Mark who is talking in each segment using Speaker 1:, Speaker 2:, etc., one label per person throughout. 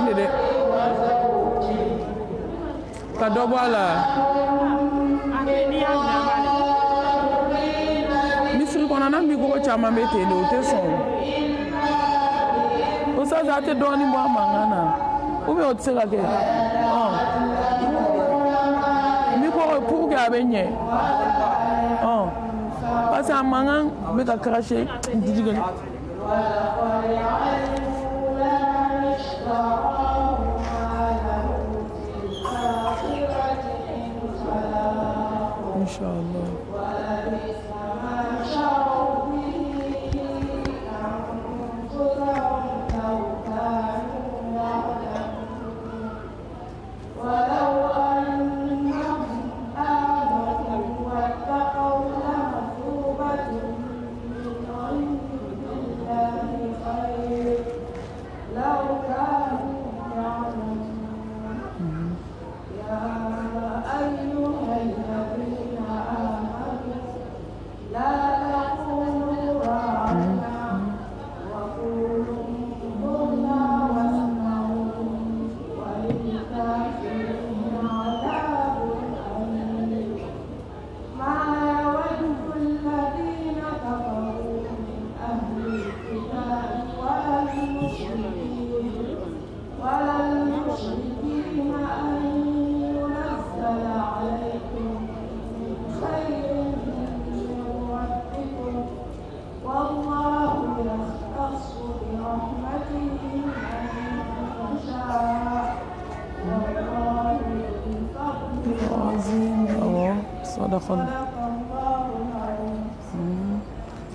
Speaker 1: de dɛ ka dɔ bɔ a la misiri kɔnɔ na micro caman bɛ ten de o tɛ sɔn o sasa a tɛ dɔɔnin bɔ a mankan na ou bien o tɛ se ka kɛ micro pour que a bɛ ɲɛ parce que a mankan bɛ ka cracher jijigɛ Inshallah.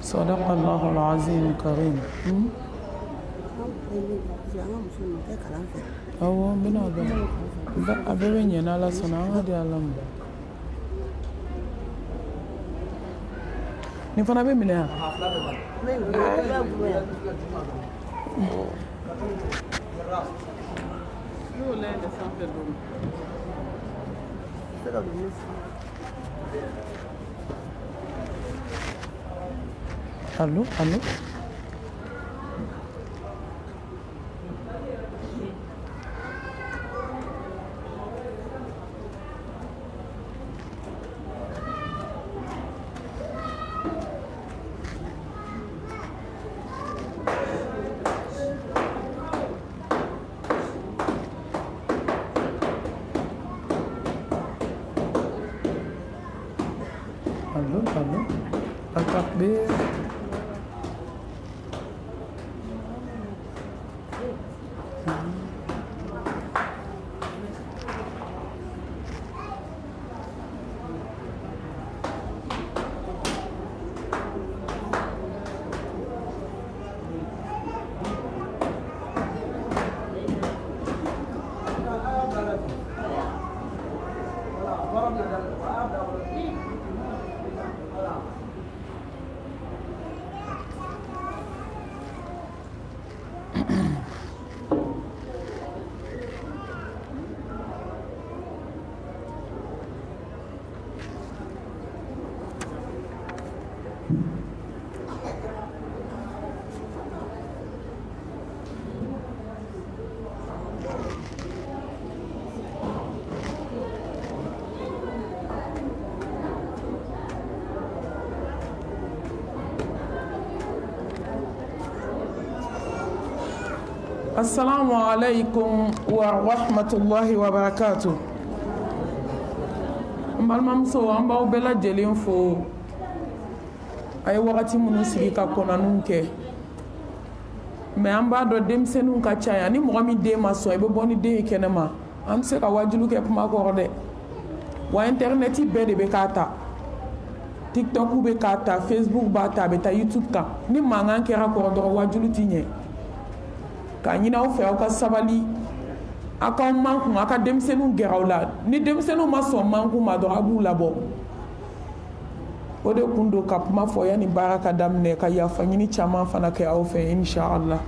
Speaker 1: صدق الله العظيم الكريم أو بنا أبين ينال صنعها دي علم نفنا بمنها Allô, allô. Allô, allô. Al-Takbir. Assalamu alaikum wa rahmatullahi wa barakatuh. Mbalmamso an b'aw bɛɛ lajɛlen fo a ye wagati minnu sigi ka kɔnɔniw kɛ mais an b'a dɔn denmisɛnninw ka caya ni mɔgɔ min den ma sɔn i bɛ bɔ ni den ye kɛnɛma an bɛ se ka wajulu kɛ kuma kɔrɔ dɛ wa internet bɛɛ de bɛ k'a ta TikTok bɛ k'a ta Facebook b'a ta a bɛ taa YouTube kan ni mankan kɛra kɔrɔ dɔrɔn wajulu ti ɲɛ ka ɲini aw fɛ aw ka sabali aw k'aw mankun aw ka denmisɛnninw gɛrɛ aw la ni denmisɛnninw ma sɔn mankun ma dɔrɔn a b'u labɔ o de kun don ka kuma fɔ yanni baara ka daminɛ ka yafa ɲini caman fana kɛ aw fɛ inshallah.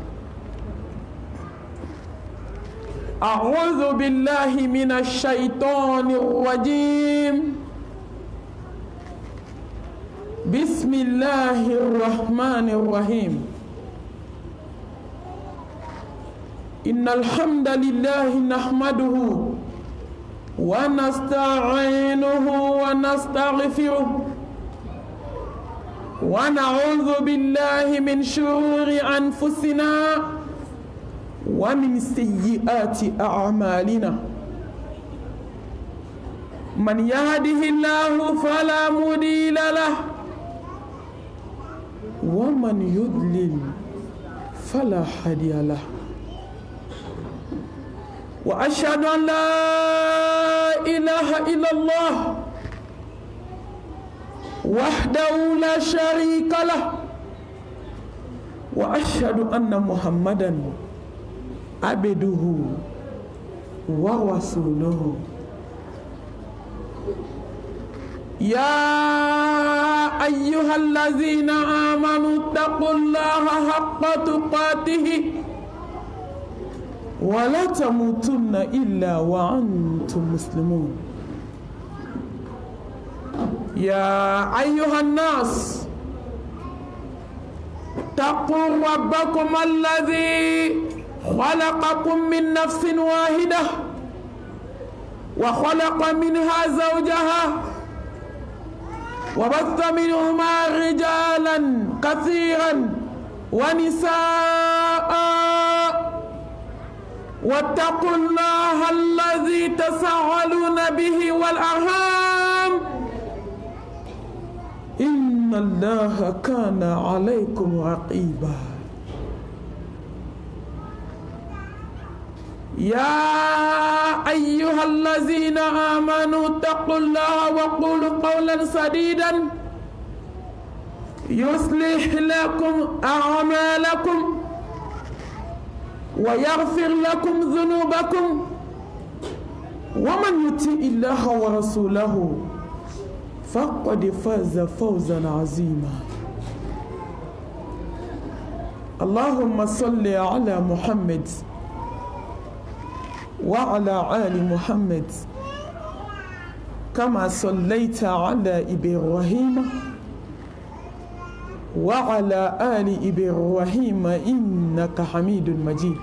Speaker 1: أعوذ بالله من الشيطان الرجيم بسم الله الرحمن الرحيم إن الحمد لله نحمده ونستعينه ونستغفره ونعوذ بالله من شرور أنفسنا ومن سيئات أعمالنا من يهده الله فلا مضل له ومن يضلل فلا هادي له وأشهد أن لا إله إلا الله وحده لا شريك له وأشهد أن محمدا عبده ورسوله يا أيها الذين آمنوا اتقوا الله حق تقاته ولا تموتن إلا وأنتم مسلمون يا أيها الناس اتقوا ربكم الذي خلقكم من نفس واحدة وخلق منها زوجها وبث منهما رجالا كثيرا ونساء واتقوا الله الذي تساءلون به والأرحام إن الله كان عليكم رقيبا يا أيها الذين آمنوا اتقوا الله وقولوا قولا سديدا يصلح لكم أعمالكم ويغفر لكم ذنوبكم ومن يطع الله ورسوله فقد فاز فوزا عظيما اللهم صل على محمد وعلى آل محمد كما صليت على إبراهيم وعلى آل إبراهيم إنك حميد مجيد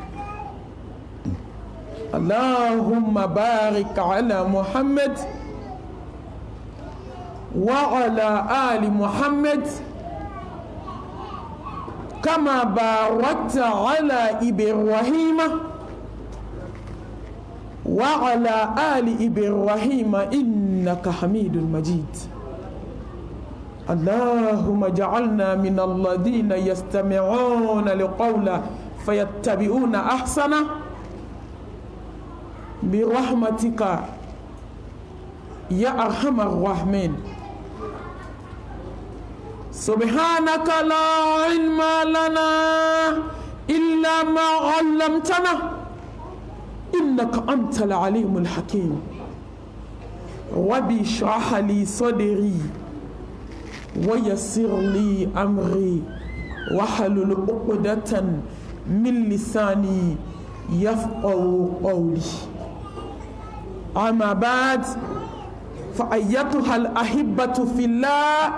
Speaker 1: اللهم بارك على محمد وعلى آل محمد كما باركت على إبراهيم وعلى آل إبراهيم إنك حميد مجيد اللهم اجعلنا من الذين يستمعون القول فيتبعون أحسنه برحمتك يا أرحم الراحمين سبحانك لا علم لنا إلا ما علمتنا إنك أنت العليم الحكيم رب اشرح لي صدري ويسر لي أمري واحلل عقدة من لساني يفقهوا قولي أما بعد فأيتها الأحبة في الله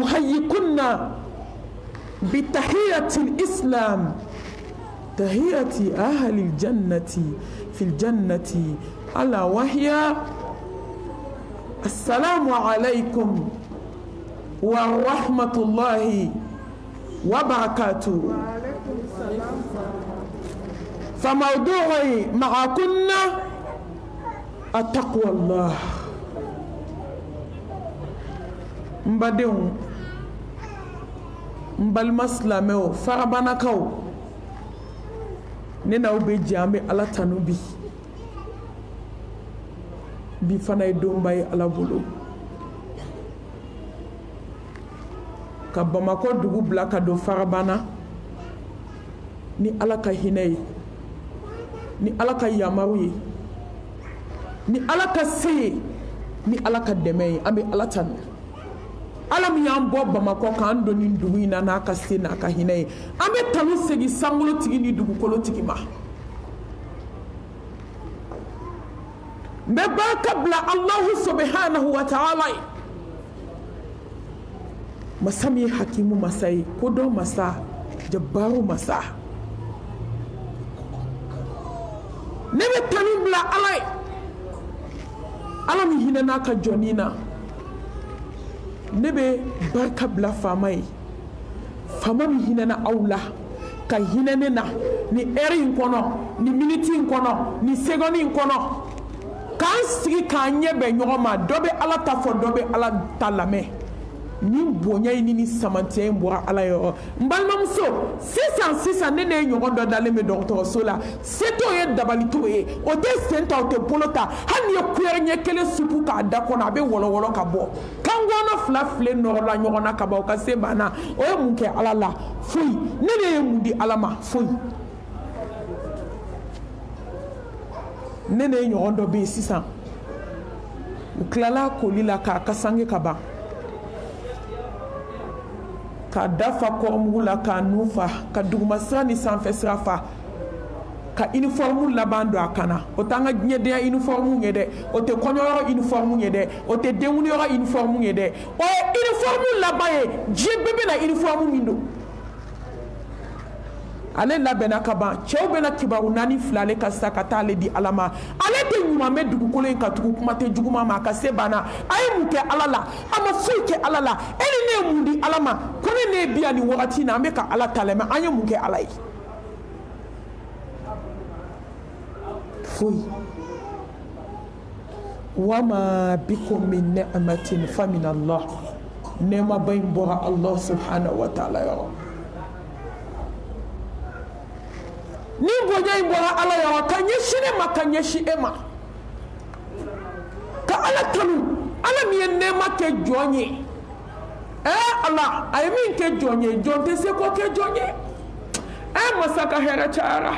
Speaker 1: أحييكن بتحية الإسلام تحية أهل الجنة في الجنة ألا وهي السلام عليكم ورحمة الله وبركاته. فموضوعي معكن التقوى الله. مبادئ مبالمسلمو فربانكو nena ube jame ala tanubi bi fanay dombay ala bolo ka Bamako dugu bila ka do Farabana ni ala ka hinay ni ala ka yamaru ni ala ka sey ni ala ka deme ambe ala tan ala mi yambo Bamako ka ando ni dugu ina na ka sey na ka hinay ambe tanu segi sangulo tigi ni dugu kolo tigi ma mbeba kabla Allah subhanahu wa ta'ala masami hakimu masai kodo masa jabbaru masa ne be tanu bila ala ye ala mi hinɛ n'a ka jɔnni na ne be barika bila faama ye faama mi hinɛ na aw la ka hinɛ ne na ni heure in kɔnɔ ni minute in kɔnɔ ni seconde in kɔnɔ k'an sigi k'an ɲɛ bɛn ɲɔgɔn ma dɔ bɛ ala ta fɔ dɔ bɛ ala ta lamɛn ni bonya in ni samantiya in bɔra ala yɔrɔ n balimamuso sisan ne ye ɲɔgɔn dɔ dalen bɛ dɔgɔtɔrɔso la se t'o ye dabali t'o ye o tɛ sen ta o tɛ bolo ta hali n'i ye kuyɛri ɲɛ kelen supu k'a da kɔnɔ a bɛ wɔlɔwɔlɔ ka bɔ kangɔnɔ fila filen nɔrɔla ɲɔgɔn na ka ban o ka se banna o ye mun kɛ ala la foyi ne ye mun di ala ma foyi ne ye ɲɔgɔn dɔ bɛ yen sisan u tilala koli la k'a ka sange ka ban ka dafa kɔrɔmugu la k'a nu fa ka dugumasira ni sanfɛ sira fa ka uniforme laban don a kana o t'an ka diɲɛdenya uniforme ye dɛ o tɛ kɔɲɔyɔrɔ uniforme ye dɛ o tɛ denwuliyɔrɔ uniforme ye dɛ o ye uniforme laban ye diɲɛ bɛɛ bɛ na uniforme min don ale labɛnna ka ban cɛw bɛna kibaru naani fila ale ka sa ka taa ale di ala ma ale tɛ ɲuman bɛ dugukolo in ka tugu kuma tɛ juguman ma a ka se banna a ye mun kɛ ala la a ma foyi kɛ ala la e ni ne ye mun di ala ma ko ne ye bi yan nin wagati in na an bɛ ka ala ta lamɛn an ye mun kɛ ala ye foyi wama bikum min ni'matin fa min Allah nɛɛmaba in bɔra Allah subhanahu wa ta'ala yɔrɔ ni bonya in bɔra ala yɔrɔ ka ɲɛsin ne ma ka ɲɛsin e ma ka ala tanu ala min ye nɛɛma kɛ jɔn ye ala a ye min kɛ jɔn ye jɔn tɛ se k'o kɛ jɔn ye masa ka hɛrɛ cayara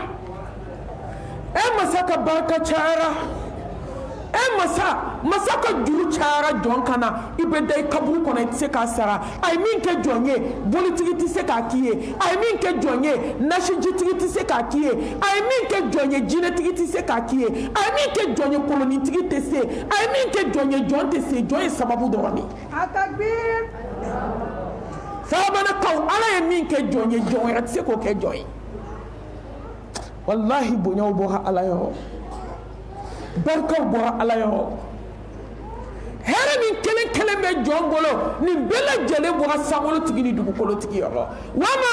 Speaker 1: masa ka barika cayara masa ka juru cayara jɔn kana i bɛ da i kaburu kɔnɔ i tɛ se k'a sara a ye min kɛ jɔn ye bolitigi tɛ se k'a k'i ye a ye min kɛ jɔn ye nasijitigi tɛ se k'a k'i ye a ye min kɛ jɔn ye jinɛtigi tɛ se k'a k'i ye a ye min kɛ jɔn ye kolonitigi tɛ se a ye min kɛ jɔn ye jɔn tɛ se jɔn ye sababu dɔrɔn de sababanakaw ala ye min kɛ jɔn ye jɔn wɛrɛ tɛ se k'o kɛ jɔn ye wallahi bonyaw bɔra ala yɔrɔ barikaw bɔra ala yɔrɔ hɛrɛ min kelen kelen bɛ jɔn bolo nin bɛɛ lajɛlen bɔra sankolotigi ni dugukolotigi yɔrɔ wama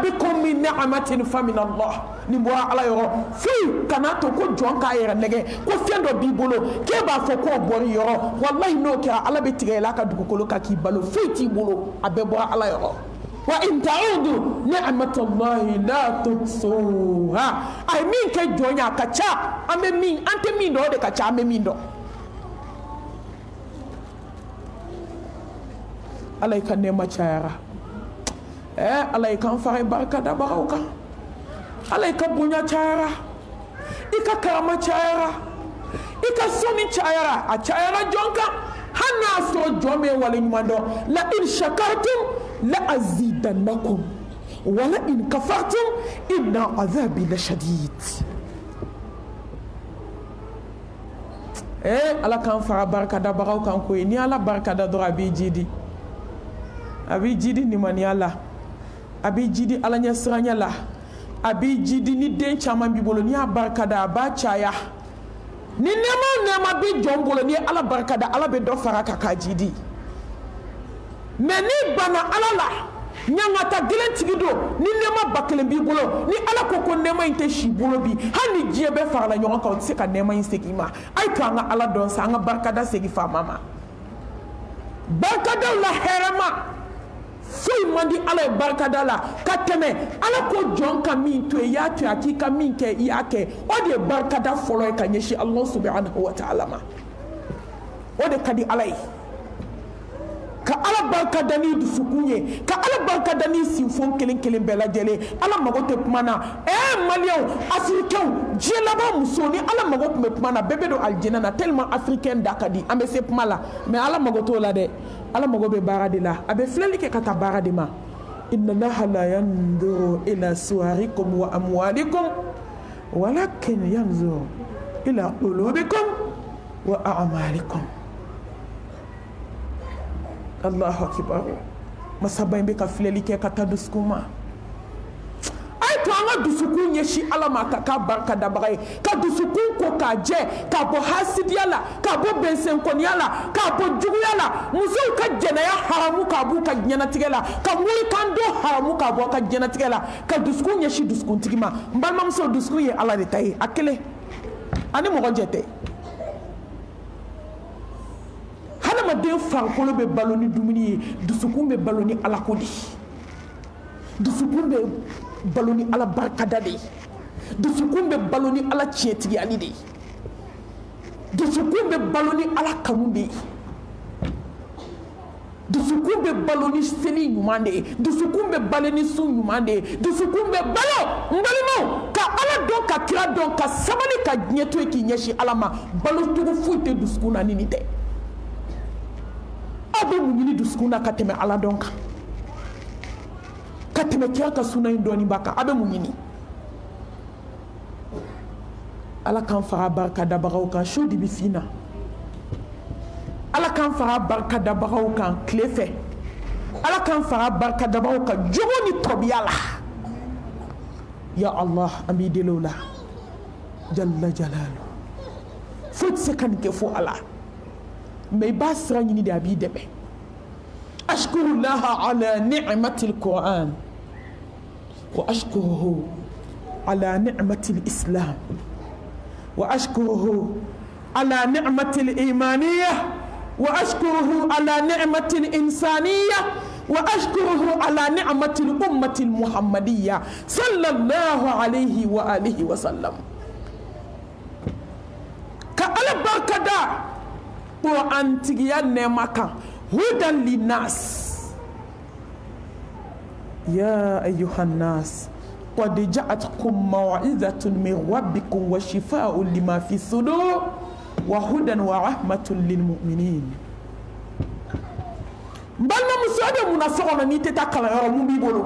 Speaker 1: bikum min ni'matin fa min Allah nin bɔra ala yɔrɔ foyi kana to ko jɔn k'a yɛrɛ nɛgɛ ko fɛn dɔ b'i bolo k'e b'a fɔ k'o bɔr'i yɔrɔ wallahi n'o kɛra ala bɛ tigɛ i la ka dugukolo kan k'i balo foyi t'i bolo a bɛɛ bɔra ala yɔrɔ wa in ta'udu ni'matallahi la tuhsuha ay min ke jonya ka ca an bɛ min an tɛ min dɔn o de ka ca an bɛ min dɔn ala ka nɛɛma cayara ala kan fara barika da bagaw kan ala ka bonya cayara i ka karama cayara i ka sɔnni cayara a cayara jɔn kan hali n'a sɔrɔ jɔn bɛ wale ɲuman dɔn la in shakartum la azidannakum wala in kafartum inna azabi lashadid ala kan fara barika da bagaw kan ko ni ala barika da dɔrɔn a b'i jidi nimaniya la a b'i jidi ala ɲɛ siranya la a b'i jidi ni den caman b'i bolo n'i y'a barika da a b'a caya ni nɛɛma bɛ jɔn bolo ni ala barika da ala bɛ dɔ fara kan k'a jidi mais ni bana ala la ɲangata gɛlɛn tigi don ni nɛɛma ba kelen b'i bolo ni ala ko nɛɛma in tɛ si bolo bi hali ni diɲɛ bɛɛ farala ɲɔgɔn kan o tɛ se ka nɛɛma in segin ma a ye to an ka ala dɔn sa an ka barikada segin faama ma barikadaw la hɛrɛma foyi man di ala ye barikada la ka tɛmɛ ala ko jɔn ka min to yen i y'a to yen a k'i ka min kɛ i y'a kɛ o de ye barikada fɔlɔ ye ka ɲɛsin Allah subhanahu wa ta'ala ma o de ka di ala ye ka ala barika da ni dusukun ye ka ala barika da ni sinfon kelen kelen bɛɛ lajɛlen ala mago tɛ kuma na maliyɛnw afirikɛnw diɲɛ laban musow ni ala mago tun bɛ kuma na bɛɛ bɛ don alijinɛ na tellement africain da ka di an bɛ se kuma la mais ala mago t'o la dɛ ala mago bɛ baara de la a bɛ filɛli kɛ ka taa baara de ma inna allaha la yanzuru ila suwarikum wa amwalikum walakin yanzuru ila qulubikum wa a'malikum Allahu akbar masaba in bɛ ka filɛli kɛ ka taa dusukun ma a ye to an ka ka dusukun ɲɛsi ala ma ka k'a barika dabaga ye ka dusukun ko k'a jɛ k'a bɔ hasidiya la k'a bɔ bɛnsɛnkɔniya la k'a bɔ juguya la musow ka jɛnɛya haramu k'a b'u ka ɲɛnatigɛ la ka morikan don haramu k'a bɔ ka ɲɛnatigɛ la ka dusukun ɲɛsi dusukuntigi ma n balimamuso dusukun ye ala de ta ye a kelen ani mɔgɔ jɛ tɛ hadamaden farikolo bɛ balo ni dumuni ye dusukun bɛ balo ni ala ko de dusukun bɛ balo ni ala barikada de dusukun bɛ balo ni ala tiɲɛtigiyali de dusukun bɛ balo ni ala kanu de dusukun bɛ balo ni seli ɲuman de dusukun bɛ balo ni sun ɲuman de dusukun bɛ balo n balimaw ka ala dɔn ka kira dɔn ka sabali ka diɲɛ to yen k'i ɲɛsin ala ma balo cogo foyi tɛ dusukun na ni nin tɛ aw bɛ mun ɲini dusukun na ka tɛmɛ ala dɔn kan ka tɛmɛ kira ka sunna in dɔɔniba kan aw bɛ mun ɲini ala k'an faga barikadabagaw kan su de bɛ fin na ala k'an faga barikadabagaw kan tile fɛ ala k'an faga barikadabagaw kan jogo ni tɔbiya la ya allah an b'i deli o la jalla jalalu foyi tɛ se ka nin kɛ fo ala mais i b'a sira ɲini de a b'i dɛmɛ ashkurullaha ala ni'matil quran wa ashkuruhu ala ni'matil islam wa ashkuruhu ala ni'matil imaniyah wa ashkuruhu ala ni'matil insaniyah wa ashkuruhu ala ni'matil ummatil muhammadiyah sallallahu alayhi wa alihi wa sallam ka ala barkada Quran tigiya nɛɛma kan hudan linnas ya ayyuhan nas qad ja'atkum maw'izatun min rabbikum wa shifaa'un lima fi sudur wa hudan wa rahmatun lil mu'minin balma musobe munafaqona ni teta kala yoro mun bi bolo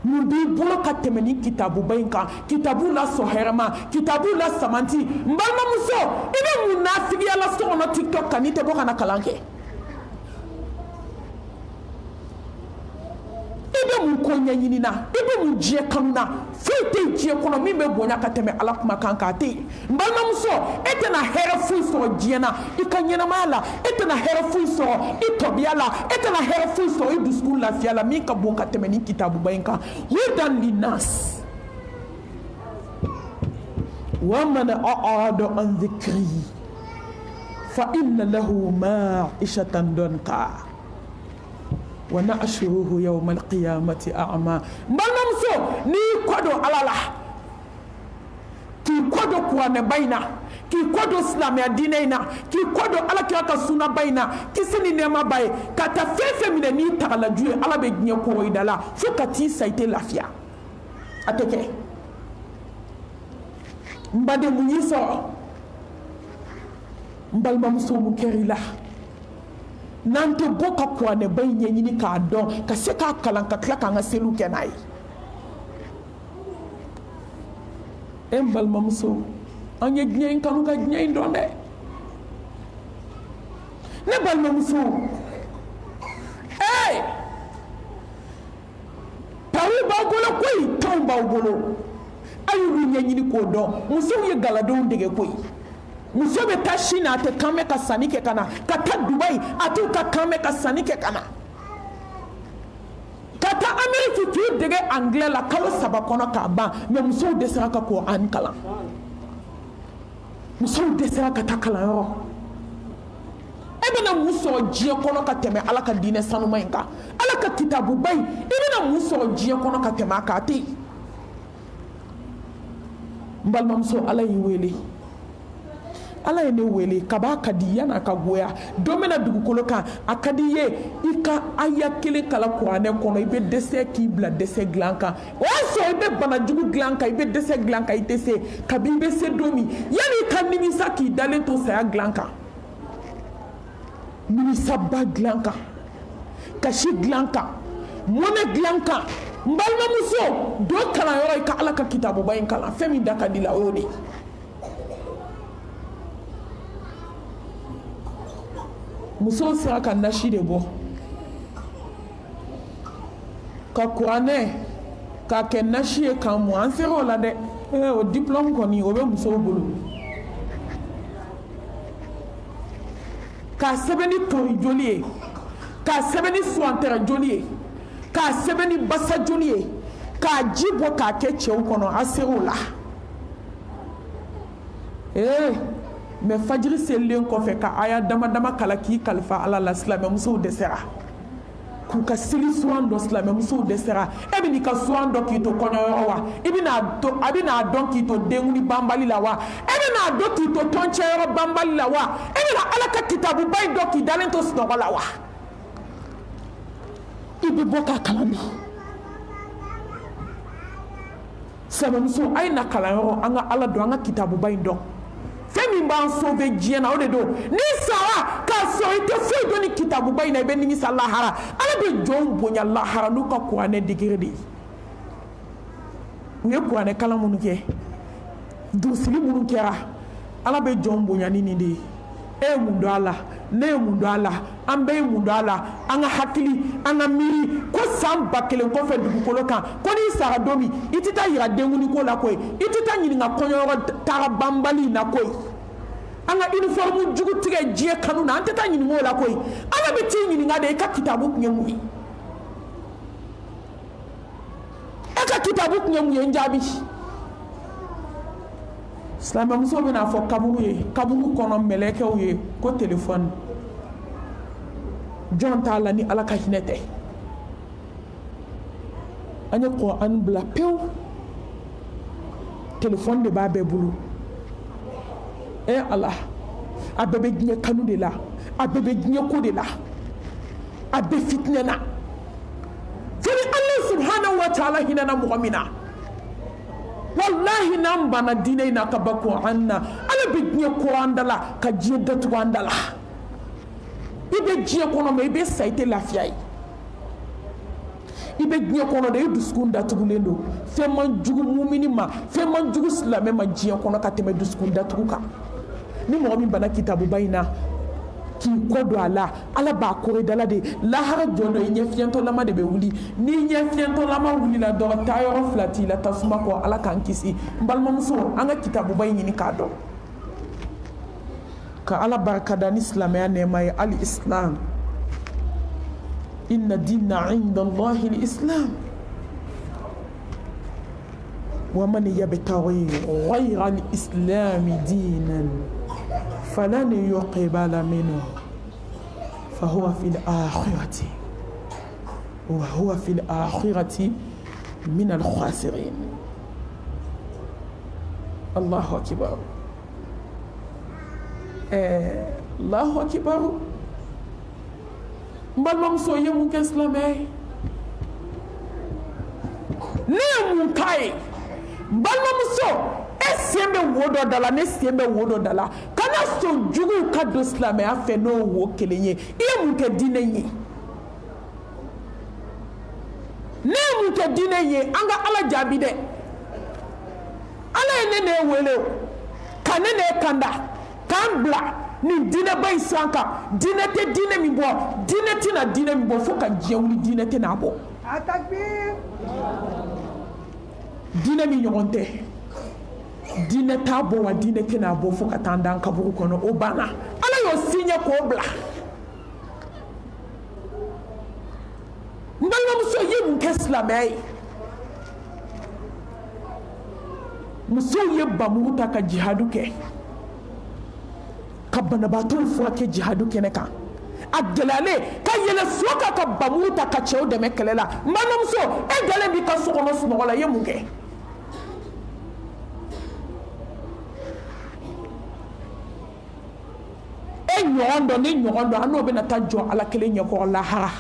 Speaker 1: mun b'i bolo ka tɛmɛ ni kitabuba in kan kitabu la sɔn hɛrɛma kitabu la samanti n balimamuso i bɛ mun nafigiya la so kɔnɔ tiktok kan n'i tɛ bɔ ka na kalan kɛ i bɛ mun ko ɲɛɲini na i bɛ mun diɲɛ kanu na foyi tɛ diɲɛ kɔnɔ min bɛ bonya ka tɛmɛ ala kuma kan k'a tɛ yen n balimamuso e tɛna hɛrɛ foyi sɔrɔ diɲɛ na i ka ɲɛnamaya la e tɛna hɛrɛ foyi sɔrɔ i tɔbiya la e tɛna hɛrɛ foyi sɔrɔ i dusukun lafiya la min ka bon ka tɛmɛ ni kitabuba in kan hudan linnas wa man a'rada an dhikri fa inna lahu ma'ishatan danka wa na'shuruhu yawm al-qiyamati a'ma balimamuso n'i kɔdon ala la k'i kɔdon kuranɛ ba in na k'i kɔdon silamɛya diinɛ in na k'i kɔdon alakira ka sunna ba in na kisi ni nɛɛma ba ye ka taa fɛn fɛn minɛ n'i tagalaju ye ala bɛ diɲɛ kɔrɔ i da la fo ka t'i sa i tɛ lafiya a tɛ kɛ n baden mun y'i sɔrɔ n balimamuso mun kɛra i la n'an tɛ bɔ ka kuranɛba in ɲɛɲini k'a dɔn ka se k'a kalan ka tila k'an ka seliw kɛ n'a ye e n balimamuso an ye diɲɛ in kanu ka diɲɛ in dɔn dɛ ne balimamuso pariw b'aw bolo koyi tɔnw b'aw bolo a y'olu ɲɛɲini k'o dɔn musow ye galadenw dege koyi muso bɛ taa Chine a tɛ kan mɛn ka sanni kɛ ka na ka taa Dubaï a t'u ka kan mɛn ka sanni kɛ ka na ka taa Amérique k'i dege anglais la kalo 3 kɔnɔ k'a ban mais musow dɛsɛra ka Kuran kalan musow dɛsɛra ka taa kalanyɔrɔ e bɛna mun sɔrɔ diɲɛ kɔnɔ ka tɛmɛ ala ka diinɛ sanuma in kan ala ka kitabuba in i bɛna mun sɔrɔ diɲɛ kɔnɔ ka tɛmɛ a kan a tɛ yen n balimamuso ala y'i wele ala ye ne wele kaba ka di yana ka goya don bɛna dugukolo kan a ka di ye i ka aya kelen kala kuranɛ kɔnɔ i bɛ dɛsɛ k'i bila dɛsɛ dilan kan o y'a sɔrɔ i bɛ banajugu dilan kan i bɛ dɛsɛ dilan kan i tɛ se kabi i bɛ se don min yanni i ka nimisa k'i dalen to saya dilan kan nimisaba dilan kan kasi dilan kan mɔnɛ dilan kan n balimamuso don kalanyɔrɔ i ka ala ka kitabuba in kalan fɛn min da ka di la o y'o de ye musow sera ka nasi de bɔ ka kuranɛ k'a kɛ nasi ye kan mu an sera o la dɛ o diplôme kɔni o bɛ musow bolo k'a sɛbɛn ni tori joli ye k'a sɛbɛn ni suwantɛrɛ joli ye k'a sɛbɛn ni basa joli ye k'a ji bɔ k'a kɛ cɛw kɔnɔ a sera o la mais fajiri selilen kɔfɛ ka aya dama dama kala k'i kalifa ala la silamɛmusow dɛsɛra k'u ka seli suran dɔ silamɛmusow dɛsɛra e bɛ n'i ka suran dɔ k'i to kɔɲɔyɔrɔ wa a bɛ n'a dɔn k'i to denkuli banbali la wa e bɛ n'a dɔn k'i to tɔncɛyɔrɔ banbali la wa e bɛ na ala ka kitabuba in dɔn k'i dalen to sunɔgɔ la wa i bɛ bɔ k'a kalami silamɛmusow a ye na kalanyɔrɔ an ka ala dɔn an ka kitabuba in dɔn fɛn min b'an sauver diɲɛ na o de don n'i sara k'a sɔrɔ i tɛ foyi dɔn ni kitabuba in na i bɛ nimisa lahara ala bɛ jɔnw bonya lahara n'u ka kuranɛ degere de ye u ye kuranɛ kalan minnu kɛ durusili minnu kɛra ala bɛ jɔnw bonya ni nin de ye e ye mun dɔn a la ne ye mun dɔn a la an bɛɛ ye mun dɔn a la an ka hakili an ka miiri ko san 1000 kɔfɛ dugukolo kan ko n'i sara don min i tɛ taa yira denkuli ko la koyi i tɛ taa ɲininka kɔɲɔyɔrɔ taga banbali in na koyi an ka uniforme jugu tigɛ diɲɛ kanu na an tɛ taa ɲininka o la koyi ala bɛ t'i ɲininka de i ka kitabu tun ye mun ye e ka kitabu tun ye mun ye n jaabi silamɛmuso bɛna fɔ kaburu ye kaburu kɔnɔ mɛlɛkɛw ye ko téléphone jɔn t'a la ni ala ka hinɛ tɛ an ye Qur'an bila pewu téléphone de b'a bɛɛ bolo ala a bɛɛ bɛ diɲɛ kanu de la a bɛɛ bɛ diɲɛ ko de la a bɛɛ fitinɛ na fɛn ala subhanahu wa ta'ala hinɛ na mɔgɔ min na wallahi n'an banna diinɛ in na ka ba Qur'an na ala bɛ diɲɛ ko an da la ka diɲɛ datugu an da la i bɛ diɲɛ kɔnɔ mais i bɛ sa i tɛ lafiya ye i bɛ diɲɛ kɔnɔ de i dusukun datugulen don fɛn man jugu mumini ma fɛn man jugu silamɛ ma diɲɛ kɔnɔ ka tɛmɛ dusukun datugu kan ni mɔgɔ min banna kitabuba in na k'i kɔ don a la ala b'a kori dala de lahara jɔn dɔ i ɲɛ fiyɛntɔlama de bɛ wuli n'i ɲɛ fiyɛntɔlama wulila dɔrɔn taa yɔrɔ fila t'i la tasuma kɔ ala k'an kisi n balimamuso an ka kitabuba in ɲini k'a dɔn ka ala barikada ni silamɛya nɛɛma ye hali islam inna dina inda allahi l'islam wa man yabtaghi ghayra al-islam dinan falan yuqbala minhu fahuwa fil akhirati wa huwa fil akhirati min al-khasirin. Allahu akbar. Allahu akbar. Mbalimamuso ye mun kɛ silamɛ ye ne ye mun k'a ye balimamuso e sen bɛ wo dɔ da la ne sen bɛ wo dɔ da la kana sɔn juguw ka don silamɛya fɛ n'o wo kelen ye i ye mun kɛ diinɛ ye ne ye mun kɛ diinɛ ye an ka ala jaabi dɛ ala ye ne wele ka ne kanda k'an bila nin diinɛba in san kan diinɛ tɛ diinɛ min bɔ diinɛ tɛna diinɛ min bɔ fo ka diɲɛ wuli diinɛ tɛna bɔ diinɛ min ɲɔgɔn tɛ diinɛ t'a bɔ wa diinɛ tɛna bɔ fo ka taa an dan kaburu kɔnɔ o banna ala y'o siɲɛ k'o bila n balimamuso ye mun kɛ silamɛya ye musow ye bamuru ta ka jihadu kɛ ka banabaatɔw furakɛ jihadu kɛnɛ kan a gɛlɛyalen ka yɛlɛ so kan ka bamuru ta ka cɛw dɛmɛ kɛlɛ la n balimamuso e dalen b'i ka so kɔnɔ sunɔgɔ la i ye mun kɛ e ɲɔgɔn dɔ ni ɲɔgɔn dɔ an n'o bɛna taa jɔ ala kelen ɲɛkɔrɔ lahara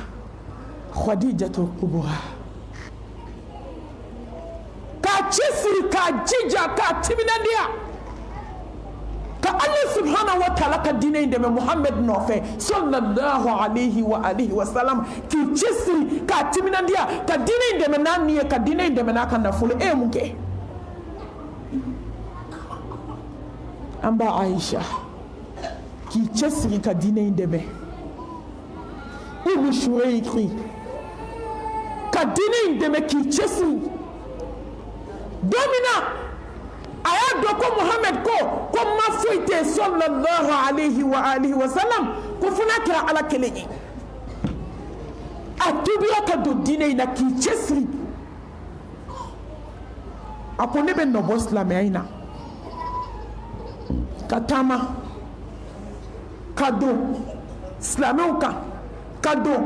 Speaker 1: Khadijatul Kubra k'a cɛsiri k'a jija k'a timinandiya ka Allah subhanahu wa ta'ala ka diinɛ in dɛmɛ Muhammed nɔfɛ sallallahu alayhi wa alihi wa sallam k'i cɛsiri k'a timinandiya ka diinɛ in dɛmɛ n'a nin ye ka diinɛ in dɛmɛ n'a ka nafolo e ye mun kɛ an ba Aisha k'i cɛsiri ka diinɛ in dɛmɛ Umu Shurayki ka diinɛ in dɛmɛ k'i cɛsiri domina aya doko Muhammad ko ma foite sallallahu alayhi wa sallam ko funa kira ala keleji atubiya ka do dine ina ki chesri akone be no boss la me ina katama kado slameuka kado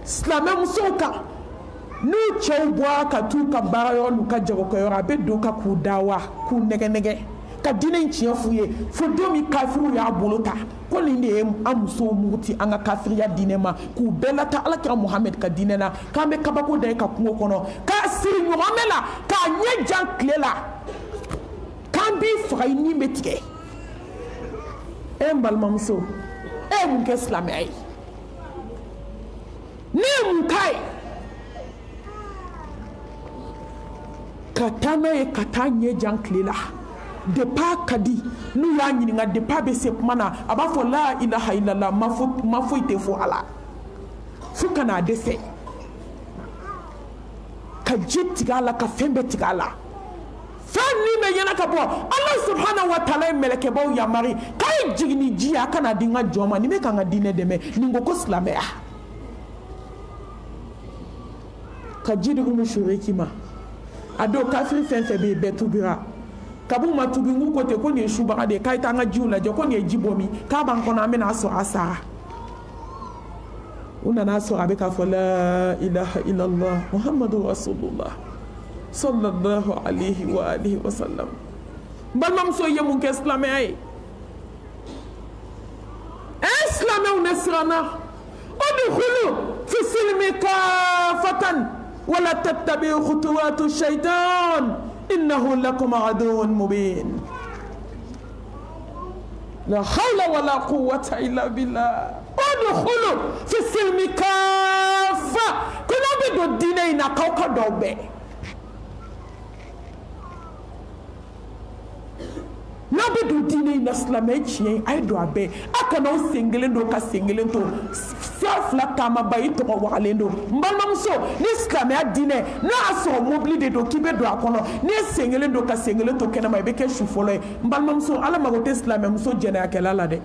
Speaker 1: slameuka nu chewbwa ka tu ka barayo nu ka jago ko yora be do ka ku dawa ku nege ka dine nchia fuye fodomi kafiru ya bolota ko linde amso muti anga kafir ya dine ma ku belata alakira Muhammad ka dine na ka me kabako dai ka kungo kono ka siri nyomela ka nye janklela kan bi fay ni metike embal mamso mun ke islamai ni mun kai katana e katanye janklela de pa kadi nu ya nyini nga de pa be se mana aba fo la ilaha illallah mafo ite fo ala fuka na de se ka jitigala ka fembe tigala fani me yana ka bo Allah subhanahu wa ta'ala meleke bo ya mari kay jigni jiya kana dinga joma ni me ka nga dine de me ningo ko islamé ka jidu mu shuriki ma ado kafiri fenfe be betubira kabu matubi ngu kote ko ni shuba de kay tanga jiula je ko ni jibomi ka ban kono amena so asa una naso abeka fa la ilaha illallah muhammadur rasulullah sallallahu alayhi wa sallam balmam so yemu ke islamé ay islamé unasrana udkhulu fi silmi kafatan wala tattabi'u khutuwati shaytan innahu lakum aduwwun mubin la hawla wala quwwata illa billah udkhulu fi silmi kafa kuna be do dine ina kawka dobe na be do dine ina islamé chien ay do abe akana o sengelen do ka sengelen to self la kama bayi to walendo mbalmam so ni islamé dine na aso mobli de do kibe do akono ni sengelen do ka sengelen to kena may be ke shufolo mbalmam so ala magote islamé muso jena akela la de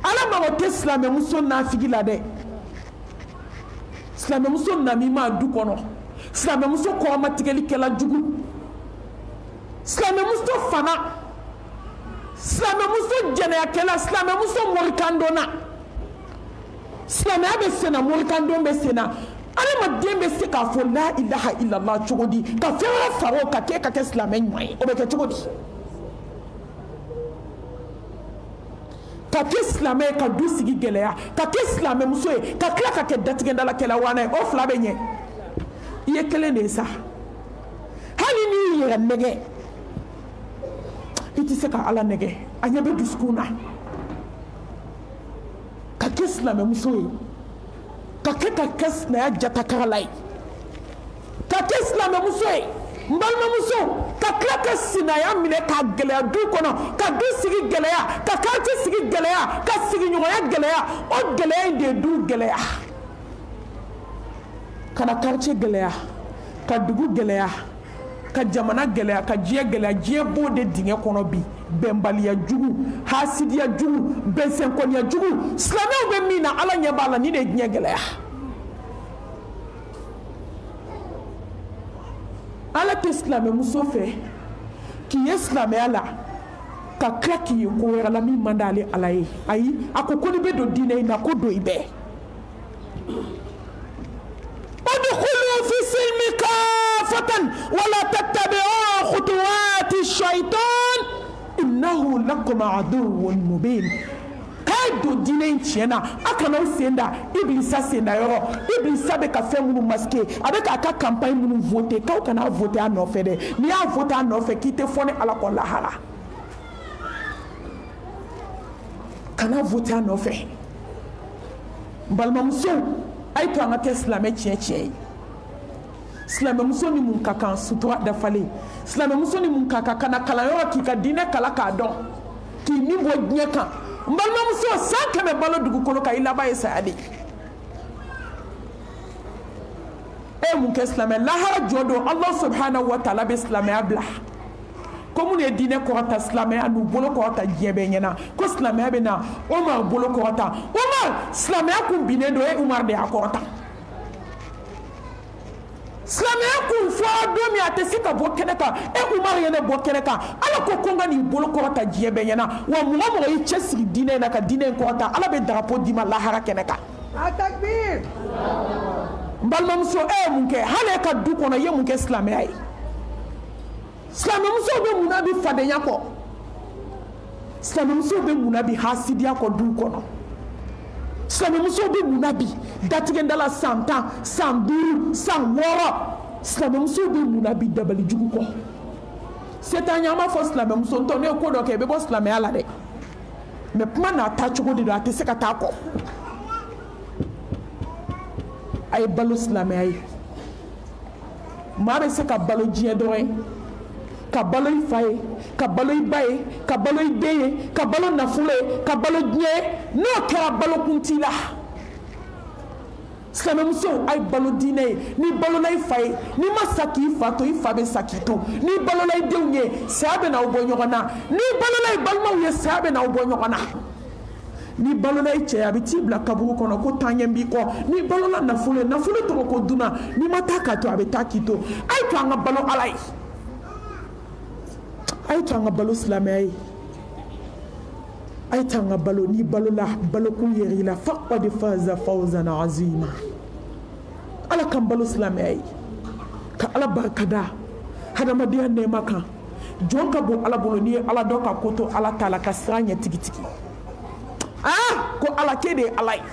Speaker 1: ala magote islamé muso na figila de islamé muso na mi ma du kono islamé muso ko ma tigeli kela jugu islamé muso fana islamé muso jena akela islamé muso morikandona islamé be sena morikando be sena ala ma dembe se ka fo la ilaha illallah chogodi ka fera faro ka ke islamé nyai o be ke chogodi ka ke islamé ka du sigi geleya ka ke islamé muso e ka kla ka ke datigenda la kela wana o fla be nye ye kele ne sa hali ni yera nege iti se ka ala nege anya be duskuna ka ke islamé muso e ka kes na ya jata karalai ka ke islamé muso e mbalma muso ka kla ka sina ya mine ka geleya du kono ka du sigi geleya ka ti sigi geleya ka sigi nyoya geleya o geleya de du geleya kana quartier geleya ka dugu geleya ka jamana geleya ka jiye geleya jiye bo de dinge kono bi bembaliya jugu hasidiya jugu bensenkoniya jugu islamé be mina ala nyebala ni de dinge geleya ala te islamé muso fe ki islamé ala ka klaki ko wera la mi mandale ala yi ayi akoko ni be do dine na ko do ibe udkhulu fi silmi kafatan wala tattabi'u khutuwati shaytan innahu lakum aduwwun mubin do dine nchiena akana usenda iblisa senda yoro iblisa be ka femunu maske avec aka campagne munu voter ka kana voter anofe de ni a voter anofe ki te fone ala ko lahara kana voter anofe balma muso ay to anga islamé chie islamé muso ni mun kaka sutura da fale islamé muso ni mun kaka kana kala yoro ki ka dine kala ka don ki ni bo nyeka mbalma muso sanke me balo dugu kono ka ilaba isa adi mun kɛ silamɛ lahara jɔ don Allah subhanahu wa ta'ala bɛ silamɛya bila comme ne diinɛ kɔrɔta silamɛya n'u bolo kɔrɔta diɲɛ bɛɛ ɲɛna ko silamɛya bɛ na Umar bolo kɔrɔta Umar silamɛya kun binnen don Umar de y'a kɔrɔta silamɛya kun fɔra don min a tɛ se ka bɔ kɛnɛ kan Umar ye ne bɔ kɛnɛ kan Ala ko n ka nin bolo kɔrɔta diɲɛ bɛɛ ɲɛna wa mɔgɔ mɔgɔ y'i cɛsiri diinɛ in na ka diinɛ in kɔrɔta Ala bɛ drapeau d'i ma lahara kɛnɛ kan takbir n balimamuso ye mun kɛ hali e ka du kɔnɔ i ye mun kɛ silamɛya ye silamɛmuso bɛ mun na bi fadenya kɔ silamɛmuso bɛ mun na bi hasidiya kɔ du kɔnɔ silamɛmuso bɛ mun na bi datigɛndala san 10 san 5 san 6 silamɛmuso bɛ mun na bi dabali jugu kɔ setan ɲama fɔ silamɛmuso ntɔ ne ye ko dɔ kɛ i bɛ bɔ silamɛya la dɛ mais kuma n'a taa cogo de don a tɛ se ka taa kɔ a ye balo silamɛya ye maa bɛ se ka balo diɲɛ dɔrɔn ye ka balo i fa ye ka balo i ba ye ka balo i den ye ka balo nafolo ye ka balo diɲɛ ye n'o kɛra balokun t'i la silamɛmuso a ye balo diinɛ ye n'i balola i fa ye n'i ma sa k'i fa to i fa bɛ sa k'i to n'i balola i denw ye saya bɛ n'aw bɔ ɲɔgɔn na n'i balola i balimaw ye saya bɛ n'aw bɔ ɲɔgɔn na n'i balola i cɛ a bɛ t'i bila kaburu kɔnɔ ko taaɲɛ b'i kɔ n'i balola nafolo ye nafolo tɔgɔ ko dunan n'i ma taa k'a to a bɛ taa k'i to a ye to an ka balo Ala ye a ye to an ka balo silamɛya ye a ye to an ka balo n'i balola balokun yer'i la faqad faza fawzan azima Ala kan balo silamɛya ye ka Ala barikada hadamadenya nɛɛma kan jɔn ka bon Ala bolo n'i ye Ala dɔn ka ko to Ala t'a la ka sira ɲɛ tigitigi ko Ala ke de ye Ala ye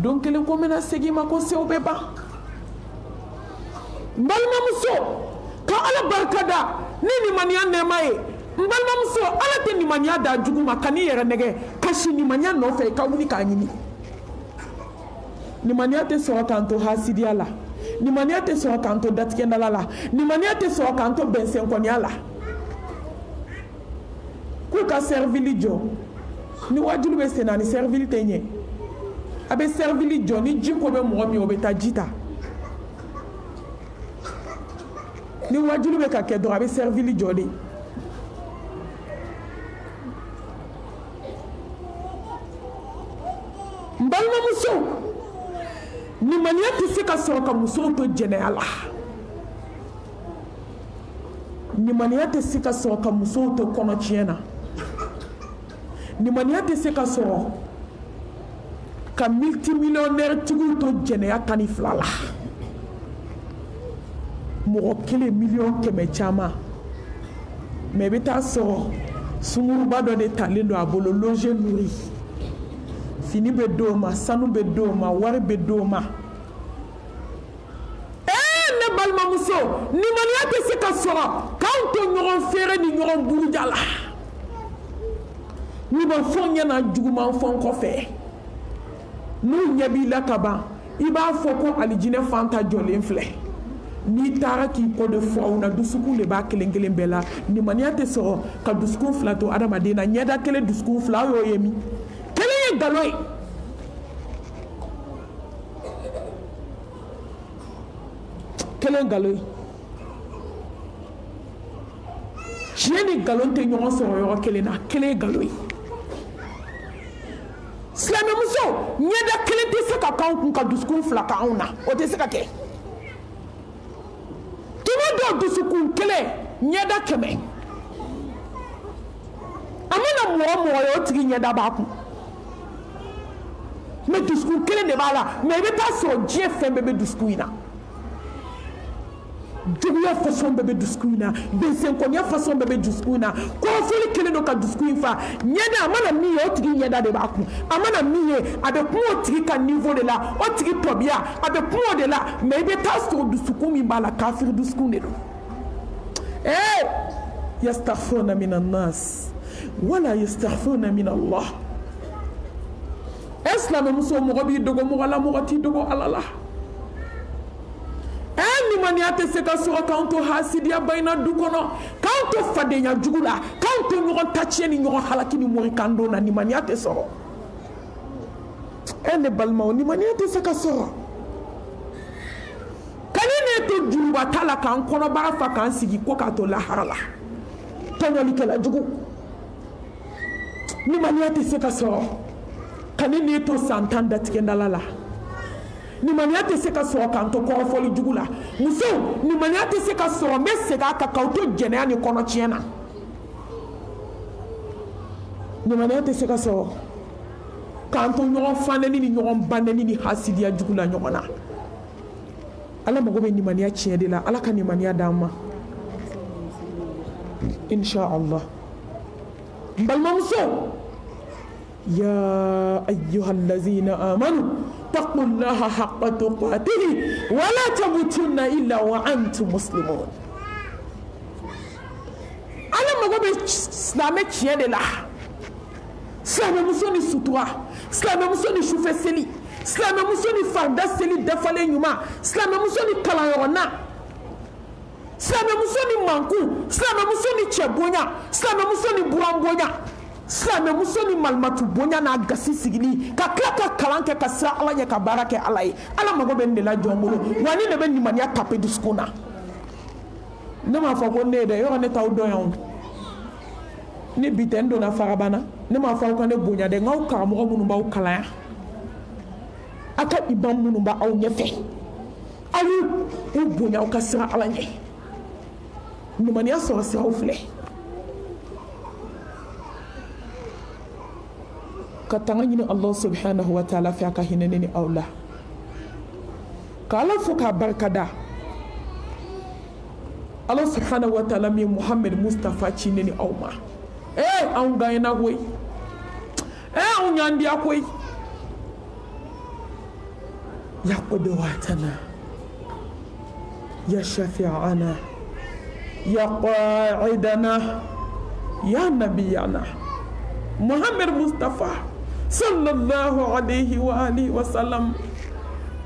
Speaker 1: don kelen ko n bɛna segin ma ko sew bɛ ban n balimamuso ka Ala barikada ni nimaniya nɛɛma ye n balimamuso Ala tɛ nimaniya da jugu ma ka n'i yɛrɛ nɛgɛ ka si nimaniya nɔfɛ i ka wuli k'a ɲini nimaniya tɛ sɔrɔ k'an to hasidiya la nimaniya tɛ sɔrɔ k'an to datigɛndala la nimaniya tɛ sɔrɔ k'an to bɛnsɛnkɔniya la k'u ka servili jɔ ni wajulu bɛ sen na ni servili tɛ ɲɛ a bɛ servili jɔ ni ji ko bɛ mɔgɔ min o bɛ taa ji ta ni wajulu bɛ ka kɛ dɔrɔn a bɛ servili jɔ de n balimamuso nimaniya tɛ se ka sɔrɔ ka musow to jɛnɛya la nimaniya tɛ se ka sɔrɔ ka musow to kɔnɔtiɲɛ na nimaniya tɛ se ka sɔrɔ ka multimillionnaire tigiw to jɛnɛya 12 la mɔgɔ kelen miliyɔn kɛmɛ caman mais i bɛ taa sɔrɔ sunguruba dɔ de talen don a bolo loge nourri fini bɛ d'o ma sanu bɛ d'o ma wari bɛ d'o ma ne balimamuso nimaniya tɛ se ka sɔrɔ k'anw to ɲɔgɔn feere ni ɲɔgɔn buruja la ɲuman fɔ ɲɛna juguman fɔ kɔfɛ n'u ɲɛ b'i la ka ban i b'a fɔ ko alijinɛ fan ta jɔlen filɛ n'i taara k'i kɔ de fɔ aw na dusukun de b'a kelen kelen bɛɛ la nimaniya tɛ sɔrɔ ka dusukun fila to adamaden na ɲɛda kelen dusukun fila aw y'o ye min kelen ye nkalon ye kelen nkalon ye tiɲɛ ni nkalon tɛ ɲɔgɔn sɔrɔ yɔrɔ kelen na kelen ye nkalon ye silamɛmuso ɲɛda kelen tɛ se ka k'anw kun ka dusukun fila k'anw na o tɛ se ka kɛ tuma dɔw dusukun kelen ɲɛda 100 a mana mɔgɔ ye o tigi ɲɛda b'a kun mais dusukun kelen de b'a la mais i bɛ taa sɔrɔ diɲɛ fɛn bɛɛ bɛ dusukun in na juguya façon bɛɛ bɛ dusukun in na bɛnsɛnkɔniya façon bɛɛ bɛ dusukun in na kɔrɔfɔli kelen don ka dusukun in fa ɲɛda a mana min ye o tigi ɲɛda de b'a kun a mana min ye a bɛ kun o tigi ka niveau de la o tigi tɔbiya a bɛ kun o de la mais i bɛ taa sɔrɔ dusukun min b'a la kafiri dusukun de don yastaghfiruna minan nas wala yastaghfiruna min Allah silamɛmuso mɔgɔ b'i dogo mɔgɔ la mɔgɔ t'i dogo Ala la nimaniya tɛ se ka sɔrɔ k'anw to hasidiya bayina du kɔnɔ k'anw to fadenya jugu la k'anw to ɲɔgɔn taciyɛ ni ɲɔgɔn halaki ni morikando na nimaniya tɛ sɔrɔ ne balimaw nimaniya tɛ se ka sɔrɔ ne to juruba tala kan kɔnɔbara fa kan sigi ko ka to lahara la tɔɲɔlikɛla jugu nimaniya tɛ se ka sɔrɔ ka ne to san 10 datigɛndala la nimaniya tɛ se ka sɔrɔ k'an to kɔrɔfɔli jugu la muso nimaniya tɛ se ka sɔrɔ n bɛ segin a kan k'aw to jɛnɛya ni kɔnɔtiɲɛ na nimaniya tɛ se ka sɔrɔ k'an to ɲɔgɔn fanɛni ni ɲɔgɔn banɛni ni hasidiya jugu la ɲɔgɔn na ala mago bɛ nimaniya tiɲɛ de la ala ka nimaniya d'an ma insha Allah n balimamuso ya ayyuhallazina amanu taqullaha haqqa tuqatihi wa la tamutunna illa wa antum muslimun ala mago bɛ silamɛ tiɲɛ de la silamɛmuso ni sutura silamɛmuso ni sufɛ seli silamɛmuso ni farida seli dafalen ɲuman silamɛmuso ni kalanyɔrɔ na silamɛmuso ni mankun silamɛmuso ni cɛ bonya silamɛmuso ni buran bonya silamɛmuso ni malimatu bonya n'a gasi sigili ka tila ka kalan kɛ ka sira ala ɲɛ ka baara kɛ ala ye ala mago bɛ nin de la jɔn bolo wa ne de bɛ nimaniya tape dusukun na ne m'a fɔ ko ne ye dɛ yɔrɔ ne t'aw dɔn yan ni bi tɛ n donna farabana ne m'a fɔ aw ka ne bonya dɛ n k'aw karamɔgɔ minnu b'aw kalan aw ka imam minnu b'aw ɲɛfɛ aw y'u bonya aw ka sira ala ɲɛ nimaniya sɔrɔ siraw filɛ ka tanga ɲini Allah subhanahu wa ta'ala fɛ a ka hinɛ ne ni aw la ka ala fo k'a barikada Allah subhanahu wa ta'ala min Muhammad Mustafa ci ne ni aw ma anw gagnena koyi anw ɲandiya koyi ya qudwatana ya shafi'ana ya qa'idana ya nabiyana Muhammad Mustafa sallallahu alayhi wa alihi wa sallam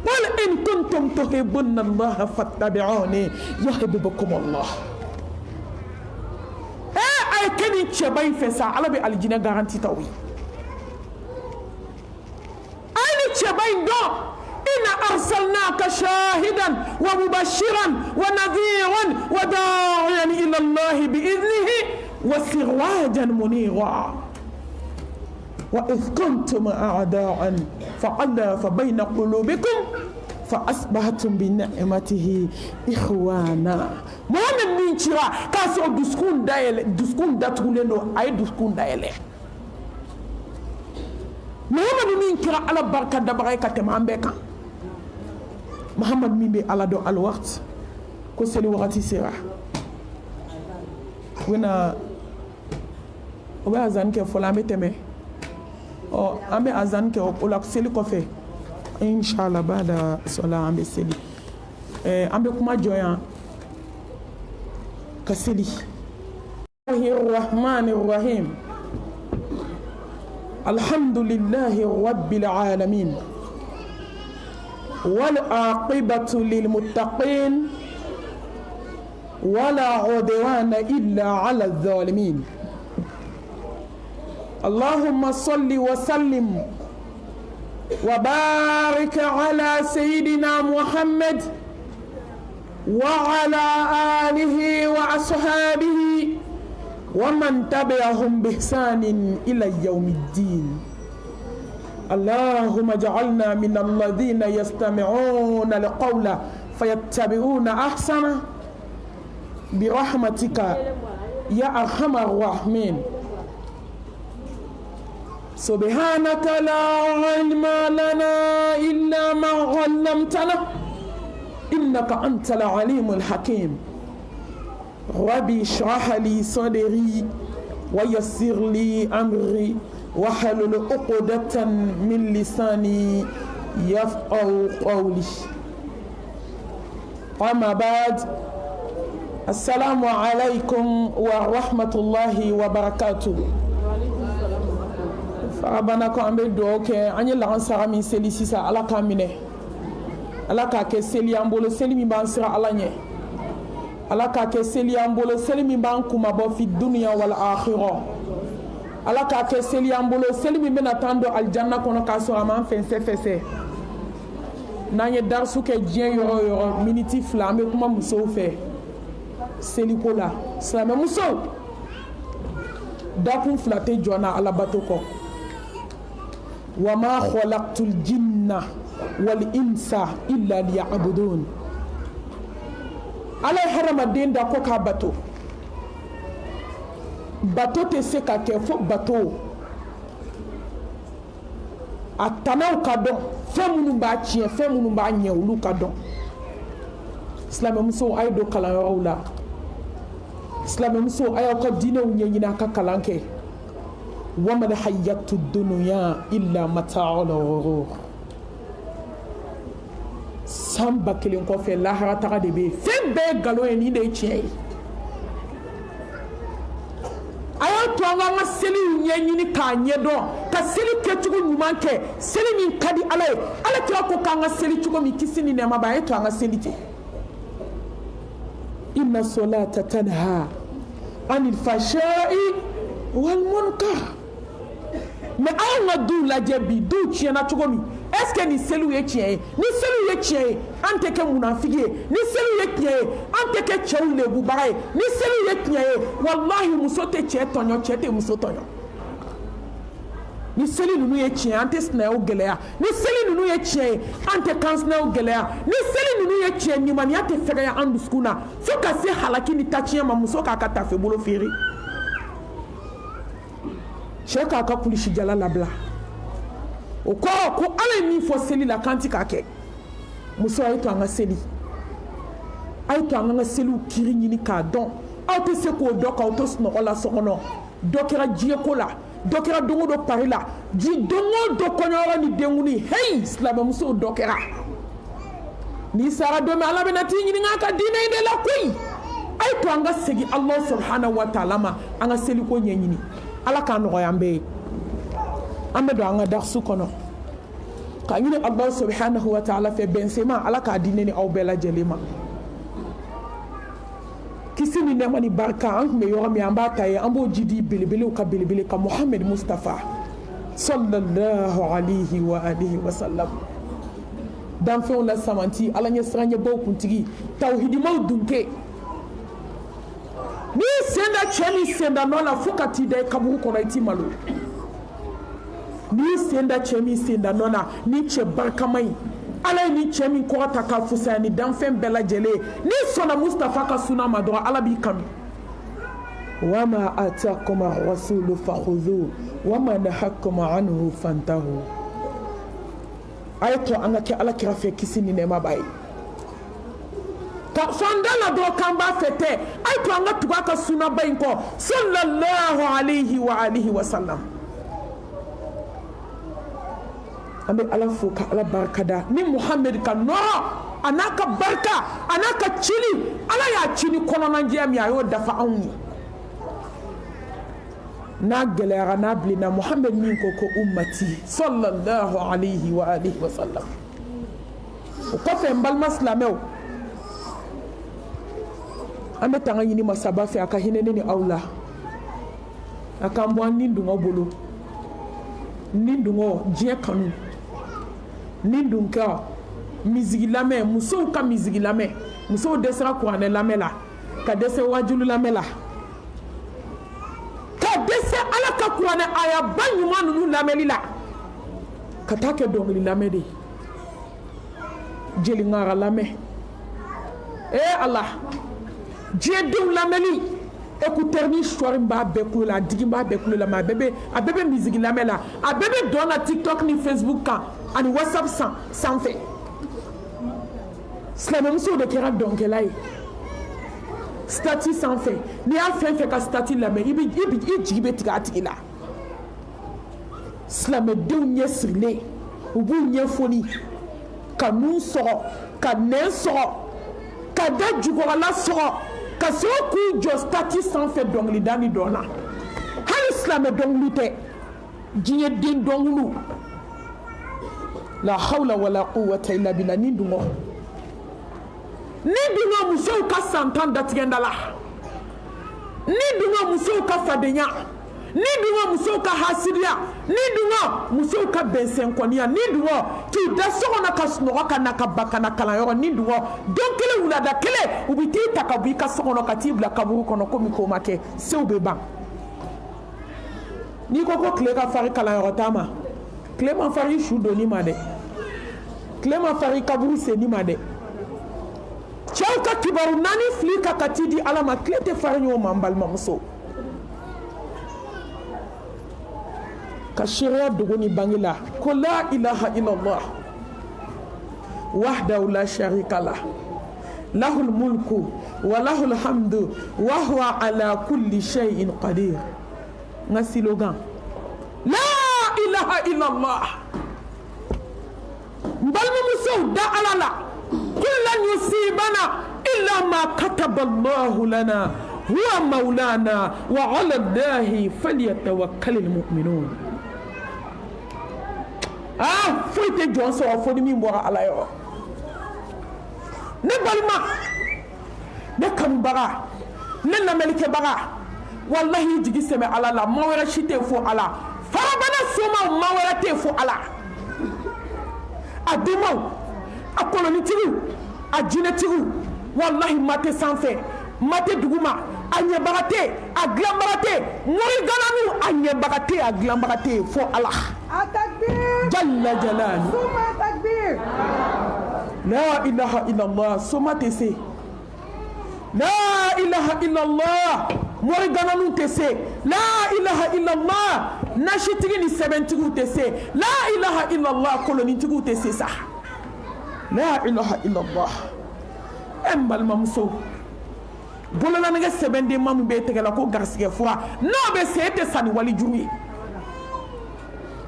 Speaker 1: قل إن كنتم تحبون الله فاتبعوني يحببكم الله ay keni cɛba in fɛ sa ala bɛ alijinɛ garanti ta o ye ay ni cɛba in dɔn inna arsalnaka shahidan wa mubashiran wa nadhiran wa da'iyan ila Allah bi idnihi wa sirajan munira وإذ كنتم أعداء فألف بين قلوبكم فأصبحتم بنعمته إخوانا مهم من شراء كاسو دسكون داتولنو أي دسكون دايلة محمد من كرا على بركة دبرة كتمان بكا محمد من بي على دو الوقت كسلي وقتي سيرا ونا وبعزان كفلامي تمي an bɛ azan kɛ o la seli kɔfɛ inshallah bada sola an bɛ seli an bɛ kuma jɔ yan ka seli rahmanir rahim alhamdulillahi rabbil alamin wal aqibatu lil muttaqin wala udwana illa ala adh-dhalimin اللهم صل وسلم وبارك على سيدنا محمد وعلى آله وأصحابه ومن تبعهم بإحسان إلى يوم الدين اللهم اجعلنا من الذين يستمعون القول فيتبعون أحسنه برحمتك يا أرحم الراحمين سبحانك لا علم لنا إلا ما علمتنا إنك أنت العليم الحكيم ربي اشرح لي صدري ويسر لي أمري واحلل عقدة من لساني يفقهوا قولي أما بعد السلام عليكم ورحمة الله وبركاته farabana ko an bɛ dugawu kɛ an ye lagan saga min seli sisan ala k'a minɛ ala k'a kɛ seli an bolo seli min b'an sira ala ɲɛ ala k'a kɛ seli an bolo seli min b'an kumabɔ fi dunuya wal akhirah ala k'a kɛ seli an bolo seli min bɛna t'an don alijanna kɔnɔ k'a sɔrɔ a m'an fɛnsɛ fɛsɛ n'an ye darisu kɛ diɲɛ yɔrɔ o yɔrɔ miniti 2 an bɛ kuma musow fɛ seliko la silamɛ musow dakun 2 tɛ jɔ na alabato kɔ wa ma khalaqtul jinna wal insa illa liya'budun ala ye hadamaden da ko k'a bato tɛ se ka kɛ fo bato a tanaw ka dɔn fɛn minnu b'a tiɲɛ fɛn minnu b'a ɲɛ olu ka dɔn silamɛmusow a ye don kalanyɔrɔw la silamɛmusow a y'aw ka diinɛw ɲɛɲini a ka kalan kɛ wamal hayatu dunuya illa mata'ul ghurur san 1000 kɔfɛ lahara taga de bɛ yen fɛn bɛɛ ye nkalon ye nin de ye tiɲɛ ye a y'a to an ka seli ɲɛɲini k'a ɲɛdɔn ka seli kɛcogo ɲuman kɛ seli min ka di ala ye ala kira ko k'an ka seli cogo min kisi ni nɛɛma b'a ye a ye to an ka seli ten inna solata tanha anil fahsha'i wal munkar mais an ka duw lajɛ bi duw tiɲɛna cogo min est ce que ni seliw ye tiɲɛ ye ni seliw ye tiɲɛ ye an tɛ kɛ munafigi ye ni seliw ye tiɲɛ ye an tɛ kɛ cɛw lebubaga ye ni seliw ye tiɲɛ ye wallahi muso tɛ cɛ tɔɲɔ cɛ tɛ muso tɔɲɔ ni seli ninnu ye tiɲɛ an tɛ sinayaw gɛlɛya ni seli ninnu ye tiɲɛ ye an tɛ kansinayaw gɛlɛya ni seli ninnu ye tiɲɛ ɲumaniya tɛ fɛgɛya an dusukun na fo ka se halaki ni tatiɲɛ ma muso k'a ka tafe bolo feere cɛ k'a ka kulisi jala labila o kɔrɔ ko ala ye min fɔ seli la kan ti k'a kɛ muso a ye to an ka seli a ye to an ka seliw kiri ɲini k'a dɔn aw tɛ se k'o dɔn k'aw to sunɔgɔ la so kɔnɔ dɔ kɛra diɲɛko la dɔ kɛra don o don pari la don o don kɔɲɔyɔrɔ ni denkuli heyi silamɛmusow dɔ kɛra n'i sara don min ala bɛna t'i ɲininka a ka diinɛ in de la koyi a ye to an ka segin ala subhanahu wa ta'ala ma an ka seliko ɲɛɲini ala k'a nɔgɔya an bɛɛ ye an bɛ don an ka darisu kɔnɔ ka ɲini ala subhanahu wa ta'ala fɛ bɛnsema ala k'a di ne ni aw bɛɛ lajɛlen ma kisi ni nɛɛma ni barika an tun bɛ yɔrɔ min an b'a ta ye an b'o ji di belebelew ka belebele ka muhammed mustafa sallallahu alayhi wa alihi wa sallam danfɛnw la samanti ala ɲɛ siranɲɛbaw kuntigi tawhidimaw dunke n'i senda cɛ ni senda nɔ la fo ka t'i da i kaburu kɔnɔ i t'i malo n'i senda cɛ min senda nɔ na ni cɛ barikama ye ala ye ni cɛ min kɔrɔta ka fusaya ni danfɛn bɛɛ lajɛlen n'i sɔnna mustafa ka suna ma dɔrɔn ala b'i kanu wama atakum ar-rasulu fakhudhu wama nahakum anhu fantahu a ye to an ka kɛ ala kira fɛ kisi ni nɛɛma b'a ye ka fanda la dɔrɔn k'an b'a fɛ tɛ a ye to an ka tugu a ka sunaba in kɔ sallallahu alayhi wa alihi wa sallam an bɛ ala fo ka ala barikada ni muhammed ka nɔrɔ a n'a ka barika a n'a ka cili ala y'a ci ni kɔnɔnajɛya min a y'o dafa anw ye n'a gɛlɛyara n'a bilenna muhammed min ko ko ummati sallallahu alayhi wa alihi wa sallam o kɔfɛ n balima silamɛw an bɛ tanga ɲini masaba fɛ a ka hinɛ ne ni aw la a k'an bɔ an ni dungɔ bolo ni dungɔ diɲɛ kanu ni dun ka misigi lamɛn musow ka misigi lamɛn musow dɛsɛra kuranɛ lamɛn la ka dɛsɛ wajulu lamɛn la ka dɛsɛ ala ka kuranɛ ayaba ɲuman ninnu lamɛnli la ka taa kɛ dɔnkili lamɛn de ye jeli ŋara lamɛn ala diɲɛdenw lamɛnli écouteur ni sɔri b'a bɛɛ kulo la a digi b'a bɛɛ kulo la mais a bɛɛ bɛ misigi lamɛn la a bɛɛ bɛ don na tiktok ni facebook kan ani whatsapp sanfɛ silamɛmusow de kɛra dɔnkɛla ye stati sanfɛ n'i y'a fɛn fɛn ka stati lamɛn i jigi bɛ tigɛ a tigi la silamɛdenw ɲɛ sirilen u b'u ɲɛfɔli ka nun sɔgɔ ka nɛn sɔgɔ ka da jukɔrɔla sɔgɔ ka sɔrɔ k'u jɔ stati sanfɛ dɔnkilida ni dɔn na hali silamɛ dɔnkili tɛ diɲɛden dɔnkiliw la hawla wala quwwata illa billah ni dungɔ musow ka santan datigɛnda la ni dungɔ musow ka fadenya ni dungɔ musow ka hasidiya ni dungɔ muso ka bensen konia ni duwo ki da sogona ka sunɔgɔ ka na ka bakana kalanyɔrɔ ni duwo don kelen wulada kelen u bi t'i ta ka bɔ i ka sogɔnɔ ka t'i bila kaburu kɔnɔ komi k'o ma kɛ sew bɛ ban n'i ko tile ka fari kalanyɔrɔ t'a ma tile ma fari su donni ma dɛ tile ma fari kaburu senni ma dɛ cɛw ka kibaru naani fili ka ka t'i di ala ma tile tɛ fari ɲɔgɔn ma n balimamuso ka sariya dogo ni bange la ko la ilaha illallah wahdahu la sharika lah lahul mulku wa lahul hamdu wa huwa ala kulli shay'in qadir nga slogan la ilaha illallah balmamuso da alala kullan yusibana illa ma kataba Allah lana huwa maulana wa ala allahi falyatawakkalul mu'minun foyi tɛ jɔn sɔrɔ fo ni min bɔra ala yɔrɔ ne balima ne kanubaga ne lamɛnnikɛbaga wallahi jigi sɛmɛ ala la maa wɛrɛ si tɛ fo ala farabana somaw maa wɛrɛ tɛ fo ala a denbaw a kolonitigiw a jinɛtigiw wallahi ma tɛ sanfɛ ma tɛ duguma a ɲɛbaga tɛ a dilanbaga tɛ morigalanu a ɲɛbaga tɛ a dilanbaga tɛ fo ala jalla jalalu la ilaha illallah soma tɛ se la ilaha illallah morigalanu tɛ se la ilaha illallah nasitigi ni sɛbɛntigiw tɛ se la ilaha illallah kolonitigiw tɛ se sa la ilaha illallah n balimamuso bololanɛgɛ sɛbɛnden ma min b'e tɛgɛ la ko garisigɛ fura n'o bɛ se e tɛ sa ni walijuru ye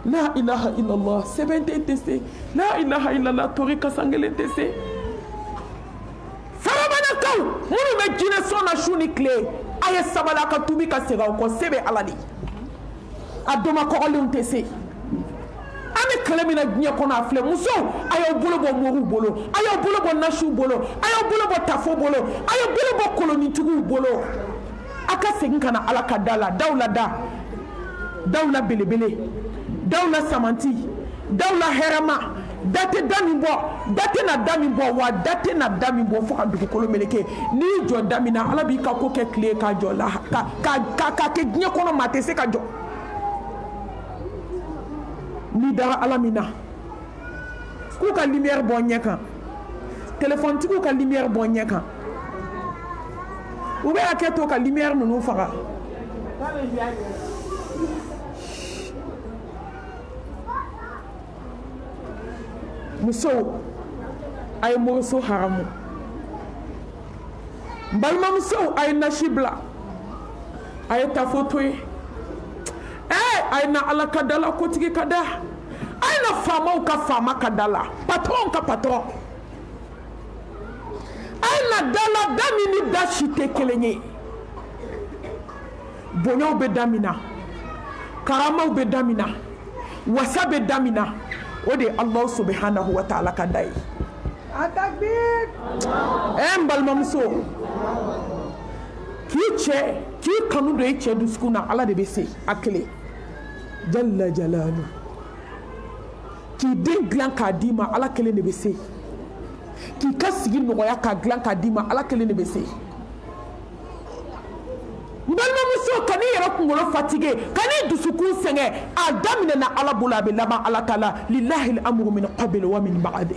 Speaker 1: la ilaha illallah sɛbɛnden tɛ se la ilaha illallah tori kasan kelen tɛ se farabanakaw minnu bɛ jinɛ sɔn na su ni tile a ye sabali a ka tubi ka segin aw kɔ se bɛ ala de a domakɔgɔlenw tɛ se an bɛ kɛlɛ min na diɲɛ kɔnɔ a filɛ musow a y'aw bolo bɔ moriw bolo a y'aw bolo bɔ nasiw bolo a y'aw bolo bɔ tafo bolo a y'aw bolo bɔ kolonitigiw bolo a ka segin ka na ala ka da la daw la da daw la belebele daw la samanti daw la hɛrɛma da tɛ da min bɔ da tɛ na da min bɔ wa da tɛ na da min bɔ fo ka dugukolo meleke n'i y'i jɔ da min na ala b'i ka ko kɛ tile k'a jɔ la ka kɛ diɲɛ kɔnɔ maa tɛ se ka jɔ n'i dara ala min na k'u ka lumière bɔ ɲɛ kan téléphone-tigiw ka lumière bɔ ɲɛ kan u bɛ hakɛ to ka lumière ninnu faga musow a ye moriso haramu balimamusow a ye nasi bila a ye tafo to ye a ye na ala ka da la kotigi ka da a ye na faamaw ka faama ka da la patron ka patron a ye na da la da min ni da si tɛ kelen ye bonyaw bɛ da min na karamaw bɛ da min na wasa bɛ da min na o de ye alahu subhanahu wa ta'ala ka da ye n balimamuso k'i cɛ k'i kanu don i cɛ dusukun na ala de bɛ se a kelen jalla jalalu k'i den dilan k'a d'i ma ala kelen de bɛ se k'i ka sigi nɔgɔya k'a dilan k'a d'i ma ala kelen de bɛ se n balimamuso ka n'i yɛrɛ kunkolo fatigué ka n'i dusukun sɛgɛn a daminɛna ala bolo a bɛ laban ala ta la lillahi al-amru min qabl wa min ba'd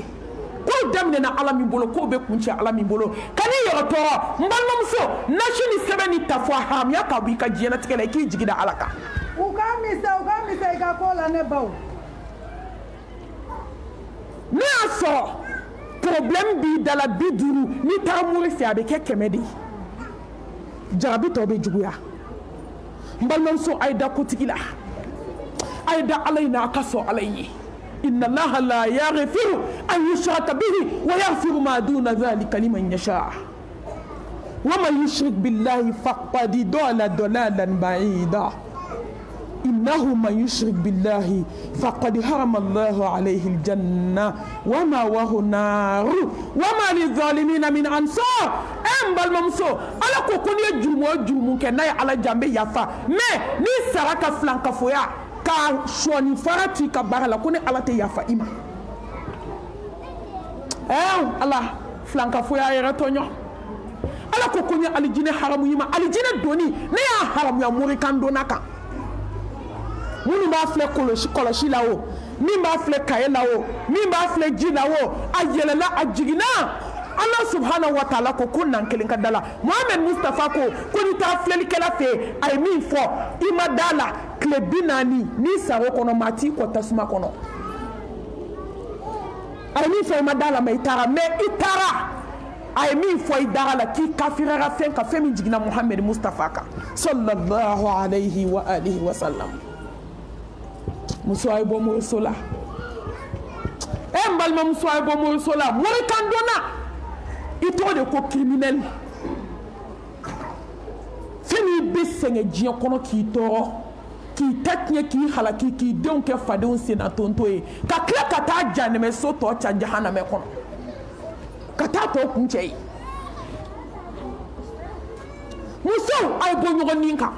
Speaker 1: ko daminɛna ala min bolo k'o bɛ kuncɛ ala min bolo ka n'i yɛrɛ tɔɔrɔ n balimamuso nasi ni sɛbɛn ni tafo a haramuya ka bɔ i ka diɲɛlatigɛ la i k'i jigi da ala kan
Speaker 2: u ka misa i ka ko la ne baw
Speaker 1: ne y'a sɔrɔ problème b'i da la 50 n'i taara mori fɛ a bɛ kɛ 100 de ye jarabi tɔ bɛ juguya n balimamuso a ye da kotigi la a ye da ala in na a ka sɔn ala in ye inna allaha la yaghfiru an yushraka bihi wa yaghfiru ma duna dhalika liman yasha wa man yushrik billahi faqad dalla dalalan ba'ida innahu man yushrik billahi faqad harama allahu alayhi aljanna wa ma'wahu nar wa ma lidhalimina min ansar en balmamso ala ko ko ni jurumu jurumu kɛ n'a ye ala jambe yafa mais ni saraka flanka foya ka shoni farati ka barala ko ne ala te yafa ima ala flanka foya yera tonyo ala ko kunya alijine haramu yima alijine doni ne ya haramu ya muri kan donaka munu ba fle koloshi lawo min ba fle kaye lawo min ba fle ji lawo ayelela ajigina Allah subhanahu wa ta'ala ko kunnan kelin kadala Muhammad Mustafa ko ni ta fleli kala fe ay min fo ima dala klebinani ni sawo kono mati ko tasuma kono ay min fo ima dala me itara ay min fo idara la ki kafira fen ka femi jigina Muhammad Mustafa ka sallallahu alayhi wa alihi wa sallam muso ay bo mo sola balma muso ay bo mo sola mo kan dona ito de ko criminel fini besenge jiya kono ki to ki tatnye ki halaki ki don ke fadon sena tonto e ka kla kata janeme so to cha jahannama kono kata to kunche muso ay bo nyogo ninka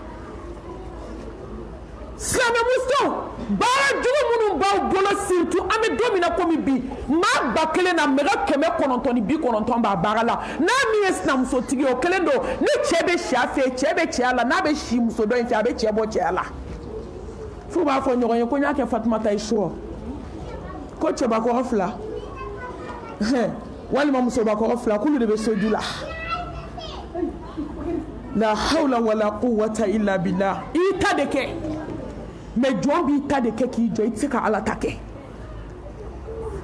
Speaker 1: Slame muso bara jugu munu ba bolo sirtu ame domina komi bi ma bakele na mega keme konontoni bi kononton ba barala na mi esna muso tigi o kelendo ni chebe shafe chebe chiala na be shi muso do nti abe chebo chiala fu ba fo nyogo ko nyake Fatuma tay sho ko cheba ko ofla wali ma muso ba ko ofla kulu de be sojula la hawla wala quwwata illa billah ita deke mais jombi ta de keki jo itika ala take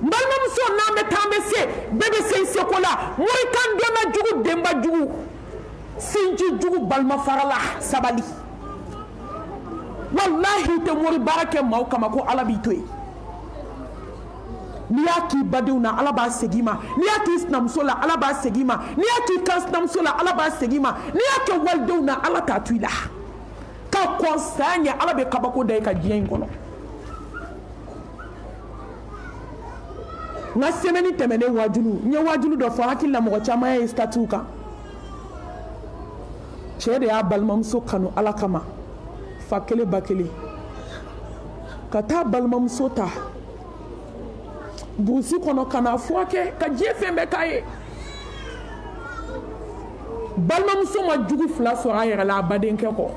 Speaker 1: mbalma muso na me tambe se bebe se sekola moy kan do na jugu demba jugu sinji jugu balma farala sabali wallahi te mori barake maw kama ko ala bi toy niyaki baduna ala ba segima niyaki isnam sola ala ba segima niyaki kasnam sola ala ba segima niyaki walduna ala tatuila ka konsanya ala be kabako dai ka jiyen kono na semeni temene wajulu nye wajulu do fa hakilla mo chama ya statuka chede ya balmam so kanu ala kama fakele bakele kata balmam sota busi kono kana foke ka jefe be kaye balmam so ma jugu fla so ayera la baden ke ko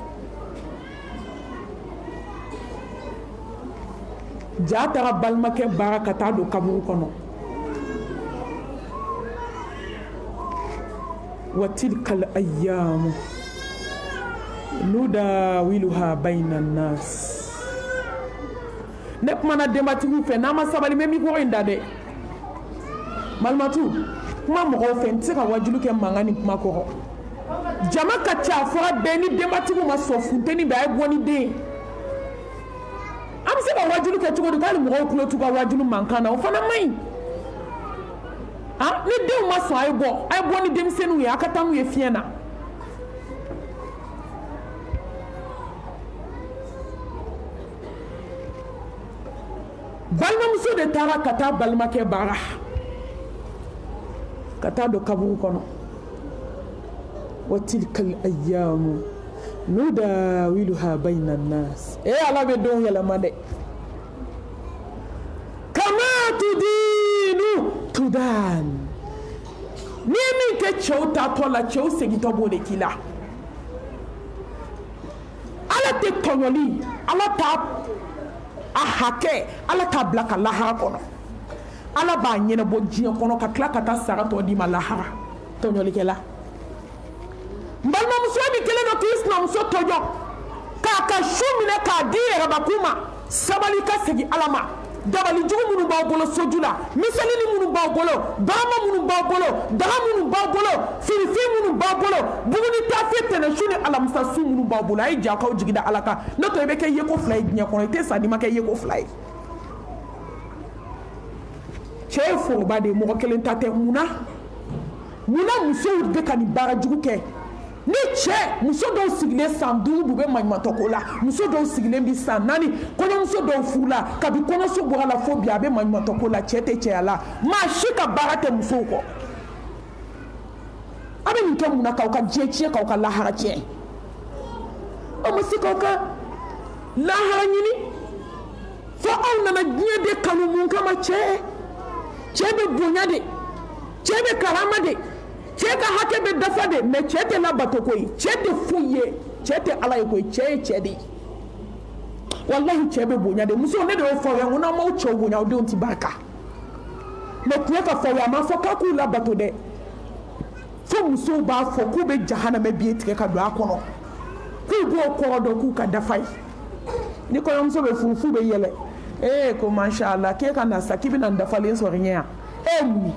Speaker 1: jatara balmake barakata do kaburu kono wa tilkal ayyam nudawiluha bainan nas nek mana dematigu fe na ma sabali memi ko indade malmatu kuma mo fe ntira wajulu ke mangani kuma ko jama ka cha fora beni dematigu ma sofunteni ba egwoni de amse ba wajulu ke tugo dukali mo kulo tugo wajulu mankana o fana mai ha ni de ma so ay bo ni dem senu ya akatan ye fiena balma muso de tara kata balma ke bara kata do kabu kono wa tilkal ayyamu nudawiluha bainan nas ala be don yala made kama tudinu tudan nimi ke chauta tola chause gito bole kila ala te tonyoli ala ta ahake ala ta blaka lahara kono ala ba nyene bo jiya kono ka klaka ta sara to di malahara tonyoli kela mbalma musobi kele no krisna muso tojo ka shumine ka dire bakuma sabali ka segi alama dabali jugu munu ba bolo sojula misalini munu ba bolo bama munu ba bolo daga munu ba bolo firifi munu ba bolo buguni tafete na shuni alamsa su munu ba bolo ay jakaw jigida alaka noto ebe ke yeko fly nya kono te sadi make yeko fly chefo ba de mo kelen tate muna muso be kan bara jugu ke ni che muso do signe sandu bube manymatokola muso do signe bi sanani kono muso do fula kabi kono so bo ala phobia be manymatokola chete che ala ma shika barate muso ko abe ni to muna ka ka jeche ka lahara che o musiko ka lahara nyini fo aw nana diɲɛ de kanu mun kama cɛ bɛ bonya de cɛ bɛ karama de cɛ ka hakɛ bɛ dafa de mais cɛ tɛ labato koyi cɛ tɛ foyi ye cɛ tɛ ala ye koyi cɛ ye cɛ de wallahi cɛ bɛ bonya de muso ne de y'o fɔ aw ye n ko n'aw m'aw cɛw bonya aw denw tɛ barika mais tiɲɛ ka fɔ aw ye a ma fɔ k'a k'u labato dɛ fo musow b'a fɔ k'u bɛ jahanama biye tigɛ ka don a kɔnɔ k'u b'o kɔrɔ dɔn k'u ka dafa ye ni kɔɲɔmuso bɛ furu fu bɛ yɛlɛ ko masha Allah k'e ka na sa k'i bɛna n dafalen sɔrɔ n ɲɛ yan mun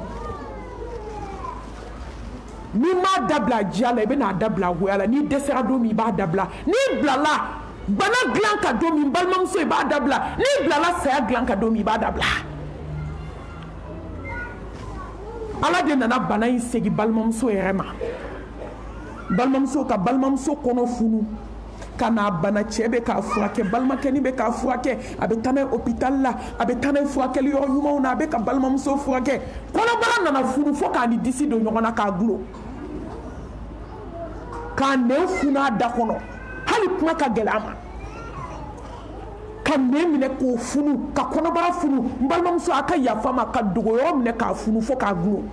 Speaker 1: n'i m'a dabila diya la i bɛna dabila goya la n'i dɛsɛra don min i b'a dabila n'i bilala bana dilan ka don min balimamuso i b'a dabila n'i bilala saya dilan ka don min i b'a dabila ala de nana bana in segi balimamuso yɛrɛ ma balimamuso ka balimamuso kɔnɔ funu ka n'a bana cɛ bɛ k'a furakɛ balimakɛni bɛ k'a furakɛ a bɛ taa n'a ye hôpital la a bɛ taa n'a ye furakɛli yɔrɔ ɲumanw na a bɛ ka balimamuso furakɛ kɔnɔbara nana funu fo k'a ni disi don ɲɔgɔn na k'a gulo k'a nɛn funu a da kɔnɔ hali kuma ka gɛlɛ a ma ka nɛn minɛ k'o funu ka kɔnɔbara funu n balimamuso a ka yafa ma ka dogoyɔrɔ minɛ k'a funu fo k'a gulo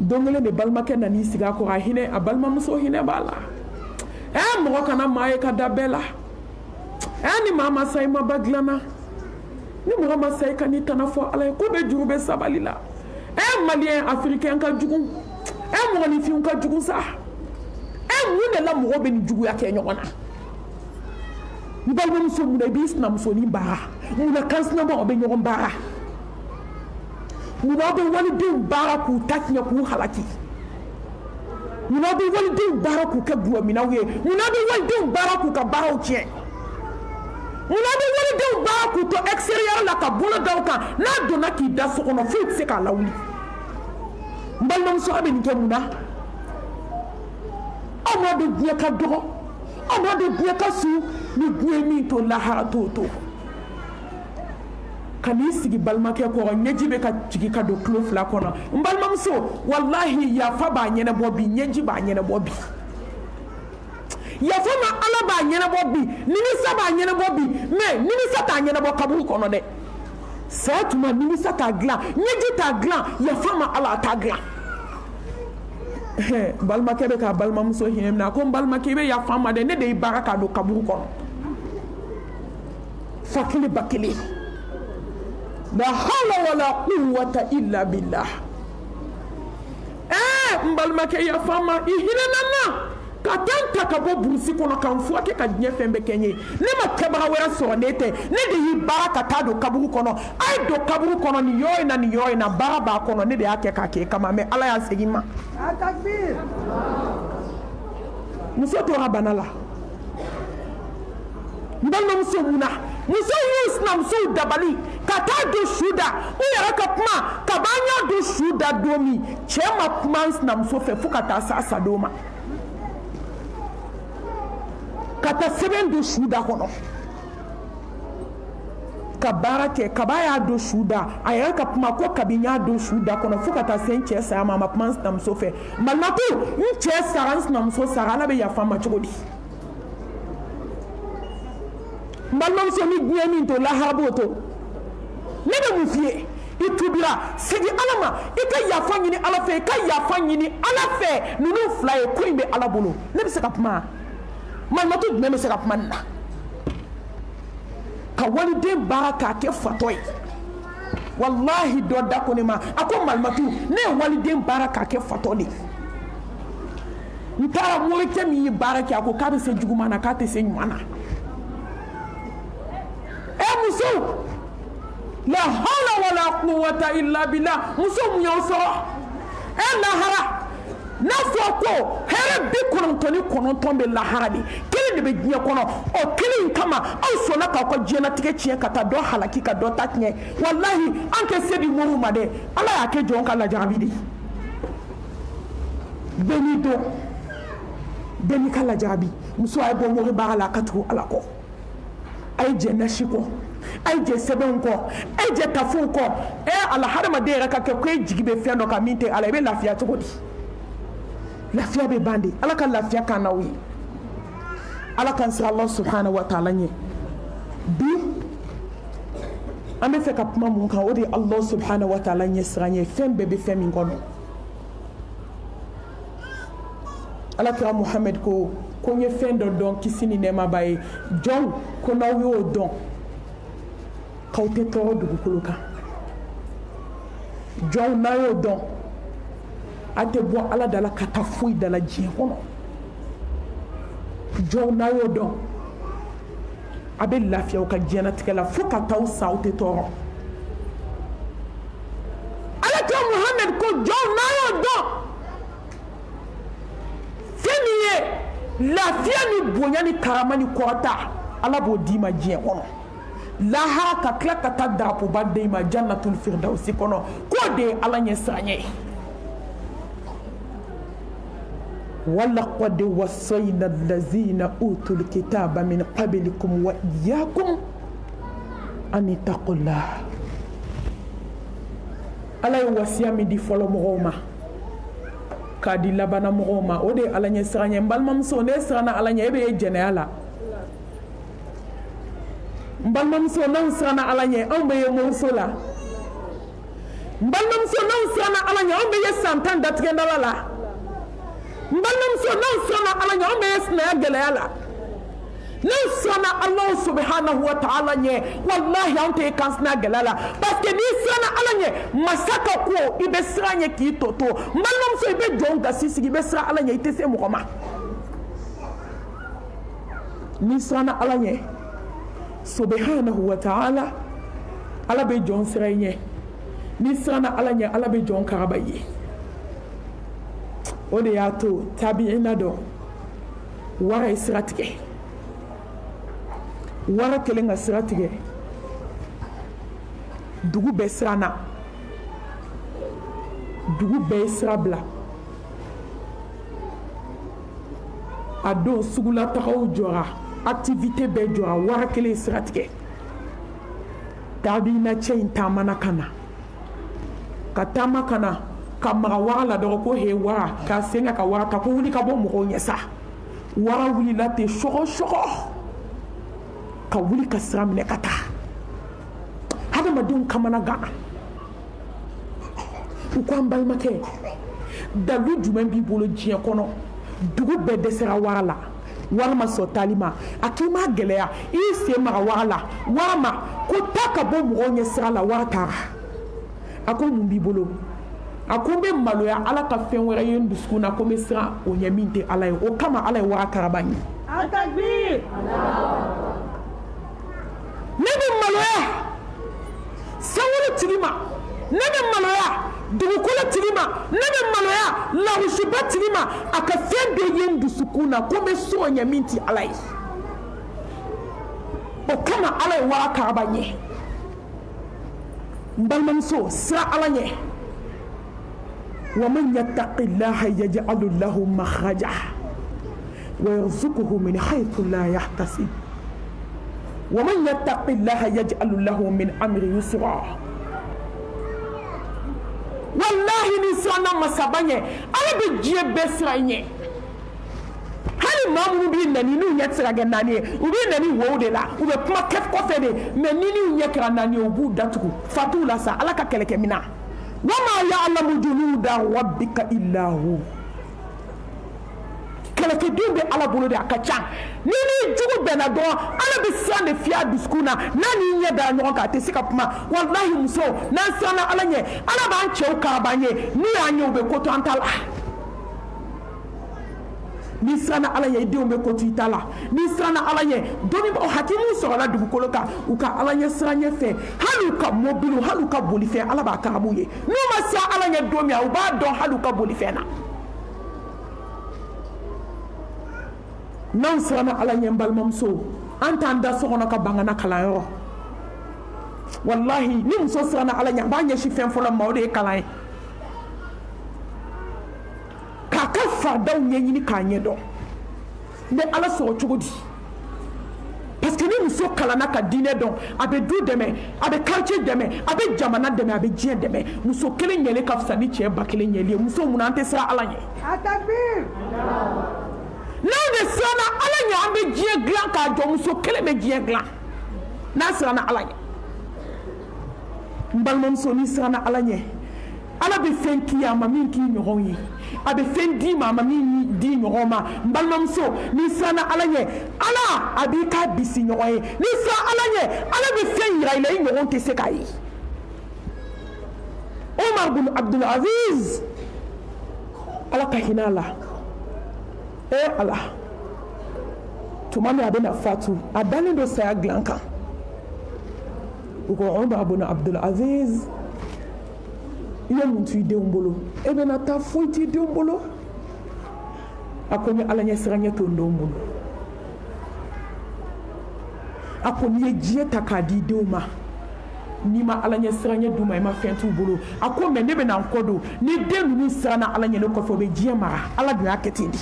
Speaker 1: don kelen de balimakɛ nan'i sigi a kɔrɔ a hinɛ a balimamuso hinɛ b'a la mɔgɔ kana maa ye ka da bɛɛ la ni maa ma sa i ma ba dilanna ni mɔgɔ ma sa i ka n'i tana fɔ ala ye ko bɛɛ juru bɛ sabali la maliyɛn afirikɛn ka jugu mɔgɔninfinw ka jugu sa mun de la mɔgɔ bɛ nin juguya kɛ ɲɔgɔn na n balimamuso mun na i b'i sinamusonin baara mun na kansinamaw bɛ ɲɔgɔn baara munna aw bɛ walidenw baara k'u ta tiɲɛ k'u halaki munna aw bɛ walidenw baara k'u kɛ gulɔminaw ye munna aw bɛ walidenw baara k'u ka baaraw tiɲɛ munna aw bɛ walidenw baara k'u to extérieur la ka bolo da u kan n'a donna k'i da so kɔnɔ foyi tɛ se k'a lawuli n balimamuso aw bɛ nin kɛ mun na aw m'a dɔn diɲɛ ka dɔgɔ aw m'a dɔn diɲɛ ka sun ni diɲɛ min to lahara t'o to ka n'i sigi balimakɛ kɔrɔ ɲɛji bɛ ka jigin ka don tulo fila kɔnɔ n balimamuso wallahi yafa b'a ɲɛnabɔ bi ɲɛji b'a ɲɛnabɔ bi yafa ma ala b'a ɲɛnabɔ bi nimisa b'a ɲɛnabɔ bi mais nimisa t'a ɲɛnabɔ kaburu kɔnɔ dɛ saya tuma nimisa t'a dilan ɲɛji t'a dilan yafa ma ala t'a dilan balimakɛ bɛ k'a balimamuso hinɛ minɛ a ko n balimakɛ i bɛ yafa ma dɛ ne de y'i baara k'a don kaburu kɔnɔ fa kelen ba kelen la hawla wala quwwata illa billah n balimakɛ yafa ma i hinɛna n na ka taa n ta ka bɔ burusi kɔnɔ ka n furakɛ ka diɲɛ fɛn bɛɛ kɛ n ye ne ma kɛbaga wɛrɛ sɔrɔ ne tɛ ne de y'i baara ka taa don kaburu kɔnɔ a ye don kaburu kɔnɔ nin yɔrɔ in na nin yɔrɔ in na baara b'a kɔnɔ ne de y'a kɛ k'a kɛ kama mais ala y'a segin ma muso tora bana la n balimamuso mun na muso y'u sinamusow dabali ka taa don su da u yɛrɛ ka kuma ka b'an y'a don su da don min cɛ ma kuma n sinamuso fɛ fo ka taa s'a sadon ma ka taa sɛbɛn don su da kɔnɔ ka baara kɛ kaba y'a don su da a yɛrɛ ka kuma ko kabi n y'a don su da kɔnɔ fo ka taa se n cɛ saya ma a ma kuma n sinamuso fɛ malimatu n cɛ sara n sinamuso sara ala bɛ yafa n ma cogo di n balimamuso ni diɲɛ min to lahara b'o to ne bɛ mun f'i ye i tubira segin ala ma i ka yafa ɲini ala fɛ i ka yafa ɲini ala fɛ ninnu fila ye ko in bɛ ala bolo ne bɛ se ka kuma malimatu jumɛn bɛ se ka kuma nin na ka waliden baara k'a kɛ fatɔ ye wallahi dɔ da ko ne ma a ko malimatu ne ye waliden baara k'a kɛ fatɔ de n taara morikɛ min ye baara kɛ a ko k'a bɛ se juguman na k'a tɛ se ɲuman na muso la hawla wala quwwata illa billah muso mun y'aw sɔrɔ lahara n'a fɔ ko hɛrɛ 99 bɛ lahara de kelen de bɛ diɲɛ kɔnɔ o kelen in kama aw sɔnna k'aw ka diɲɛlatigɛ tiɲɛ ka taa dɔ halaki ka dɔ ta tiɲɛ wallahi an tɛ se di moriw ma dɛ ala y'a kɛ jɔn ka lajarabi de bɛɛ n'i don bɛɛ n'i ka lajarabi muso a ye bɔ mori baara la a ka tugu ala kɔ a ye jɛ nasi kɔ a ye jɛ sɛbɛnw kɔ a ye jɛ tafow kɔ ala hadamaden yɛrɛ ka kɛ ko e jigi bɛ fɛn dɔ kan min tɛ ala i bɛ lafiya cogo di lafiya bɛ ban de ala ka lafiya kan n'aw ye ala k'an sira Allah subhanahu wa ta'ala ɲɛ bi an bɛ fɛ ka kuma mun kan o de ye Allah subhanahu wa ta'ala ɲɛsiran ye fɛn bɛɛ bɛ fɛn min kɔnɔ Alakira Muhammed ko n ye fɛn dɔ dɔn kisi ni nɛɛma b'a ye jɔn ko n'aw y'o dɔn k'aw tɛ tɔɔrɔ dugukolo kan jɔn n'a y'o dɔn a tɛ bɔ Ala da la ka taa foyi da la diɲɛ kɔnɔ jɔn n'a y'o dɔn a bɛ lafiya u ka diɲɛlatigɛ la fo ka taa sa aw tɛ tɔɔrɔ Alakira Muhammed ko jɔn n'a y'o dɔn fɛn min ye lafiya ni bonya ni karama ni kɔrɔta Ala b'o d'i ma diɲɛ kɔnɔ lahara ka tila ka taa darapoba d'e ma jannatul firdausi kɔnɔ k'o de ye Ala ɲɛsiran ye walaqad wassayna allazina utul kitaba min qablikum wa iyyakum an ittaqullah Ala ye wasiya min di fɔlɔ mɔgɔw ma k'a di labana mɔgɔw ma o de ye Ala ɲɛsiran ye n balimamuso ne siranna Ala ɲɛ e bɛ ye jɛnɛya la n balimamuso n'anw siranna Ala ɲɛ anw bɛ ye moriso la n balimamuso n'anw siranna Ala ɲɛ anw bɛ ye san 10 datigɛndala la n balimamuso n'anw siranna Ala ɲɛ anw bɛ ye sinaya gɛlɛya la n'anw siranna Allah subhanahu wa ta'ala ɲɛ wallahi anw tɛ ye kansinaya gɛlɛya la parce que n'i siranna Ala ɲɛ masa ka ko i bɛ siran ɲɛ k'i tɔ to n balimamuso i bɛ jɔn gasi sigi i bɛ siran Ala ɲɛ i tɛ se mɔgɔ ma n'i siranna Ala ɲɛ subhanahu wa ta'ala Ala bɛ jɔn siran i ɲɛ n'i siranna Ala ɲɛ Ala bɛ jɔn karaba i ye o de y'a to tabi'ina dɔ wara ye sira tigɛ wara kelen ka sira tigɛ dugu bɛɛ siranna dugu bɛɛ ye sira bila a don sugulatagaw jɔra activité bɛɛ jɔra wara kelen sira tigɛ tabi'ina cɛ in taamana ka na ka taama ka na ka maga wara la dɔrɔn ko he wara k'a sen ka wara ta ko wuli ka bɔ mɔgɔw ɲɛ sa wara wulila ten sɔgɔ ka wuli ka sira minɛ ka taa hadamadenw kamana gana u ko an balimakɛ dalu jumɛn b'i bolo diɲɛ kɔnɔ dugu bɛɛ dɛsɛra wara la wara ma sɔn taali ma a k'i ma gɛlɛya i y'i sen maga wara la wara ma ko taa ka bɔ mɔgɔw ɲɛ sira la wara taara a ko mun b'i bolo a ko n bɛ maloya Ala ka fɛn wɛrɛ ye n dusukun na ko n bɛ siran o ɲɛ min tɛ Ala ye o kama Ala ye wara karaba n ye ne bɛ maloya sangolo tigi ma ne bɛ maloya dugukolo tigi ma ne bɛ maloya larusiba tigi ma a ka fɛn dɔ ye n dusukun na ko n bɛ siran o ɲɛ min tɛ Ala ye o kama Ala ye wara karaba n ye n balimamuso siran Ala ɲɛ ومن يتق الله يجعل له مخرجا ويرزقه من حيث لا يحتسب ومن يتق الله يجعل له من أمره يسرا والله نسانا مسابني أنا بجيب بسراني hali maa minnu b'i nani n'u ɲɛ tɛ se ka kɛ naani ye u b'i nani wo de la u bɛ kuma kɔfɛ de mais ni n'u ɲɛ kɛra naani ye u b'u datugu fatu la sa Ala ka kɛlɛkɛminɛn وما يعلم جنود ربك إلا هو kɛlɛkɛdenw bɛ Ala bolo de a ka ca ni jugu bɛnna dɔrɔn Ala bɛ siran de fiyɛ a dusukun na n'a ni ɲɛ dara ɲɔgɔn kan a tɛ se ka kuma walahi muso n'an siranna Ala ɲɛ Ala b'an cɛw karaba an ye n'u y'an ye u bɛ ko to an ta la n'i siranna Ala ɲɛ i denw bɛ ko to i ta la n'i siranna Ala ɲɛ dɔnnibagaw hakimu sɔrɔla dugukolo kan u ka Ala ɲɛ siran ɲɛ fɛ hali u ka mobiliw hali u ka bolifɛn Ala b'a karabu ye n'u ma siran Ala ɲɛ don min u b'a dɔn hali u ka bolifɛn na n'anw siranna Ala ɲɛ n balimamuso an t'an da so kɔnɔ ka bangana kalanyɔrɔ wallahi ni muso siranna Ala ɲɛ a b'a ɲɛsin fɛn fɔlɔ ma o de ye kalan ye k'a ka fardaw ɲɛɲini k'a ɲɛdɔn n bɛ Ala sɔrɔ cogo di parce que ni muso kalanna ka diinɛ dɔn a bɛ du dɛmɛ a bɛ quartier dɛmɛ a bɛ jamana dɛmɛ a bɛ diɲɛ dɛmɛ muso kelen ɲɛlen ka fisa ni cɛ ba kelen ɲɛli ye muso mun an tɛ siran Ala ɲɛ n'anw de siranna Ala ɲɛ an bɛ diɲɛ dilan k'a jɔ muso kelen bɛ diɲɛ dilan n'a siranna ala ɲɛ n balimamuso n'i siranna ala ɲɛ ala bɛ fɛn k'i ye a ma min k'i ɲɔgɔn ye a bɛ fɛn d'i ma a ma min di ɲɔgɔn ma n balimamuso n'i siranna ala ɲɛ ala a b'i k'a bisi ɲɔgɔn ye n'i siran ala ɲɛ ala bɛ fɛn yira i la i ɲɔgɔn tɛ se k'a ye Omar bin Abdul Aziz ala ka hinɛ a la ala tuma min a bɛna fatu a dalen don saya dilan kan u ko Omar bin Abdul Aziz i ye mun to i denw bolo e bɛna taa foyi t'i denw bolo a ko ni ala ɲɛ siranɲɛ to n denw bolo a ko n'i ye diɲɛ ta k'a di denw ma n'i ma ala ɲɛ siranɲɛ d'u ma i ma fɛn t'u bolo a ko mɛ ne bɛna n kɔ don ni den ninnu siranna ala ɲɛ ne kɔfɛ o bɛ diɲɛ mara ala dun y'a kɛ ten de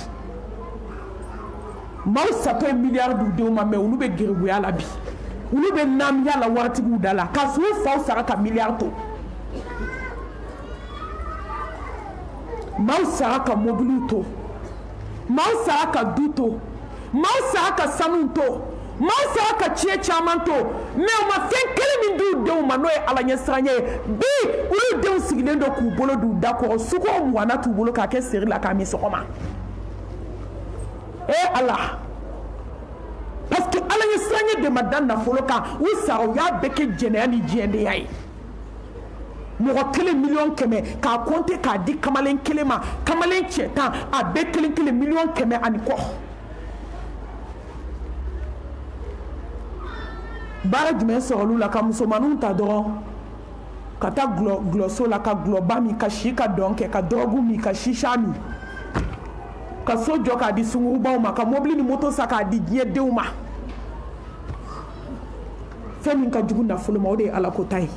Speaker 1: maaw satɔ ye miliyari d'u denw ma mɛ olu bɛ geribuya la bi olu bɛ naamiya la waritigiw da la k'a sɔrɔ u faw sara ka miliyari to maaw sara ka mobiliw to maaw sara ka du to maaw sara ka sanuw to maaw sara ka tiɲɛ caman to mɛ u ma fɛn kelen min d'u denw ma n'o ye ala ɲɛ siranɲɛ ye bi olu denw sigilen don k'u bolo d'u da kɔrɔ sukaro muganna t'u bolo k'a kɛ seri la k'a min sɔgɔma ala parce que ala ɲɛ siranɲɛ de ma da nafolo kan u sara u y'a bɛɛ kɛ jɛnɛya ni diɲɛdenya ye mɔgɔ kelen miliyɔn kɛmɛ k'a compter k'a di kamalen kelen ma kamalen cɛ tan a bɛɛ kelen kelen miliyɔn kɛmɛ ani kɔ baara jumɛn sɔrɔ olu la ka musomaninw ta dɔrɔn ka taa gulɔso la ka gulɔba min ka si ka dɔn kɛ ka dɔrɔgu min ka sisa min ka so jɔ k'a di sungurubaw ma ka mobili ni moto san k'a di diɲɛ denw ma fɛn min ka jugu nafolo ma o de ye ala ko ta ye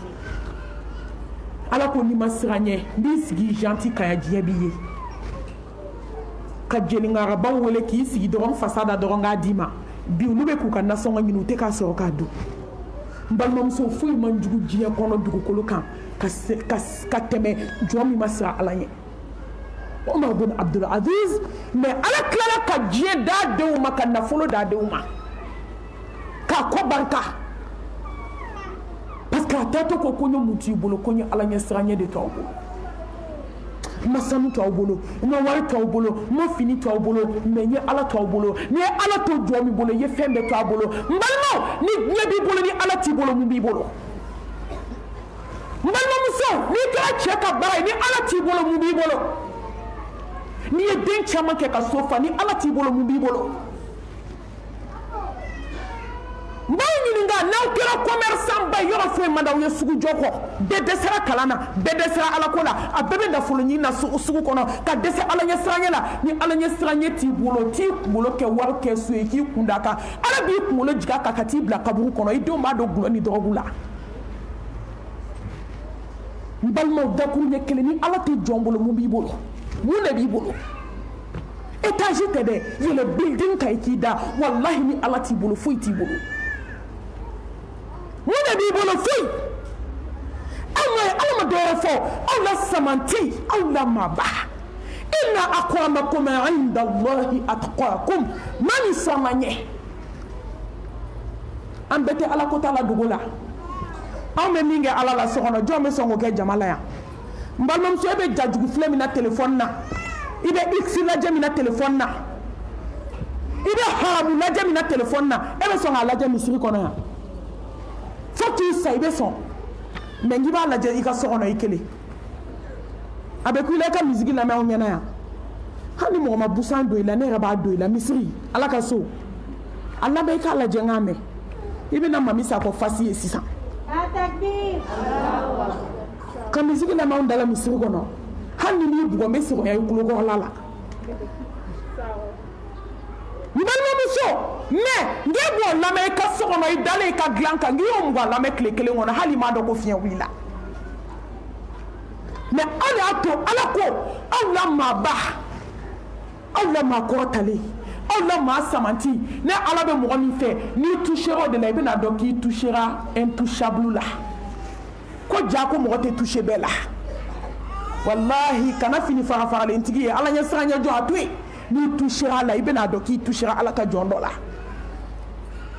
Speaker 1: ala ko n'i ma siran ɲɛ n b'i sigi janti kaya diɲɛ b'i ye ka jelingarabaw wele k'i sigi dɔrɔn fasada dɔrɔn k'a d'i ma bi olu bɛ k'u ka nasɔngɔ ɲini u tɛ k'a sɔrɔ k'a dun n balimamuso foyi man jugu diɲɛ kɔnɔ dugukolo kan ka tɛmɛ jɔn min ma siran ala ɲɛ Omar bin Abdul Aziz mɛ ala tilala ka diɲɛ d'a denw ma ka nafolo d'a denw ma k'a kɔ barika parce que a tɛ to ko n ye mun t'i bolo ko n ye ala ɲɛ siranɲɛ de to aw bolo n ma sanu to aw bolo n ma wari to aw bolo n ma fini to aw bolo mɛ n ye ala to aw bolo n'i ye ala to jɔn min bolo i ye fɛn bɛɛ to a bolo n balimaw ni diɲɛ b'i bolo ni ala t'i bolo mun b'i bolo n balimamuso n'i kɛra cɛ ka baara ye ni ala t'i bolo mun b'i bolo n'i ye den caman kɛ ka so fa ni ala t'i bolo mun b'i bolo n b'aw ɲininka n'aw kɛra commerçant ba yɔrɔ foyi man d'aw ye sugu jɔ kɔ bɛɛ dɛsɛra kalan na bɛɛ dɛsɛra alako la a bɛɛ bɛ nafolo ɲini na sugu kɔnɔ ka dɛsɛ ala ɲɛ siranɲɛ la ni ala ɲɛ siranɲɛ t'i bolo t'i kunkolo kɛ wari kɛ so ye k'i kun da kan ala b'i kunkolo jigin a kan ka t'i bila kaburu kɔnɔ i denw b'a dɔn gulɔ ni dɔgɔbu la n balimaw dakuru ɲɛ kelen ni ala tɛ jɔn bolo mun b'i bolo mun de b'i bolo étage tɛ dɛ yɛlɛ building kan i k'i da walahi ni ala t'i bolo foyi t'i bolo mun de b'i bolo foyi aw ma dɔwɛrɛ fɔ aw la samanti aw la maaba inna akramakum inda allahi atqakum maa min sɔn ma ɲɛ an bɛɛ tɛ ala ko t'a la dugu la anw bɛ min kɛ ala la so kɔnɔ jɔn bɛ sɔn k'o kɛ jama la yan n balimamuso e bɛ jajugu filɛ min na telefɔni na i bɛ x lajɛ min na telefɔni na i bɛ haramu lajɛ min na telefɔni na e bɛ sɔn k'a lajɛ misiri kɔnɔ yan fo k'i sa i bɛ sɔn mɛ n'i b'a lajɛ i ka so kɔnɔ i kelen a bɛ ku i la i ka misiri lamɛn anw ɲɛna yan hali mɔgɔ ma busan don i la ne yɛrɛ b'a don i la misiri ala ka so a labɛn i k'a lajɛ n k'a mɛn i bɛna mami sakɔ fasi ye sisan ka misiri lamɛn anw dala misiri kɔnɔ hali ni n'i bugɔ n bɛ segin i kulokɔrɔla la n balimamuso mɛ n k'e b'o lamɛn i ka so kɔnɔ i dalen i ka dilan kan k'i y'o mugan lamɛn tile kelen kɔnɔ hali i m'a dɔn ko fiɲɛ wulila mɛ aw y'a to ala ko aw la maaba aw la maakɔrɔtalen aw la maa samanti ne ala bɛ mɔgɔ min fɛ n'i touchera o de la i bɛna dɔn k'i touchera intouchable la ko ja ko mɔgɔ tɛ toucher bɛɛ la wallahi kana fini farafaralentigi ye ala ɲɛ siranɲɛ jɔ a to yen n'i touchera a la i bɛna dɔn k'i touchera ala ka jɔn dɔ la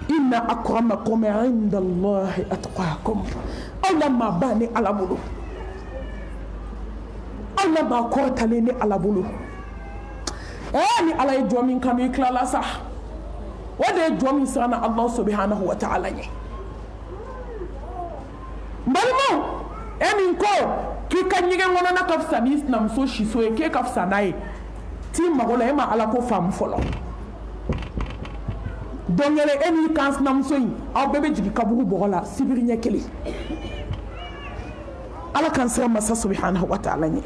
Speaker 1: inna akramakum inda Allahi atqakum. Allah ma bani ala bolo. Allah ma kɔrɔtalen ni ala bolo. Ni ala ye jɔn min kanu i tilala sa. O de ye jɔn min siranna Allah subhanahu wa ta'ala ɲɛ. N balimaw, nin ko k'i ka ɲɛgɛn kɔnɔna ka fisa n'i sinamuso siso ye k'e ka fisa n'a ye. T'i mago la e ma ala ko faamu fɔlɔ. Donc e n'i kan sinamuso in aw bɛɛ bɛ jigin kaburu bɔgɔ la sibiri ɲɛ kelen. Ala kan siran masa subhanahu wa ta'ala ɲɛ.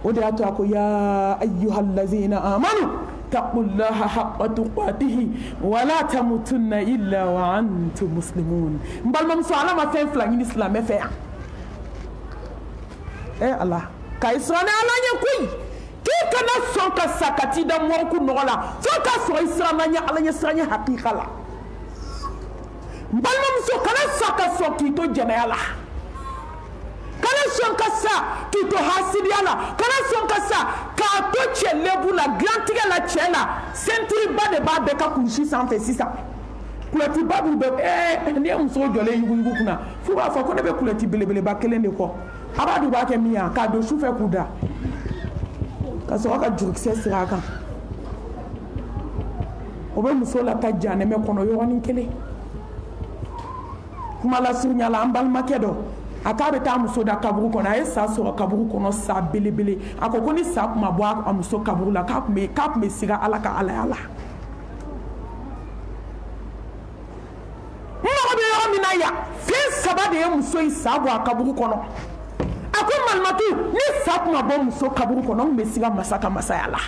Speaker 1: O de y'a to a ko ya ayyuhallazina amanu taqullaha haqqa tuqatihi wa la tamutunna illa wa antum muslimun. N balimamuso ala ma fɛn fila ɲini silamɛ fɛ yan. Ala ka i siran ni ala ɲɛ koyi. K'i kana sɔn ka sa ka t'i da mɔriku nɔgɔ la fo k'a sɔrɔ i siranna ɲɛ ala ɲɛ siran ɲɛ hakika la. N balimamuso kana sa ka sɔn k'i to jɛnɛya la. Kana sɔn ka sa k'i to hasidiya la. Kana sɔn ka sa k'a to cɛ lebu la dilantigɛ la cɛ la. Sentiriba de b'a bɛɛ ka kulusi sanfɛ sisan. Kulɛtiba b'u bɛɛ n'i ye muso jɔlen yuguyugu kunna f'u b'a fɔ ko ne bɛ kulɛti belebeleba kelen de kɔ. A b'a dun b'a kɛ min ye k'a don sufɛ k'u da. Ka sɔrɔ ka jurukisɛ siri a kan. O bɛ muso lata janɛmɛ kɔnɔ yɔrɔnin kelen. Kuma lasurunya la an balimakɛ dɔ a k'a bɛ taa muso da kaburu kɔnɔ a ye sa sɔrɔ kaburu kɔnɔ sa belebele a ko ni sa tun ma bɔ a muso kaburu la k'a tun bɛ siga ala ka alaya la. N mago bɛ yɔrɔ min na yan fɛn saba de ye muso in sa bɔ a kaburu kɔnɔ. A ko malimatu ni sa tun ma bɔ muso kaburu kɔnɔ n tun bɛ siga masa ka masaya la.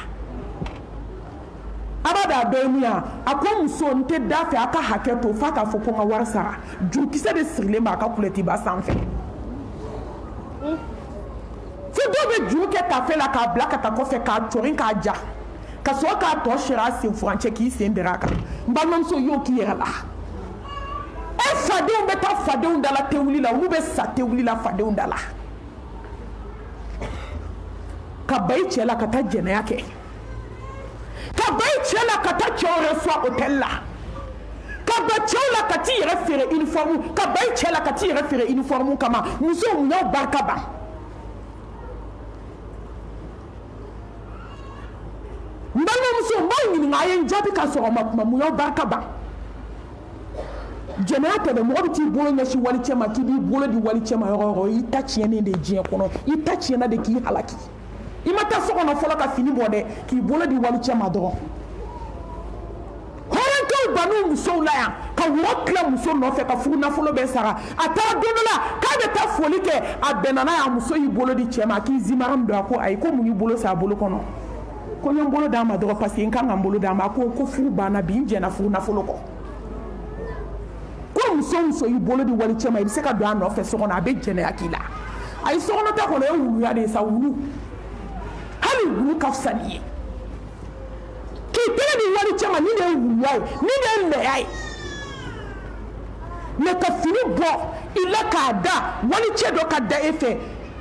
Speaker 1: A b'a dɔn a dɔ ye min ye a ko muso n tɛ da fɛ a ka hakɛ to f'a k'a fɔ ko n ka wari sara jurukisɛ de sirilen b'a ka kulɛtiba sanfɛ. Fo dɔw bɛ juru kɛ tafe la k'a bila ka taa kɔfɛ k'a cɔrin k'a ja ka sɔrɔ k'a tɔ seri a sen furancɛ k'i sen dɛrɛ a kan. N balimamuso y'o k'i yɛrɛ la. E fadenw bɛ taa fadenw da la tewuli la olu bɛ sa tewuli la fadenw da la. Ka ba i cɛ la ka taa jɛnɛya kɛ. Ka ba i cɛ la ka taa cɛw reçoit hôtel la. Ka ba cɛw la ka t'i yɛrɛ feere uniforme. Ka ba i cɛ la ka t'i yɛrɛ feere uniforme kama. Musow mun y'aw barika ban. N balimamuso n b'aw ɲininka a ye n jaabi k'a sɔrɔ ma kuma mun y'aw barika ban. Jɛnɛya tɛ dɛ mɔgɔ bɛ t'i bolo ɲɛsin walicɛ ma k'i b'i bolo di walicɛ ma yɔrɔ o yɔrɔ i ta tiɲɛnen de diɲɛ kɔnɔ i ta tiɲɛna de k'i halaki. I ma taa so kɔnɔ fɔlɔ ka fini bɔ dɛ k'i bolo di walicɛ ma dɔrɔn. Hɔrɔnkɛw ban'u musow la yan ka wɔ tila muso nɔfɛ ka furu nafolo bɛɛ sara a taara don dɔ la k'a bɛ taa foli kɛ a bɛnna n'a ye a muso y'i bolo di cɛ ma k'i zimaram don a ko ayi ko mun y'i bolo sa a bolo kɔnɔ ko n ye n bolo d'a ma dɔrɔn parce que n kan ka n bolo d'a ma ko furu banna bi n jɛnna furu nafolo kɔ. Ko muso y'i bolo di walicɛ ma i bɛ se ka don a nɔfɛ so kɔnɔ a bɛ jɛnɛya k'i la a ye sokɔnɔta kɔnɔ o ye wuluya de ye sa wulu. Hali wulu ka fisa n'i ye k'i tɛgɛ di walicɛ ma ni de ye wuluya ye ni de ye lɛya ye mais ka fini bɔ i la k'a da walicɛ dɔ ka da e fɛ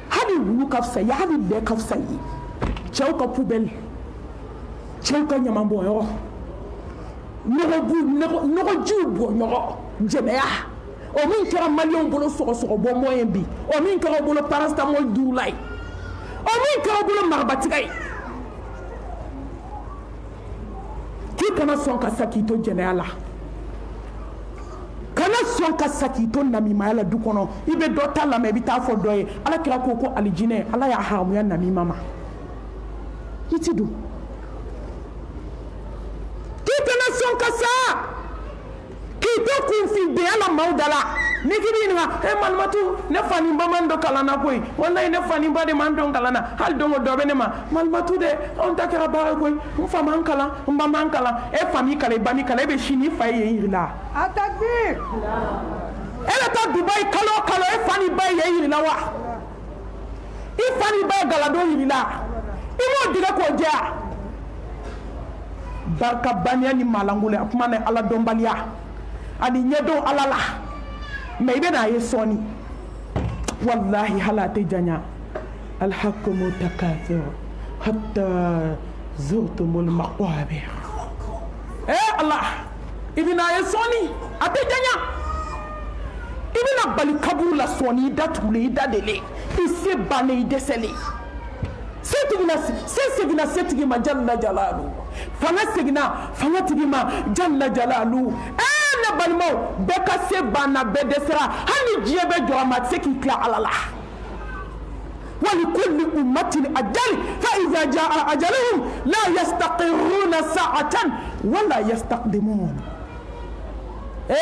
Speaker 1: hali wulu ka fisa i ye hali lɛ ka fisa i ye. Cɛw ka poubelle cɛw ka ɲamanbɔnyɔrɔ nɔgɔjiw bɔnyɔrɔ jɛnɛya o min kɛra maliyɛnw bolo sɔgɔsɔgɔbɔ moyen bi o min kɛra bolo paracetamol 5 la ye o min kɛra bolo marabatiga ye. K'i kana sɔn ka sa k'i to jɛnɛya la kana sɔn ka sa k'i to namimaya la du kɔnɔ i bɛ dɔ ta lamɛn i bɛ taa fɔ dɔ ye Alakira ko ko alijinɛ Ala y'a haramuya namima ma i ti don. K'i kana sɔn ka sa k'i to kunfidenya la maaw da la ni k'i b'i ɲininka malimatu ne fa ni ba man dɔn kalan na koyi walayi ne fa ni ba de man dɔn kalan na hali don o dɔ bɛ ne ma malimatu de anw ta kɛra baara ye koyi n fa man kalan n ba man kalan e fa m'i kalan i ba m'i kalan e bɛ sini i fa ye yen yiri la.
Speaker 2: A takbir.
Speaker 1: E bɛ taa Dubayi kalo o kalo e fa ni ba ye yen yiri la wa i fa ni ba ye galadon yiri la i m'o dege k'o jɛya. Barikabaniya ni malangolo a kuma ni Ala dɔnbaliya ani ɲɛdɔn Ala la mais i bɛ n'a ye sɔɔni wallahi hali a tɛ janya alhakumu takathur hatta zurtumul maqabir. Ala ibina yesoni atejanya ibina bali kaburu la soni datule idadele ise bane idesele segina setigi ma jalla jalalu fanga tigi ma jalla jalalu ne balmo beka se bana bedesra hani jiebe joma seki kla alala ولكل أمة أجل فإذا جاء أجلهم لا يستقرون ساعة ولا يستقدمون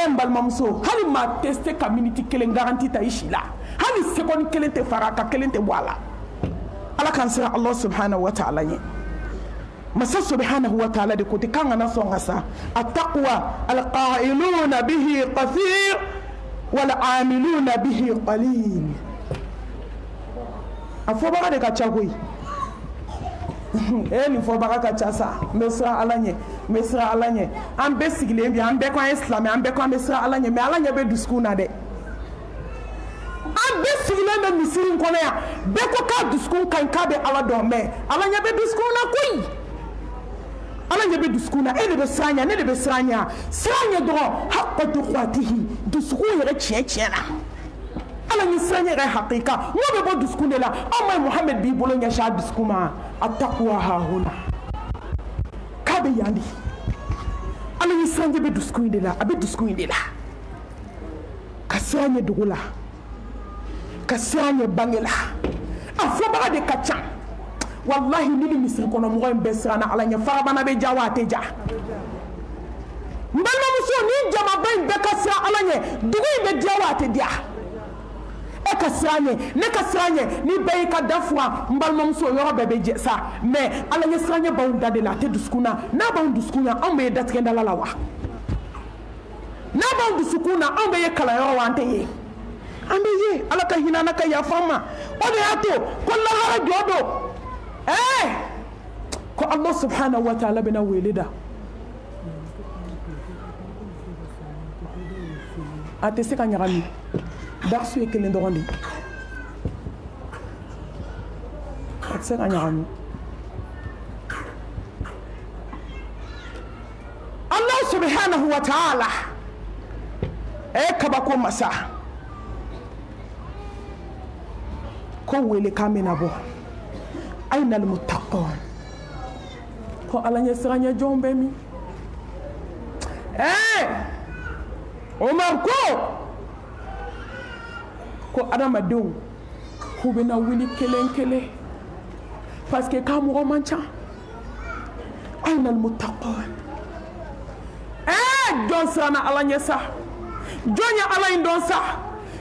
Speaker 1: mbal mamso hali ma teste community kelen garanti ta ishila hali sekon kelen te faraka kelen te wala ala kan sira Allah subhanahu wa ta'ala ye masa subhanahu wa ta'ala de koti kanga na songa sa attaqwa alqa'iluna bihi kathir wal amiluna bihi qalil afo baga de ka chagoi ni fo baga ka chasa mesra alanye an be sigile bi an be ko islam an be ko mesra alanye me alanye be duskuna de an be sigile me misirin kono ya be ko ka duskun kan ka be ala do me alanye be duskuna koi alanye be duskuna ne be sranya do haqqa tuqatihi duskun yere chiechena ala ni sanya ga hakika mo be bo duskune la amma Muhammad bi bolo nya sha duskuma attaqwa ha huna kabe yandi ala ni sanya be duskune la abe duskune la kasanya dugula kasanya bangela afo ba de kacha wallahi ni misri kono mo en besana ala nya fara bana be jawate ja mbalo muso ni jama bain be kasra ala nya dugu be jawate dia ne kasranye ni bay ka dafwa mbal mamso yoro bebe sa mais ala ni sranye bawunda de la te duskuna na bawundu duskuna ambe datkenda la lawa na bawundu duskuna ambe kala yoro wante ye ambe ye ala ka hinana ka ya fama ode ato kullu hara jodo ko Allah subhanahu wa ta'ala bina welida ate se ka nyarami darsu e kelen dogondi atse anyami Allah subhanahu wa ta'ala kabako masa ko wele kamena bo aina almuttaqun ko alanya siranya jombe mi Omar ko adama dew ko bena wili kele parce que ka mo mancha aina almuttaqun don sana alanya sa jonya alain don sa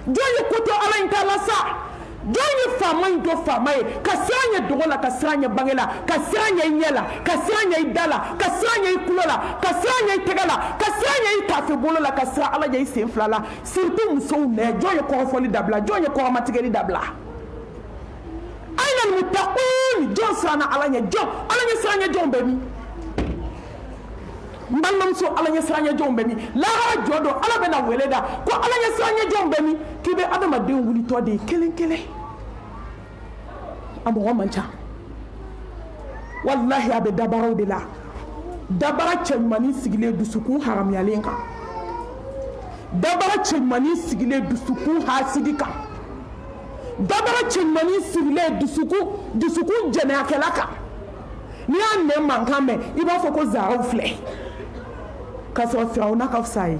Speaker 1: jonya koto alain tala sa jonya famay do famay kasanya dogola kasanya bangela kasanya nyela kasanya idala kasanya ikulola kasanya itegala kasanya itafe bolola kasra alanya isenflala surtout muso ne jonya ko foli dabla jonya ko matigeli dabla aina almuttaqun jon sana alanya sanya jombe mi mbannam so alanya sanya jombe mi la jodo ala bena weleda ko alanya sanya jombe mi kibe adama de wuli to de kelen amo mancha wallahi abe dabaro de la dabara chemani sigile dusuku haram yalenka dabara chemani sigile dusuku hasidika dabara chemani sigile dusuku jene akelaka ni anne mankame iba foko zaro fle kaso fiauna kafsai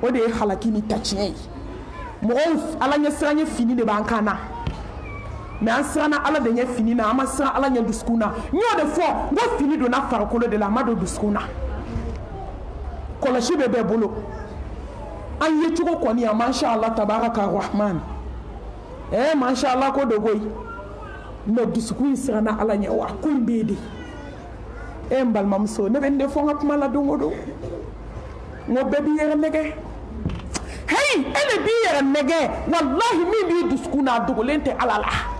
Speaker 1: ode halakini tachie mo alanya sanya fini de bankana mais ansana ala de nya fini na amasa ala nya duskuna nyo de fo ngo fini do na farakolo de la mado duskuna kola shibe be bolo an ye chugo koni ya masha Allah tabaraka rahman masha Allah ko dogoy no dusku isana ala nya wa ko mbede mbal mamso ne bende fo ngap mala dongodo ngo bebi yere nege hey ele bi yere nege wallahi mi bi duskuna dogolente alala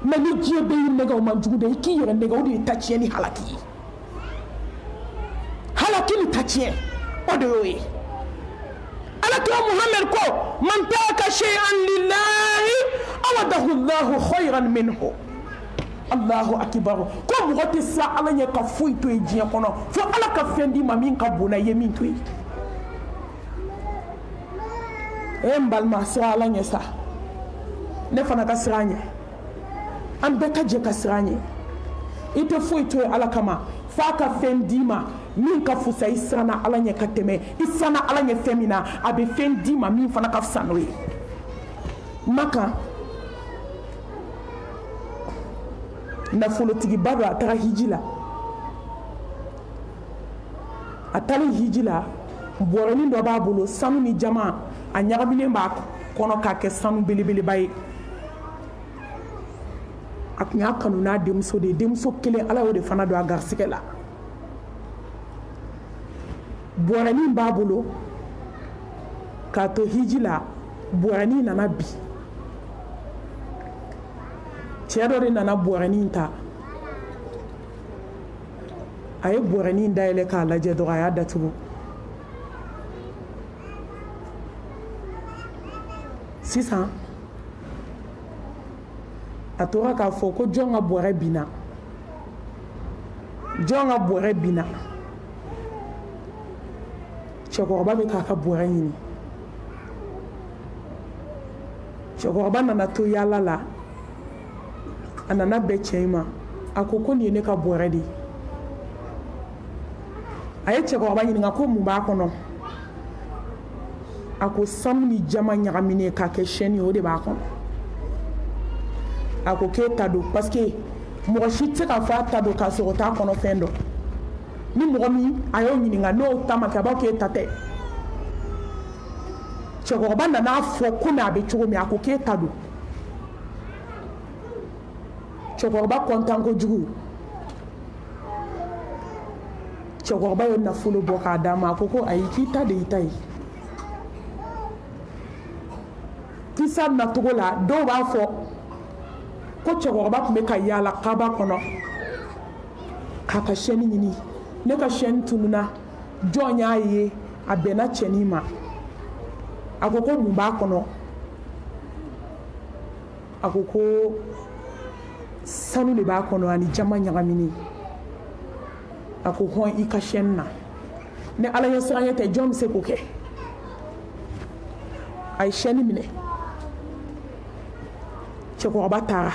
Speaker 1: mais ni Dieu be nega o manjude ki yere nega o de tachie ni halaki ni tachie o de oyi alaka Muhammad ko man taka shay'an lillahi awadahu Allah khayran minhu Allahu akbar ko mo te sa ala nya ka fu to ejia kono fo ala ka fendi ma min ka bona ye min to mbal ma sa ala nya sa ne fana ka sranye an be ka je ka sranye ite fu to ala kama fa ka fendi ma min ka fusa isana ala nya ka teme isana ala nya femina abe fendi ma min fana ka sanwe maka nafolotigi bado atara hijila atali hijila boroni do ba bolo sanu ni jama a ñagamine ba kono ka ke sanu belebele baye ak nya kanu na demso de demso kele ala o de fana do agar sikela boroni ba bolo ka to hijila boroni nana bi cɛdɔ de nana bɔrɛni ta a ye bɔrɛni dayɛlɛ k'a lajɛ dɔrɔn a y'a datugu sisan a tora k'a fɔ ko jɔn ka bɔrɛ binna jɔn ka bɔrɛ binna cɛkɔrɔba bɛ k'a ka bɔrɛ ɲini cɛkɔrɔba nana to yaala la a nana bɛ cɛ in ma a ko nin ye ne ka bɔrɛ de ye a ye cɛkɔrɔba ɲininka ko mun b'a kɔnɔ a ko sanu ni jama ɲagaminen k'a kɛ sɛni o de b'a kɔnɔ a ko k'e ta don parce que mɔgɔ si tɛ se k'a fɔ a ta don k'a sɔrɔ o t'a kɔnɔ fɛn dɔ ni mɔgɔ min a y'o ɲininka n'o ta ma kɛ a b'a k'e ta tɛ cɛkɔrɔba nana fɔ komi a bɛ cogo min a ko k'e ta don cɛkɔrɔba kɔntan kojugu cɛkɔrɔba ye nafolo bɔ k'a d'a ma a ko ayi k'i ta de y'i ta ye kisa nacogo la dɔw b'a fɔ ko cɛkɔrɔba tun bɛ ka yaala kaba kɔnɔ k'a ka sɛni ɲini ne ka sɛni tununa jɔn y'a ye a bɛnna cɛnin ma a ko mun b'a kɔnɔ a ko sanu de b'a kɔnɔ ani jama ɲagaminen a ko hɔn i ka sɛni na ni ala ɲɛ siranɲɛ tɛ jɔn bɛ se k'o kɛ a ye sɛni minɛ cɛkɔrɔba taara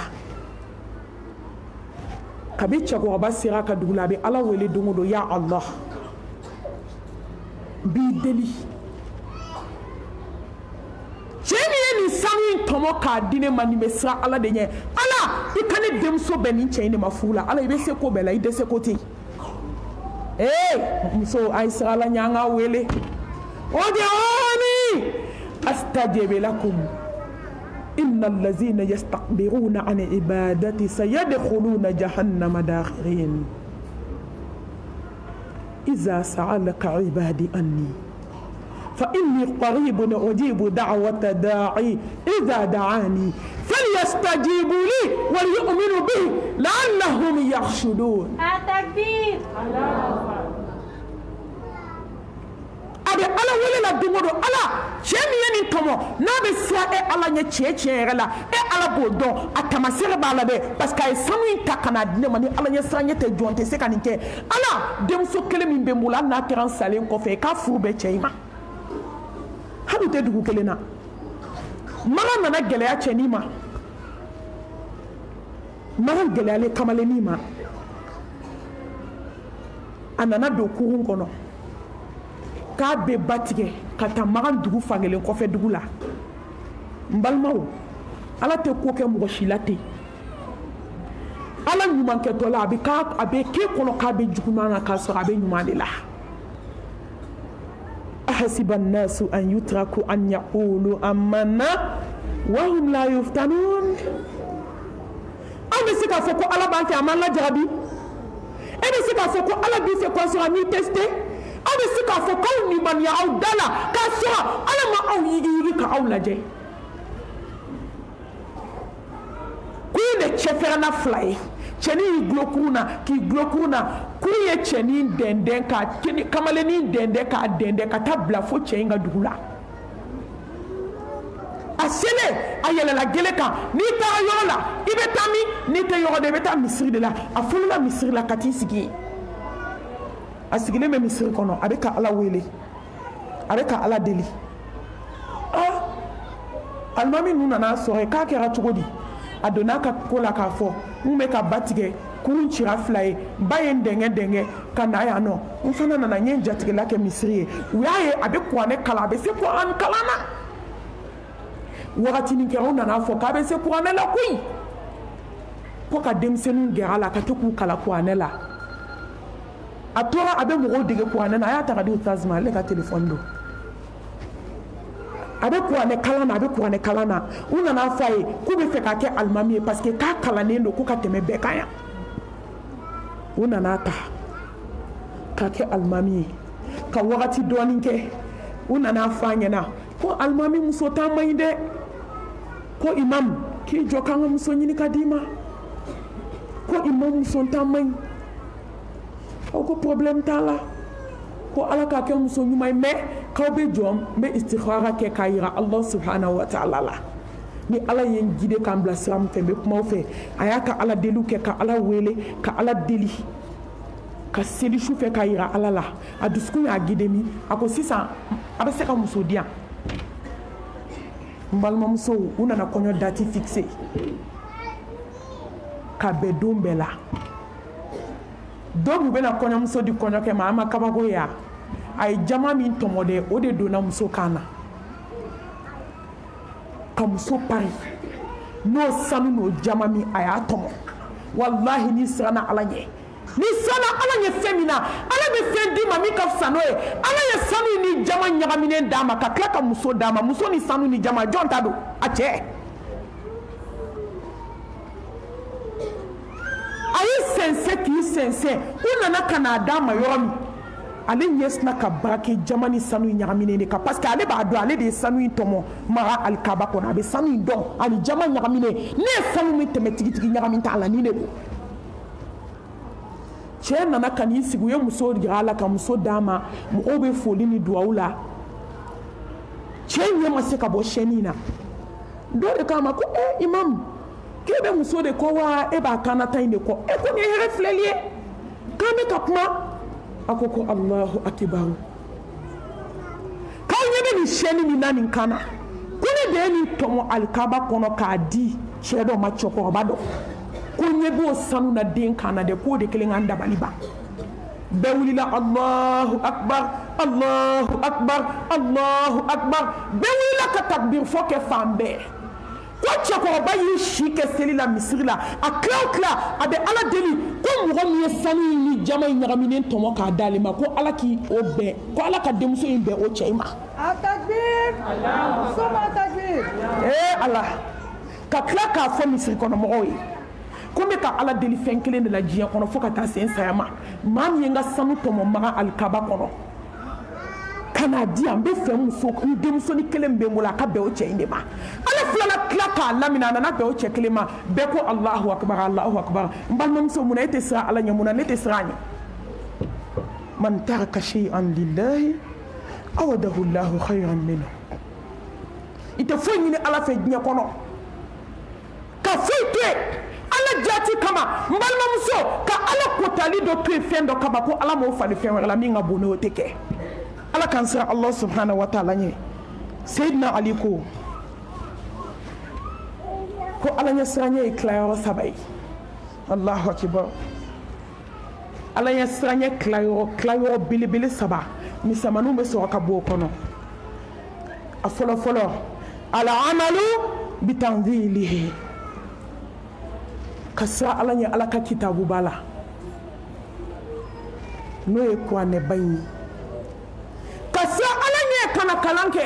Speaker 1: kabi cɛkɔrɔba sera ka dugu la a bɛ ala wele don o don ya Allah n b'i deli cɛ min ye nin sanu in tɔmɔ k'a di ne ma nin bɛ siran ala de ɲɛ ala i ka ne denmuso bɛn nin cɛ in de ma furu la ala i bɛ se ko bɛɛ la i dɛsɛ ko tɛ muso a ye siran ala ɲɛ an k'a wele ud'uuni astajib lakum inna allazina yastakbiruna an ibadati sayadkhuluna jahannama dakhirin iza sa'alaka ibadi anni فإني قريب أجيب دعوة داعي إذا دعاني فليستجيبوا لي وليؤمنوا به لعلهم يرشدون
Speaker 3: التكبير
Speaker 1: أبي ألا ولا دمرو ألا شيء يعني كم نبي سوا ألا نيجي رلا ألا بودو أتمسير بالله بس كاي سامي تكنا دين ماني ألا نيسرانية تجون تسكانينك ألا دم سكلي من بمولا ناكران سالين كوفي كافو بتشيما hadu te dugu kelen na mara nana gɛlɛya cɛnin ma mara gɛlɛyalen kamalennin ma a nana don kurun kɔnɔ k'a bɛ ba tigɛ ka taa magan dugu fankelen kɔfɛ dugu la n balimaw ala tɛ ko kɛ mɔgɔ si la ten ala ɲumankɛtɔ la a bɛ k'e kɔnɔ k'a bɛ juguman na k'a sɔrɔ a bɛ ɲuman de la أحسب الناس أن يتركوا أن يقولوا آمنا وهم لا يفتنون أنا سيكا فوكو على بانك أمان لا جربي أنا سيكا فوكو على بيسي كونسورا مي تستي أنا سيكا فوكو نيمان يعو دالا كاسورا أنا ما أو يجي كأو لجي كوين تشفرنا فلاي cɛni k'i gulokuru k'u ye cɛni dɛndɛn kamalennin dɛndɛn k'a dɛndɛn ka taa bila fo cɛ in ka dugu la a sele a yɛlɛla gele kan n'i taara yɔrɔ la i bɛ taa min n'i tɛ yɔrɔ de i bɛ taa misiri de la a fɔlɔla misiri la ka t'i sigi yen a sigilen bɛ misiri kɔnɔ a bɛ ka Ala wele a bɛ ka Ala deli alimami ninnu nana sɔrɔ k'a kɛra cogo di a donna ka ko la k'a fɔ n bɛ ka ba tigɛ kurun cira 2 ye ba ye n dɛngɛ ka na yan nɔ n fana nana n ye jatigɛla kɛ misiri ye u y'a ye a bɛ kuranɛ kalan a bɛ se kuranɛ kalan na wagatinin kɛ u nana fɔ k'a bɛ se kuranɛ la koyi ko ka denmisɛnninw gɛrɛ a la ka to k'u kalan kuranɛ la a tora a bɛ mɔgɔw dege kuranɛ na a y'a ta ka di ustaz ma ale ka telefɔni don a bɛ kuranɛ kalan na a bɛ kuranɛ kalan na u nana fɔ a ye k'u bɛ fɛ ka kɛ alimami ye parce que k'a kalannen don ko ka tɛmɛ bɛɛ kan yan u nana ta ka kɛ alimami ye ka wagati dɔɔni kɛ u nana fɔ a ɲɛna ko alimami muso t'an man ɲi dɛ ko imam k'i jɔ k'an ka muso ɲini ka d'i ma ko imam muso t'an man ɲi aw ko problème t'a la ko Ala k'a kɛ muso ɲuman ye mais k'aw bɛ jɔ n bɛ istikhara kɛ k'a yira Allah subhanahu wa ta'ala la ni Ala ye n guider k'an bila sira min fɛ n bɛ kuma aw fɛ a y'a ka Ala deliw kɛ ka Ala wele ka Ala deli ka seli su fɛ k'a yira Ala la a dusukun y'a guider min a ko sisan a bɛ se ka muso di yan n balimamusow u nana kɔɲɔ date fixé ka bɛn don bɛɛ la dɔw b'u bɛna kɔɲɔmuso di kɔɲɔkɛ ma a ma kabako ye a ye jama min tɔmɔ dɛ o de donna muso kan na ka muso pari n'o sanu n'o jama min a y'a tɔmɔ wallahi ni siranna Ala ɲɛ ni siranna Ala ɲɛ fɛn min na Ala bɛ fɛn d'i ma min ka fisa n'o ye Ala ye sanu ni jama ɲagaminen d'a ma ka tila ka muso d'a ma muso ni sanu ni jama jɔn ta don a cɛ a y'i sɛnsɛn k'i sɛnsɛn u nana ka n'a d'a ma yɔrɔ min ale ɲɛsina ka baara kɛ jama ni sanu in ɲagaminen de kan parce que ale b'a dɔn ale de ye sanu in tɔmɔ mara alikaba kɔnɔ a bɛ sanu in dɔn ani jama ɲagaminen ne ye sanu min tɛmɛ tigitigi ɲagami t'a la ni de don cɛ nana ka n'i sigi u ye muso yira a la ka muso d'a ma mɔgɔw bɛ foli ni duwawu la cɛ ɲɛ ma se ka bɔ sɛni na dɔ de k'a ma ko imam k'e bɛ muso de kɔ wa e b'a kanna ta in de kɔ e ko nin ye hɛrɛ filɛli ye k'an bɛ ka kuma a ko Allahu akibaru k'aw ɲɛ bɛ nin sɛni min na nin kan na ko ne de ye nin tɔmɔ alikaba kɔnɔ k'a di cɛ dɔ ma cɛkɔrɔba dɔ ko ɲɛ b'o sanu na den kan na dɛ k'o de kelen k'an dabali ban bɛɛ wulila Allahu akbar Allahu akbar Allahu akbar bɛɛ wulila ka takbir fɔ kɛ fan bɛɛ ko cɛkɔrɔba y'i si kɛ seli la misiri la a tila a bɛ Ala deli ko mɔgɔ min ye sanu in ni jama in ɲagaminen tɔmɔ k'a d'ale ma ko Ala k'i o bɛn ko Ala ka denmuso in bɛn o cɛ in ma
Speaker 2: a takbir soma takbir
Speaker 1: Ala ka tila k'a fɔ misiri kɔnɔ mɔgɔw ye ko n bɛ ka Ala deli fɛn kelen de la diɲɛ kɔnɔ fo ka taa se n saya ma maa min ye n ka sanu tɔmɔ maga alikaba kɔnɔ ka n'a di yan n bɛ fɛ muso n denmusonin kelen bɛ n bolo a ka bɛn o cɛ in de ma Ala filala tila k'a lamina a nana bɛn o cɛ kelen ma bɛɛ ko Allahu akbar Allahu akbar n balimamuso munna e tɛ siran Ala ɲɛ munna ne tɛ siran a ɲɛ man taraka shay'an lillahi awadahu Allahu khayran minhu i tɛ foyi ɲini Ala fɛ diɲɛ kɔnɔ ka foyi to yen Ala jati kama n balimamuso ka Ala kotali dɔ to yen fɛn dɔ kama ko Ala m'o fali fɛn wɛrɛ la min ka bon n'o tɛ kɛ Ala k'an siran Allah subhanahu wa ta'ala ɲɛ Seydina Ali ko Ala ɲɛ siranɲɛ ye tilayɔrɔ 3 ye Allahu akibar Ala ɲɛ siranɲɛ tilayɔrɔ belebele 3 misɛmaninw bɛ sɔrɔ ka bɔ o kɔnɔ a fɔlɔ fɔlɔ al amalu bitanzilihi ka siran Ala ɲɛ Ala ka kitabu b'a la n'o ye kuranɛba in ye ka siran Ala ɲɛ kana kalan kɛ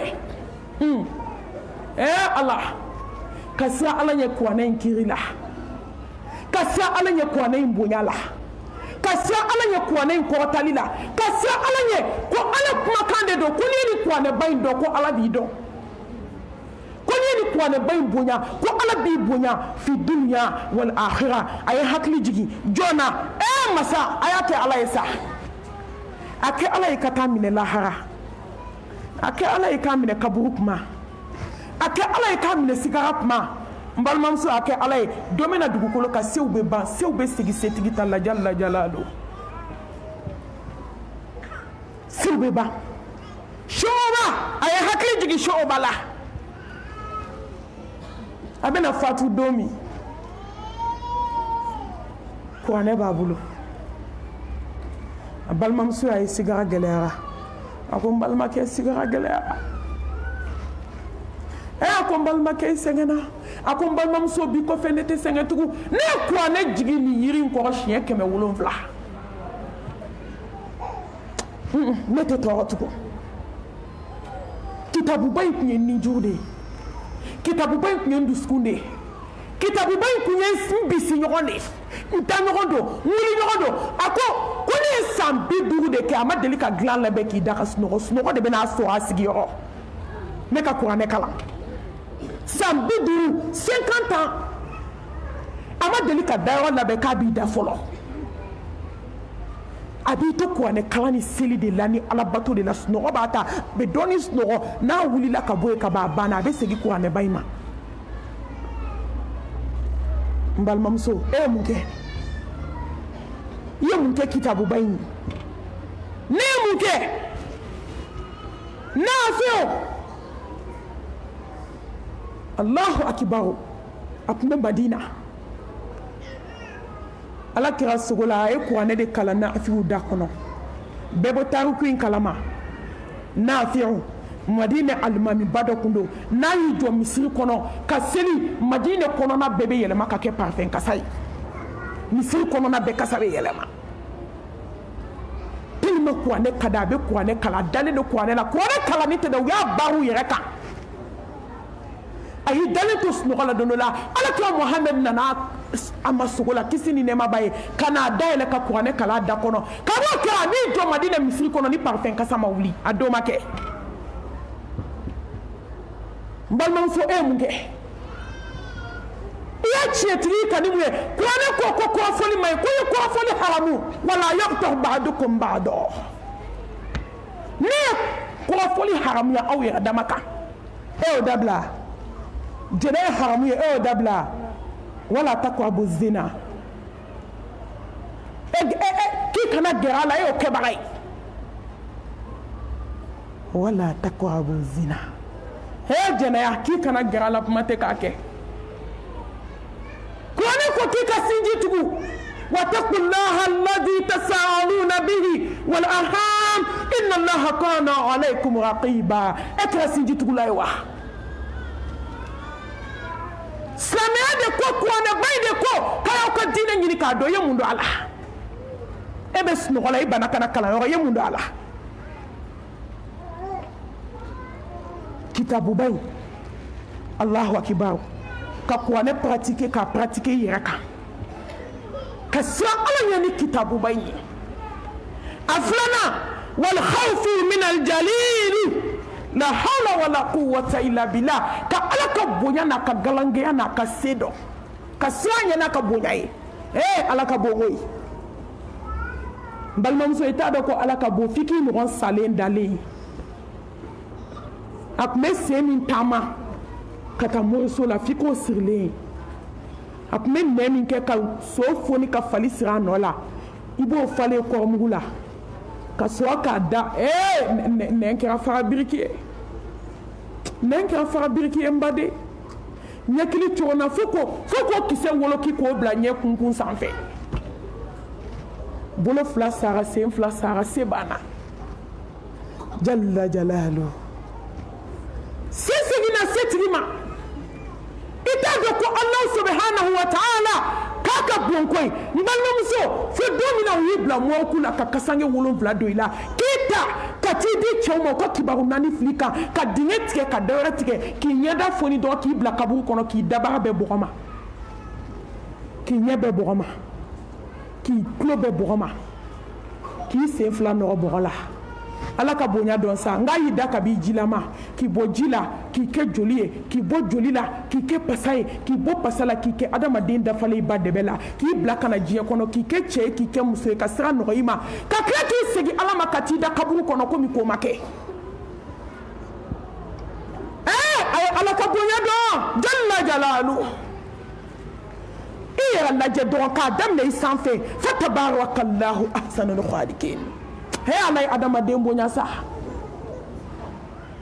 Speaker 1: Allah ka siran Ala ɲɛ kuranɛ in kiri la ka siran Ala ɲɛ kuranɛ in bonya la ka siran Ala ɲɛ kuranɛ in kɔrɔtali la ka siran Ala ɲɛ ko Ala kumakan de don ko n'i ye nin kuranɛba in dɔn ko Ala b'i dɔn ko n'i ye nin kuranɛba in bonya ko Ala b'i bonya fi dunya wal akhira a ye hakili jigin joona masa a y'a kɛ Ala ye sa a kɛ Ala ye ka taa minɛ lahara a kɛ Ala ye k'a minɛ kaburu kuma a kɛ ala ye k'a minɛ sigara kuma n balimamuso a kɛ ala ye dɔ bɛna dugukolo ka sew bɛ ban sew bɛ sigi setigi ta lajala don sew bɛ ban Shoba a ye hakili jigin Shoba la a bɛna fatu don min kuranɛ b'a bolo a balimamuso y'a ye sigara gɛlɛyara a ko n balimakɛ sigara gɛlɛyara a ko n balimakɛ sɛgɛnna a ko n balimamuso bi kɔfɛ ne tɛ sɛgɛn tugun ne ye kuranɛ jigin nin yiri in kɔrɔ siɲɛ 700 ne tɛ tɔɔrɔ tugun kitabuba in tun ye ninjuru de ye kitabuba in tun ye dusukun de ye kitabuba in tun ye n bisi ɲɔgɔn de ye n ta ɲɔgɔn don n wuli ɲɔgɔn don a ko ne ye san 50 de kɛ a ma deli ka dilan labɛn k'i da ka sunɔgɔ de bɛna sɔrɔ a sigiyɔrɔ ne ka kuranɛ kalan san 50 50 ans a ma deli ka dayɔrɔ labɛn k'a b'i da fɔlɔ a b'i to kuranɛ kalan ni seli de la ni alabato de la sunɔgɔ b'a ta bɛ dɔɔni sunɔgɔ n'a wulila ka bɔ yen ka b'a banna a bɛ segin kuranɛba in ma n balimamuso e ye mun kɛ i ye mun kɛ kitabuba in ne ye mun kɛ Nafiu Allahu akibaru a tun bɛ Madina ala kira sogo la a ye kuranɛ de kalan Nafiu da kɔnɔ bɛɛ bɔ tariku in kalama Nafiu Madina alimamiba dɔ kun don n'a y'i jɔ misiri kɔnɔ ka seli Madina kɔnɔna bɛɛ bɛ yɛlɛma ka kɛ parfum kasa ye misiri kɔnɔna bɛɛ kasa bɛ yɛlɛma tellement kuranɛ ka di a bɛ kuranɛ kalan a dalen don kuranɛ la kuranɛ kalanni tɛ dɛ u y'a baara u yɛrɛ kan a y'i dalen to sunɔgɔ la don dɔ la alakira Muhamɛd nana a ma sogo la kisi ni nɛɛma b'a ye ka n'a dayɛlɛ ka kuranɛ kalan a da kɔnɔ ka n'o kɛra n'i jɔ Madina misiri kɔnɔ ni parfum kasa ma wuli a don ma kɛ n balimamuso e ye mun kɛ i y'a tiɲɛtigi ka ni mun ye kuranɛ ko kɔrɔfɔli ma ɲi ko i ye kɔrɔfɔli haramu wala yaqtah ba'dukum ba'da ne ye kɔrɔfɔli haramuya aw yɛrɛ dama kan e y'o dabila jɛnɛ ye haramu ye e y'o dabila wala taqrabu zina k'i kana gɛrɛ a la e y'o kɛbaga ye wala taqrabu zina jɛnɛya k'i kana gɛrɛ a la kuma tɛ k'a kɛ kuranɛ ko k'i ka sinji tugu wattaqullaha alladhi tasaaluna bihi wal arham inna allaha kana alaykum raqiba e kɛra sinji tugula ye wa silamɛya de ko kuranɛba in de ko k'a y'aw ka diinɛ ɲini k'a dɔn i ye mun don a la e bɛ sunɔgɔ la i bana kana kalanyɔrɔ i ye mun don a la kitabuba in Allahu akibar ka kuranɛ pratiquer ka pratiquer i yɛrɛ kan ka siran ala ɲɛ ni kitabuba in ye a filanan wal khawfu min al jalil la hawla wala quwwata illa billah ka ala ka bonya n'a ka galangɛya n'a ka se dɔn ka siran ɲɛ n'a ka bonya ye ala ka bon koyi n balimamuso i t'a dɔn ko ala ka bon f'i k'i ɲɔgɔn salen dalen a tun bɛ sen min taama ka taa moriso la f'i k'o sirilen a tun bɛ nɛn min kɛ ka so foni ka fali siri a nɔ la i b'o falen kɔrɔmugu la ka sɔrɔ k'a da nɛn kɛra fara biriki ye nɛn kɛra fara biriki ye n baden ɲɛkili cɔgɔnna fo k'o kisɛ woloki k'o bila ɲɛ kunkun sanfɛ bolo fila sara sen fila sara se banna jalla jalalu se seginna setigi ma i t'a dɔn ko Alahu subhanahu wa ta'ala k'a ka bon koyi n balimamuso fo don min na u y'i bila mɔɔku la ka kasange 7 don i la k'i ta ka t'i di cɛw ma u ka kibaru 4 fili kan ka dingɛ tigɛ ka dawɛrɛ tigɛ k'i ɲɛda foni dɔrɔn k'i bila kaburu kɔnɔ k'i dabaga bɛɛ bɔgɔma k'i ɲɛ bɛɛ bɔgɔma k'i tulo bɛɛ bɔgɔma k'i sen fila nɔgɔ bɔgɔ la ala ka bonya dɔn sa n k'a y'i da ka b'i jilama k'i bɔ ji la k'i kɛ joli ye k'i bɔ joli la k'i kɛ pasa ye k'i bɔ pasa la k'i kɛ adamaden dafalen i ba dɛbɛ la k'i bila ka na diɲɛ kɔnɔ k'i kɛ cɛ ye k'i kɛ muso ye ka sira nɔgɔ i ma ka tila k'i segin ala ma ka t'i da kaburu kɔnɔ komi k'o ma kɛ a ye ala ka bonya dɔn jalla jalalu i yɛrɛ lajɛ dɔrɔn k'a daminɛ i sanfɛ fa tabarakallahu ahsanul khaliqin he ala ye adamaden bonya sa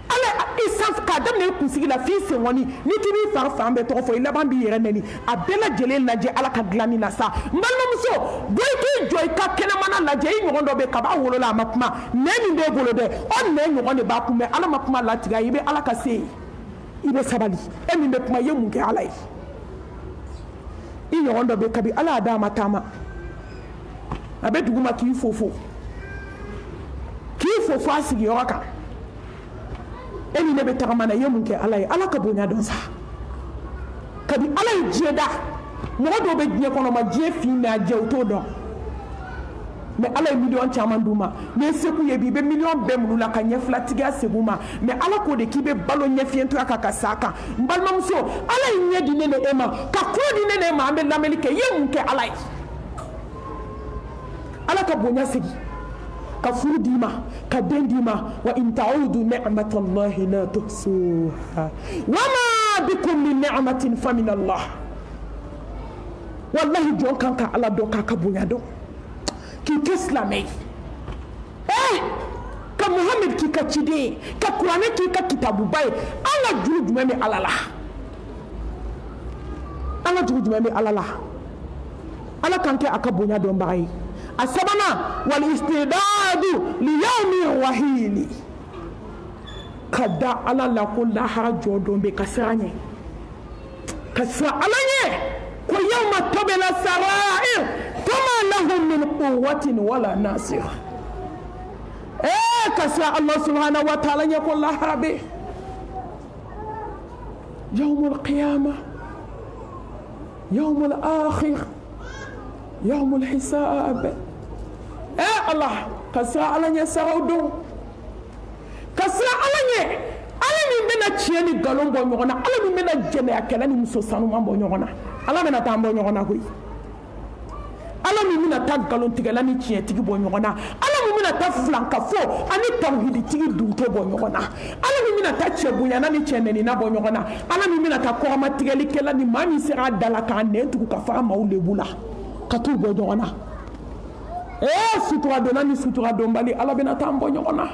Speaker 1: ala i sanfɛ k'a daminɛ i kunsigi la f'i sen ŋɔni ni k'i b'i fari fan bɛɛ tɔgɔ fɔ i laban b'i yɛrɛ nɛni a bɛɛ lajɛlen lajɛ ala ka dilanni na sa n balimamuso bɔ i k'i jɔ i ka kɛnɛmana lajɛ i ɲɔgɔn dɔ bɛ kaba wolola a ma kuma nɛ min b'e bolo dɛ o nɛ ɲɔgɔn de b'a kunbɛn ala ma kuma latigɛ i bɛ ala ka se yen i bɛ sabali e min bɛ kuma i ye mun kɛ ala ye i ɲɔgɔn dɔ bɛ kabi ala y'a d'a ma taama a bɛ duguma k'i fofo a sigiyɔrɔ kan e ni ne bɛ tagama na i ye mun kɛ ala ye ala ka bonya dɔn sa kabi ala ye diɲɛ da mɔgɔ dɔw bɛ diɲɛ kɔnɔ ma diɲɛ fin mɛ a jɛ u t'o dɔn mɛ ala ye miliyɔn caman d'u ma ni segu ye bi i bɛ miliyɔn bɛɛ minnu la ka ɲɛfilatigiya segu ma mɛ ala k'o de k'i bɛ balo ɲɛfiyɛntoya kan ka s'a kan n balimamuso ala ye ɲɛ di ne ni e ma ka kulo di ne ni e ma an bɛ lamɛnni kɛ i ye mun kɛ ala ye ala ka bonya segin ka furu d'i ma ka den d'i ma wa in ta'udu ni'matallahi la tuhsuha wa ma bikum min ni'matin fa min Allah wallahi jɔn kan ka ala dɔn k'a ka bonya dɔn k'i kɛ silamɛ ye ka Muhammed k'i ka ciden ye ka kuranɛ k'i ka kitabuba ye an ka juru jumɛn bɛ ala la an ka juru jumɛn bɛ ala la ala kan kɛ a ka bonya dɔnbaga ye a sabanan wal istidadu li yawmi wahili ka da ala la ko lahara jɔ don bɛ ka siran ɲɛ ka siran ala ɲɛ ko yawma tubla sarair fama lahum min quwwatin wala nasir ka siran Allah subhanahu wa ta'ala ɲɛ ko lahara bɛ yawmul qiyamah yawmul akhir yawmul hisab Allah ka siran ala ɲɛ saraw don ka siran ala ɲɛ ala min bɛna tiɲɛ ni nkalon bɔ ɲɔgɔn na ala min bɛna jɛnɛya kɛlɛ ni muso sanuman bɔ ɲɔgɔn na ala bɛna taa an bɔ ɲɔgɔn na koyi ala min bɛna taa nkalontigɛla ni tiɲɛtigi bɔ ɲɔgɔn na ala min bɛna taa filankafo ani tawhiditigi duntɔ bɔ ɲɔgɔn na ala min bɛna taa cɛ bonyana ni cɛ nɛnina bɔ ɲɔgɔn na ala min bɛna taa kɔrɔmatigɛlikɛla ni maa min sera a da la k'a nɛn tugu ka fara maaw lebu la ka t'u bɔ ɲɔgɔn na sutura donna ni sutura dɔnbali ala bɛna taa an bɔ ɲɔgɔn na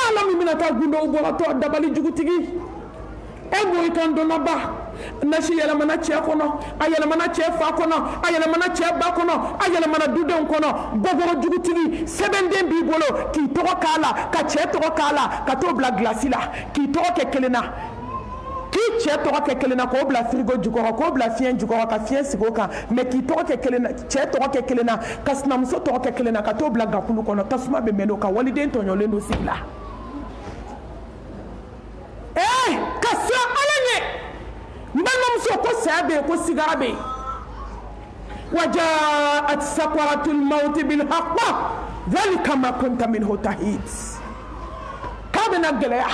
Speaker 1: ala min bɛna taa gundow bɔratɔ dabali jugutigi e boyi kan dɔnnaba nasi yɛlɛmana cɛ kɔnɔ a yɛlɛmana cɛ fa kɔnɔ a yɛlɛmana cɛ ba kɔnɔ a yɛlɛmana dudenw kɔnɔ gɔgɔrɔ jugutigi sɛbɛnden b'i bolo k'i tɔgɔ k'a la ka cɛ tɔgɔ k'a la ka t'o bila gilasi la k'i tɔgɔ kɛ kelen na k'i cɛ tɔgɔ kɛ kelen na k'o bila firigo jukɔrɔ k'o bila fiɲɛ jukɔrɔ ka fiɲɛ sigi o kan mɛ k'i tɔgɔ kɛ kelen na cɛ tɔgɔ kɛ kelen na ka sinamuso tɔgɔ kɛ kelen na ka t'o bila gakulu kɔnɔ tasuma bɛ mɛn o kan waliden tɔɲɔlen don sigi la ka siran ala ɲɛ n balimamuso ko saya bɛ yen ko sigara bɛ yen wajaat sakaratul mawti bil haqq dhalika ma kunta minhu tahid k'a bɛna gɛlɛya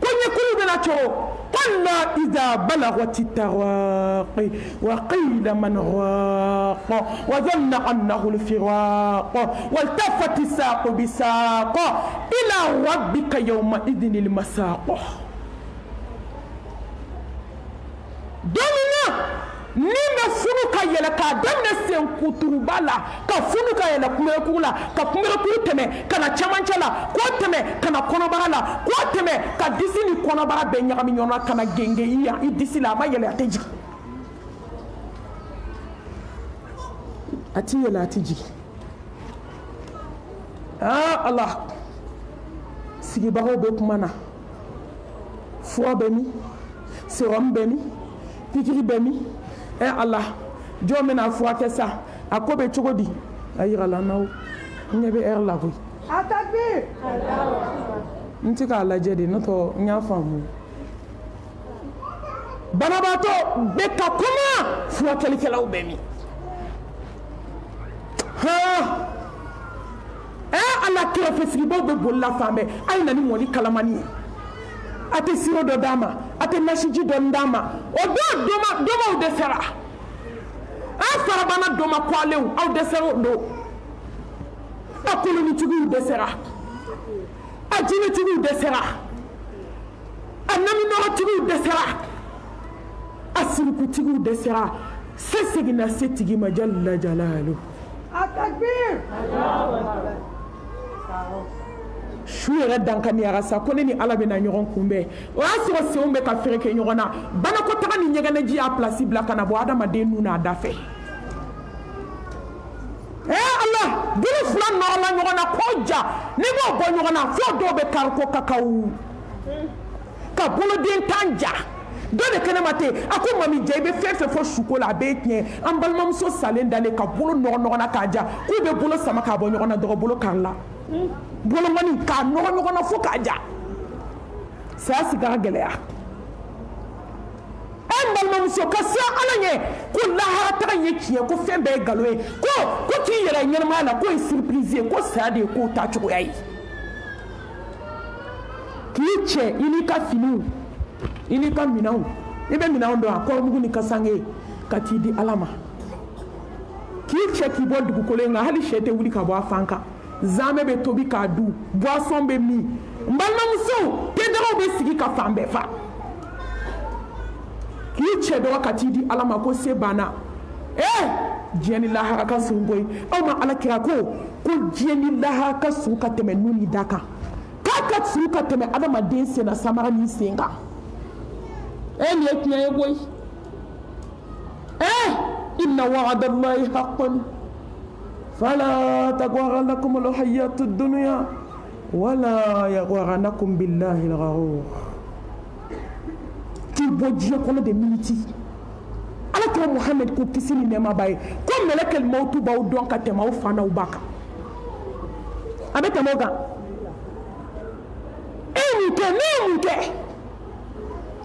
Speaker 1: ko ɲɛkulu bɛna cogo كلا إذا بلغت التراقي وقيل من راق وظن أنه الفراق والتفت الساق بساق إلى ربك يومئذ المساق دمنا نينا فنوكا يلكا دمنا سنكوتروبا لا كفنوكا يلكا لا كفنوكا تمي كنا چمانچلا كو تمي كنا كونوبارا لا كو تمي كديسي ني كونوبارا بنيامي نيونا كنا گنگي يا ديسي لا ما يلا تيجي اتي يلا تيجي الله سيغي باو بك مانا فو بني سيروم بني pikiri bɛmi ala jɔn bɛna furakɛ sa a ko bɛ cogo di a yirala n'aw n ɲɛ bɛ la koyi n tɛ k'a lajɛ de n'o tɛ n y'a faamu banabaatɔ bɛ ka kuma furakɛlikɛlaw bɛ min ala kɛrɛfɛsigibaw bɛ bolila fan bɛɛ a ye na ni mɔni kalamani ye a tɛ siro dɔ d'a ma a tɛ nasiji dɔ d'a ma o don dɔmaw dɛsɛra an farabana dɔma kɔlenw aw dɛsɛra o don a kolonitigiw dɛsɛra a jinɛtigiw dɛsɛra a naminɔgɔ tɔɔrɔtigiw dɛsɛra a sirikutigiw dɛsɛra se seginna se tigi ma jalla jalalu.
Speaker 2: Atakbir.
Speaker 1: su yɛrɛ dankaniyara sa ko ne ni ala bɛna ɲɔgɔn kunbɛn o y'a sɔrɔ senw bɛ ka fɛrɛkɛ ɲɔgɔn na banakɔtaga ni ɲɛgɛnɛji y'a place bila ka na bɔ adamaden nun n'a da fɛ ala bulu fila nɔrɔla ɲɔgɔn na k'o ja n'i b'o bɔ ɲɔgɔn na fo dɔw bɛ kari ko kakaw ka boloden tan ja dɔ de kɛnɛ ma ten a ko mami ja i bɛ fɛn fɛn fɔ suko la a b'e tiɲɛ an balimamuso salen dalen ka bolo nɔgɔ ɲɔgɔn na k'a ja k'u bɛ bolo sama k'a bɔ ɲɔgɔn na dɔgɔ bolo kari la bolomani k'a nɔgɔ ɲɔgɔn na fo k'a ja saya sigara gɛlɛya an balimamuso ka siran ala ɲɛ ko lahara taga ye tiɲɛ ko fɛn bɛɛ ye nkalon ye ko k'i yɛrɛ ɲɛnamaya la k'o ye surprise ye ko saya de ye k'o ta cogoya ye k'i cɛ i n'i ka finiw i n'i ka minɛnw i bɛ minɛnw dɔn a kɔrɔmugu ni kasange ka t'i di ala ma k'i cɛ k'i bɔ dugukolo in kan hali sɛ tɛ wuli ka bɔ a fan kan zamɛ bɛ tobi k'a dun boisson bɛ min n balimamusow tedagaw bɛ sigi ka fan bɛɛ fa k'i cɛ dɔgɔ ka t'i di ala ma ko se banna diɲɛ ni lahara ka surun koyi aw ma ala kira ko diɲɛ ni lahara ka surun ka tɛmɛ nun ni da kan k'a ka surun ka tɛmɛ adamaden sen na samara ni sen kan nin ye tiɲɛ ye koyi inna wa'adallahi haqqun فلا تغرنكم الحياة الدنيا ولا يغرنكم بالله الغرور k'i bɔ diɲɛ kɔnɔ de miniti alakira muhammed ko kisi ni nɛɛma b'a ye ko mɛlɛkɛl mawtu b'aw dɔn ka tɛmɛ aw fa n'aw ba kan a bɛ tɛmɛ o kan e ye mun kɛ ne ye mun kɛ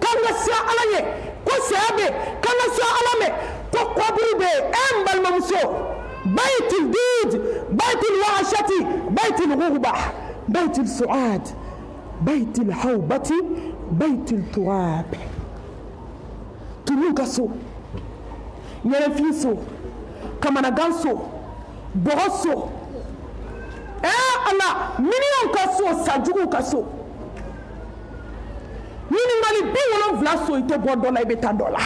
Speaker 1: k'an ka siran ala ɲɛ ko saya bɛ k'an ka siran ala mɛ ko kɔburu bɛ yen n balimamuso بيت الديد بيت الوحشة بيت الغربة بيت السعاد بيت الحوبة بيت التراب تلوكسو يرفيسو كمانغانسو بغسو الله مليون كسو ساجوكو كسو نيني مالي بي ولون فلاسو يتو $1 يبتا $1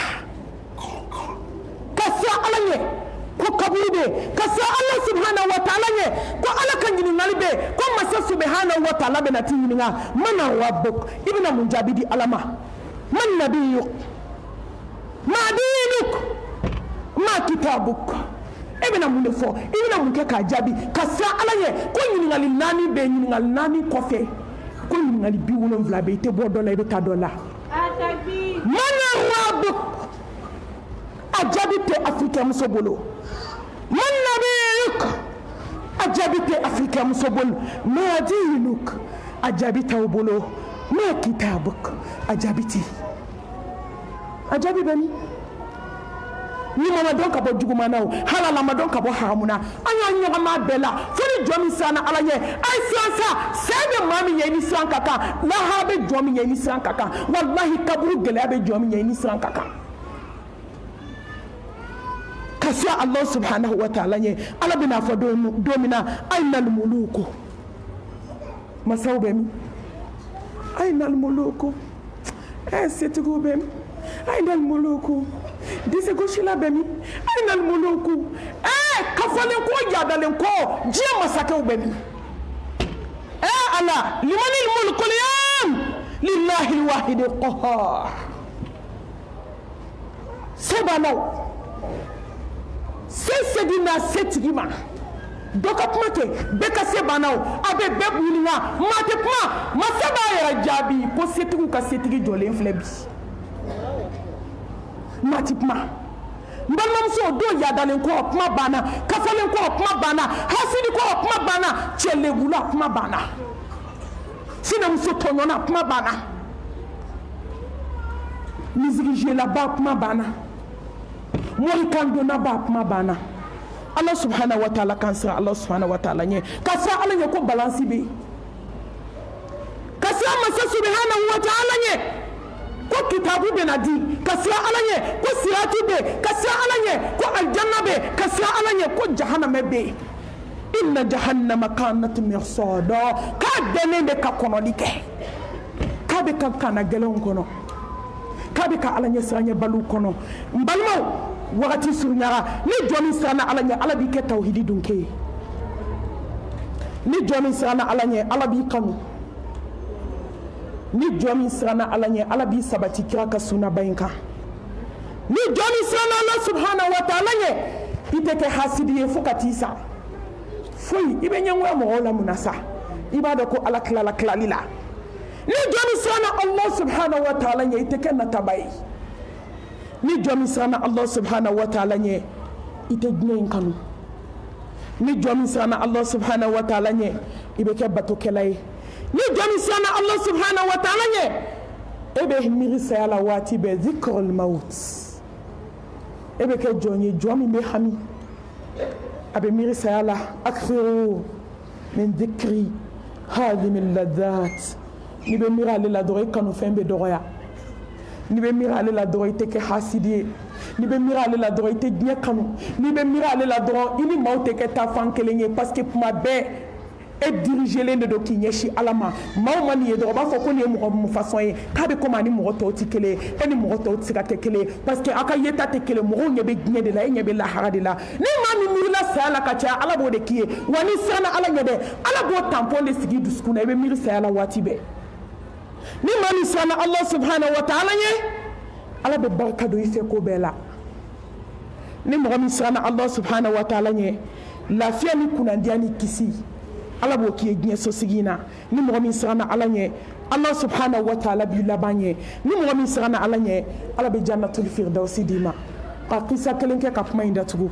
Speaker 1: كسو على ko kaburu be ka se Allah subhanahu wa ta'ala ye ko ala kan ɲininkali be ko masa subhanahu wa ta'ala bena ti ɲininka man rabbuk ibna mun jaabi di ala ma man nabiyuk ma dinuk ma kitabuk ibna mun de fɔ ibna mun kɛ k'a jaabi ka se ala ye ko ɲininkali naani be ɲininkali naani kɔfɛ ko ɲininkali 70 be i tɛ bɔ dɔ la i bɛ taa dɔ la man rabbuk a jaabi tɛ africain muso bolo من نبيك أجابت أفريقيا مصبول ما دينك أجابت أبولو ما كتابك أجابتي أجابي بني ni mama don ka bɔ juguman na o halala ma don ka bɔ haramuna an y'a ɲɔgɔnma bɛɛ la fo ni jɔn min siranna ala ɲɛ a ye siran sa sɛ bɛ maa min ɲɛ i ni siran ka kan lahara bɛ jɔn min ɲɛ i ni siran ka kan walahi kaburu gɛlɛya bɛ jɔn min ɲɛ i ni siran ka kan kasiya Allah subhanahu wa ta'ala nye ala bina fɔ don min na aynal muluku masaw bɛ min aynal muluku setigiw bɛ min aynal muluku disegosila bɛ min aynal muluku kafɔlen ko yadalen ko diɲɛ masakɛw bɛ min ala limanil mulku liyam lillahi alwahid alqahhar sebanaw se segina setigi ma dɔ ka kuma kɛ bɛɛ ka se bannaw a bɛ bɛɛ ɲininka maa tɛ kuma masa b'a yɛrɛ jaabi ko setigiw ka setigi jɔlen filɛ bi maa tɛ kuma n balimamuso don yadalen kɔ kuma banna kafalen kɔ kuma banna hasidi kɔ kuma banna cɛlebula kuma banna sinamuso tɔɲɔna kuma banna misigijɛlaba kuma banna mori kan donna ba kuma banna Allah subhanahu wa ta'ala kan sira Allah subhanahu wa ta'ala nye ka sira ala nye ko balance be ka sira masa subhanahu wa ta'ala nye ko kitabu be na di ka sira ala nye ko sirati be ka sira ala nye ko aljanna be ka sira ala nye ko jahannama be inna jahannama kanat mirsada ka dene be ka konoli ke ka be ka kana gelon kono k'a bɛ ka ala ɲɛ siran ɲɛ balo kɔnɔ n balimaw wagati surunyara ni jɔn min siranna ala ɲɛ ala b'i kɛ tawhidi dunke ye ni jɔn min siranna ala ɲɛ ala b'i kanu ni jɔn min siranna ala ɲɛ ala b'i sabati kira ka sunnaba in kan ni jɔn min siranna ala subhanahu wa ta'ala ɲɛ i tɛ kɛ hasidi ye fo ka t'i sa foyi i bɛ ɲɛngoya mɔgɔw la mun na sa i b'a dɔn ko ala tilala tilali la ni jɔn min siranna allah subhanahu wa ta'ala ɲɛ i tɛ kɛ nataba ye ni jɔn min siranna allah subhanahu wa ta'ala ɲɛ i tɛ diɲɛ in kanu ni jɔn min siranna allah subhanahu wa ta'ala ɲɛ i bɛ kɛ batokɛla ye ni jɔn min siranna allah subhanahu wa ta'ala ɲɛ e bɛ miiri saya la waati bɛɛ zikrul maut e bɛ kɛ jɔn ye jɔn min bɛ hami a bɛ miiri saya la akthiru min dhikri hadhimi ladhat ni bɛ miiri ale la dɔrɔn i kanufɛn bɛ dɔgɔya ni bɛ miiri ale la dɔrɔn i tɛ kɛ hasidi ye ni bɛ miiri ale la dɔrɔn i tɛ diɲɛ kanu ni bɛ miiri ale la dɔrɔn i ni maaw tɛ kɛ taa fan kelen ye parce que kuma bɛɛ e dirigelen de don k'i ɲɛsin ala ma maaw ma nin ye dɔrɔn u b'a fɔ ko nin ye mɔgɔ mun façon ye k'a bɛ komi a ni mɔgɔ tɔw tɛ kelen ye e ni mɔgɔ tɔw tɛ se ka kɛ kelen ye parce que aw ka yeta tɛ kelen mɔgɔw ɲɛ bɛ diɲɛ de la e ɲɛ bɛ lahara de la ni maa min miirila saya la ka caya ala b'o de k'i ye wa ni siranna ala ɲɛ dɛ ala b'o tampon de sigi dusukun na i bɛ miiri saya la waati bɛɛ ni maa min siranna allah subhanahu wa ta'ala ɲɛ ala bɛ barika don i fɛ ko bɛɛ la ni mɔgɔ min siranna allah subhanahu wa ta'ala ɲɛ lafiya ni kunnadiya ni kisi ala b'o k'i ye diɲɛ sosigi in na ni mɔgɔ min siranna ala ɲɛ allah subhanahu wa ta'ala b'i laban ɲɛ ni mɔgɔ min siranna ala ɲɛ ala bɛ jannatul firdausi d'i ma ka kisa kelen kɛ ka kuma in datugu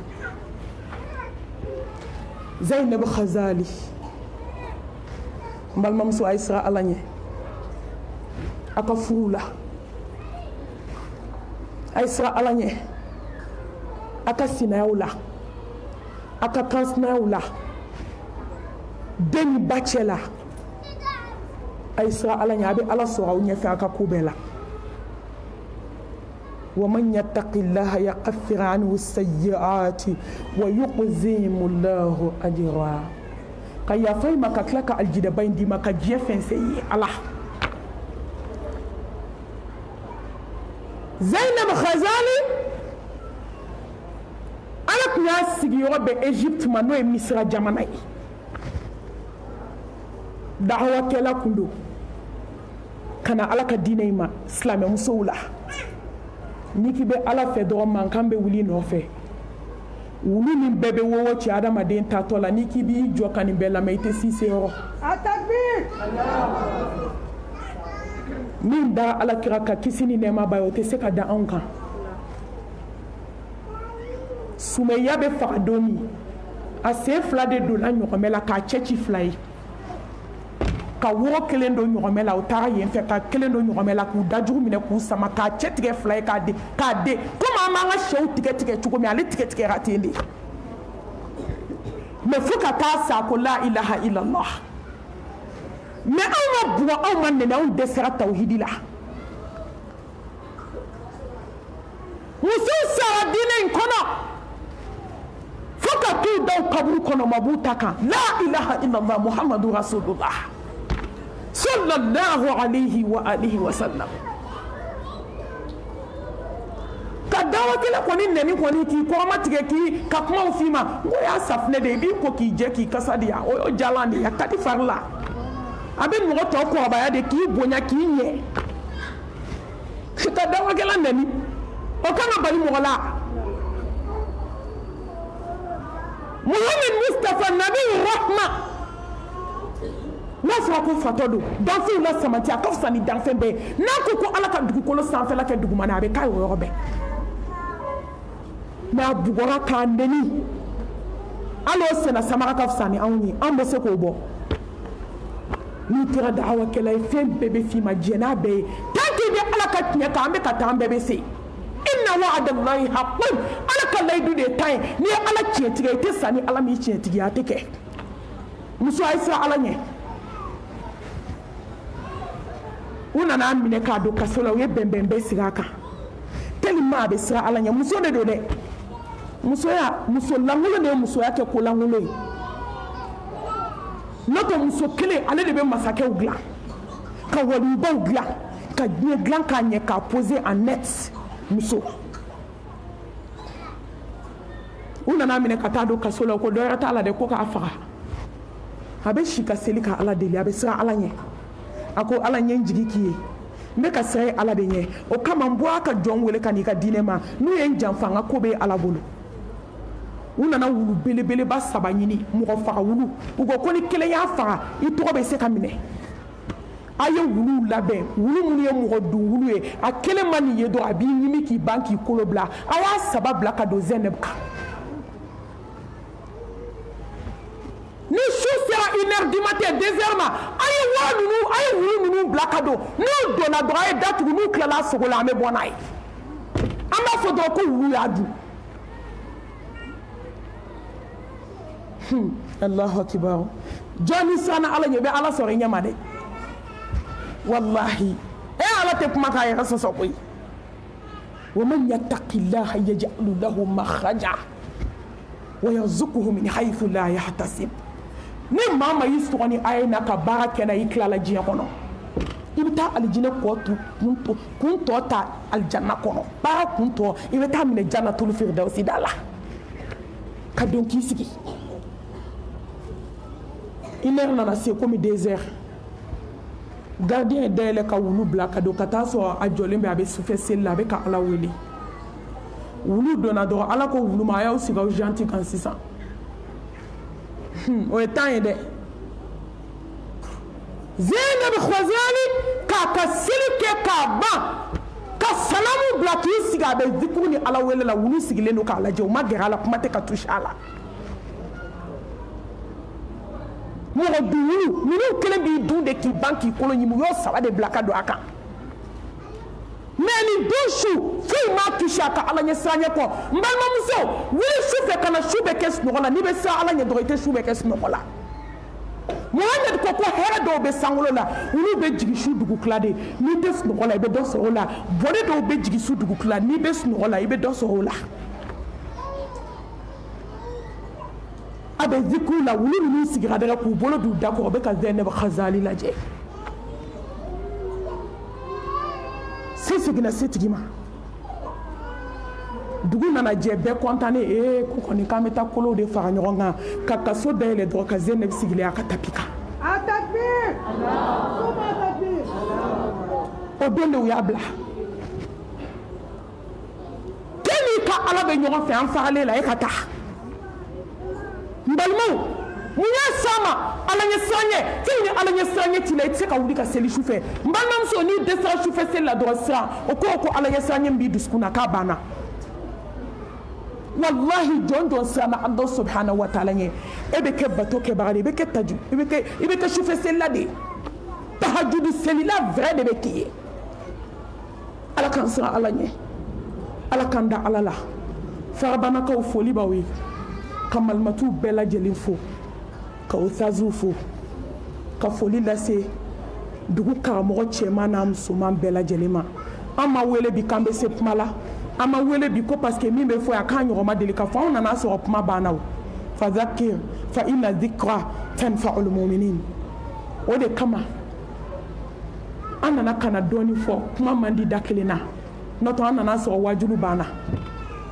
Speaker 1: zainab khazali n balimamuso a ye siran ala ɲɛ a ka furu la a ye siran ala ɲɛ a ka sinayaw la a ka kansinayaw la den ni ba cɛ la a ye siran ala ɲɛ a bɛ ala sɔrɔ aw ɲɛfɛ a ka ko bɛɛ la ومن يتق الله يكفر عنه السيئات ويعظم الله أجرا ka yafa i ma ka tila ka aljidaba in d'i ma ka diɲɛ fɛn fɛn ye ala Zainab Khazali ala tun y'a sigiyɔrɔ bɛn Egypte ma n'o ye Misira jamana ye da'awakɛla kun don ka na ala ka diinɛ in ma silamɛmusow la n'i k'i bɛ ala fɛ dɔrɔn mankan bɛ wuli nɔfɛ wulu min bɛɛ bɛ wowo ci adamaden tatɔ la n'i k'i b'i jɔ ka nin bɛɛ lamɛn i tɛ si se yɔrɔ min da ala kira ka kisi ni nɛɛma b'a ye o tɛ se ka da anw kan Sumeya bɛ faga don min a sen fila de donna ɲɔgɔmɛ la k'a cɛ ci fila ye ka woro kelen don ɲɔgɔmɛ la u taara yen fɛ ka kelen don ɲɔgɔmɛ la k'u dajugu minɛ k'u sama k'a cɛ tigɛ fila ye k'a de komi an b'an ka sɛw tigɛ tigɛ cogo min ale tigɛ tigɛra ten de mais fo ka taa sa ko la ilaha illallah mais anw ma bugɔ anw ma nɛnɛ anw dɛsɛra tawhidi la musow sara diinɛ in kɔnɔ fo ka t'u daw kaburu kɔnɔ ma b'u ta kan la ilaha illallah muhammadu rasulullah sallallahu alayhi wa alihi wa sallam ka dawa kelen kɔni nɛni kɔni k'i kɔrɔma tigɛ k'i ka kumaw f'i ma n ko y'a safunɛ de ye i b'i ko k'i jɛ k'i kasa de ya o y'o jalan de ye a ka di fari la a bɛ mɔgɔ tɔ kɔrɔbaya de k'i bonya k'i ɲɛ ka dawa kelen nɛni o kan ka bali mɔgɔ la Muhammad Mustafa Nabi Rahma n'a fɔra ko fatɔ don danfɛnw la samati a ka fisa ni danfɛn bɛɛ ye n'a ko ko ala ka dugukolo sanfɛla kɛ dugumana a bɛ k'a ye o yɔrɔ bɛɛ mais a bugɔra k'a nɛni hali o senna samara ka fisa ni anw ye anw bɛ se k'o bɔ n'i kɛra da'awakɛla ye fɛn bɛɛ bɛ f'i ma diɲɛ n'a bɛɛ ye tant que i bɛ ala ka tiɲɛ kan an bɛ ka taa an bɛɛ bɛ se inna wa'adallahi haqqun ala ka layidu de ta ye n'i ye ala tiɲɛtigɛ i tɛ sa ni ala min tiɲɛtigiya a tɛ kɛ muso a ye siran ala ɲɛ u nana minɛ k'a don kaso la u ye bɛnbɛn bɛɛ sigi a kan tellement a bɛ siran ala ɲɛ muso de don dɛ musoya muso lankolon de ye musoya kɛ ko lankolon ye n'o tɛ muso kelen ale de bɛ masakɛw dilan ka walibaw dilan ka diɲɛ dilan k'a ɲɛ k'a poser en net muso u nana minɛ ka taa don kaso la ko dɔ yɛrɛ t'a la dɛ ko k'a faga a bɛ si ka seli ka ala deli a bɛ siran ala ɲɛ a ko ala ɲɛ n jigi k'i ye n bɛ ka siran ala de ɲɛ o kama n bɔra ka jɔn wele ka n'i ka diinɛ ma n'u ye n janfa n ka ko bɛ ala bolo u nana wulu belebeleba 3 ɲini mɔgɔ faga wulu u ko ni kelen y'a faga i tɔgɔ bɛ se ka minɛ a ye wuluw labɛn wulu minnu ye mɔgɔ dun wulu ye a kelen ma nin ye dɔrɔn a b'i ɲimi k'i ban k'i kolo bila a y'a 3 bila ka don Zɛnɛbu kan ni su sera 1h du matin 2h ma a ye wulu ninnu bila ka don n'u donna dɔrɔn a ye datugu n'u tilala sogo la an bɛ bɔ n'a ye an b'a fɔ dɔrɔn ko wulu y'a dun Allahu akibar jɔn ni siranna ala ɲɛ i bɛ ala sɔrɔ i ɲɛ ma dɛ wallahi ala tɛ kuma k'a yɛrɛ sɔsɔ koyi wa man yattaqillaha yaj'al lahu makhraja wa yarzuquhu min haythu la yahtasib ni maa ma y'i sɔgɔ ni a ye na ka baara kɛ na i tilala diɲɛ kɔnɔ i bɛ taa alijinɛ kun tɔ ta alijanna kɔnɔ baara kun tɔ i bɛ taa minɛ jannatul firdausi da la ka don k'i sigi 1h nana se komi 2h gardien ye dayɛlɛ ka wulu bila ka don ka taa sɔrɔ a jɔlen bɛ a bɛ sufɛ seli la a bɛ ka ala wele wulu donna dɔrɔn ala ko wulu ma a y'aw sigi aw janti kan sisan o ye temps ye dɛ Zɛnɛbu Khwazali k'a ka seli kɛ k'a ban ka salamu bila k'i sigi a bɛ zikuru ni ala wele la wulu sigilen don k'a lajɛ u ma gɛrɛ a la kuma tɛ ka toucher a la mɔgɔ dun wulu ninnu kelen b'i dun de k'i ban k'i kolo ɲimi u y'o 3 de bila ka don a kan mais nin don su foyi m'a toucher a ka ala ɲɛ siran ɲɛ kɔ n balimamuso wuli su fɛ ka na su bɛ kɛ sunɔgɔ la n'i bɛ siran ala ɲɛ dɔrɔn i tɛ su bɛ kɛ sunɔgɔ la Muhamɛdi ko ko hɛrɛ dɔw bɛ sankolo la olu bɛ jigin su dugu tila de n'i tɛ sunɔgɔ la i bɛ dɔ sɔrɔ o la bɔnɛ dɔw bɛ jigin su dugu tila n'i bɛ sunɔgɔ la i bɛ dɔ sɔrɔ o la a bɛ zikuru la wulu ninnu sigira dɛrɛ k'u bolo d'u da kɔrɔ u bɛ ka Zɛnɛbu Khwazali lajɛ se seginna setigi ma dugu nana jɛ bɛɛ kɔntannen ko kɔni k'an bɛ taa kolow de fara ɲɔgɔn kan ka kaso dayɛlɛ dɔrɔn ka Zɛnɛbu sigilen a ka tapi kan o don de u y'a bila k'e n'i ka ala bɛ ɲɔgɔn fɛ an faralen la e ka taa n balimaw mun y'a s'a ma ala ɲɛ siranɲɛ fɛn ni ala ɲɛ siranɲɛ t'i la i tɛ se ka wuli ka seli sufɛ n balimamuso n'i dɛsɛra sufɛ seli la dɔrɔn siran o kɔrɔ ko ala ɲɛ siranɲɛ min b'i dusukun na k'a banna wallahi jɔn jɔn siranna Allah subhanahu wa ta'ala ɲɛ e bɛ kɛ bato kɛbaga de i bɛ kɛ taju i bɛ kɛ sufɛ selila de tahajudi selila vrai de bɛ k'i ye ala k'an siran ala ɲɛ ala k'an da ala la farabanakaw foli b'aw ye ka malimatuw bɛɛ lajɛlen fo ka ustaziw fo ka foli lase dugu karamɔgɔ cɛman n'a musoman bɛɛ lajɛlen ma an ma wele bi k'an bɛ se kuma la an ma wele bi ko parce que min bɛ fɔ yan k'an ɲɔgɔn ma deli ka fɔ anw nana sɔrɔ kuma banna o fazakir fa inna dhikra tanfa'ul mu'minin o de kama an nana kana dɔɔni fɔ kuma man di da kelen na n'o tɛ an nana sɔrɔ wajibu banna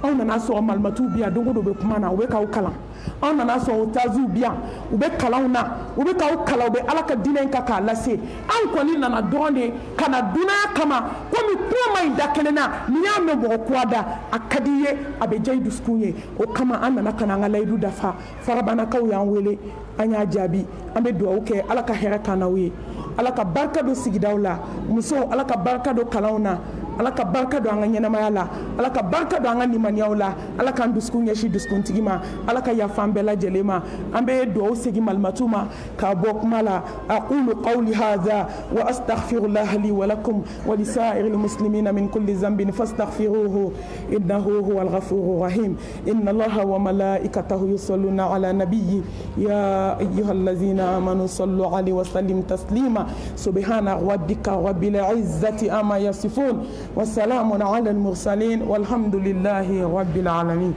Speaker 1: anw nana sɔrɔ malimatuw bi yan don o don u bɛ kuma na u bɛ k'aw kalan anw nana sɔrɔ utaziw bi yan u bɛ kalanw na u bɛ k'aw kalan u bɛ ala ka diinɛ in kan k'a lase anw kɔni nana dɔrɔn de ka na dunanya kama komi kuma ma ɲi da kelen na n'i y'a mɛn mɔgɔ kura da a ka di i ye a bɛ diya i dusukun ye o kama an nana ka na an ka layidu dafa farabanakaw y'an wele an y'a jaabi an bɛ dugawu kɛ ala ka hɛrɛ k'an n'aw ye ala ka barika don sigidaw la musow ala ka barika don kalanw na ala ka barika don an ka ɲɛnamaya la ala ka barika don an ka limaniyaw la ala k'an dusukun ɲɛsin dusukuntigi ma ala ka yafa an bɛɛ lajɛlen ma an bɛ dugawu segin malimatu ma k'a bɔ kuma la aqulu qawli hadha wa astaghfirullaha li wa lakum wa lisa'iril muslimina min kulli dhanbin fastaghfiruhu innahu huwal ghafurur rahim inna allaha wa malaikatahu yusalluna ala nabiyyi ya ayyuhallazina amanu sallu alayhi wa sallim taslima subhana rabbika rabbil izzati amma yasifun wa salamun ala al mursalin walhamdulillahi rabbil alamin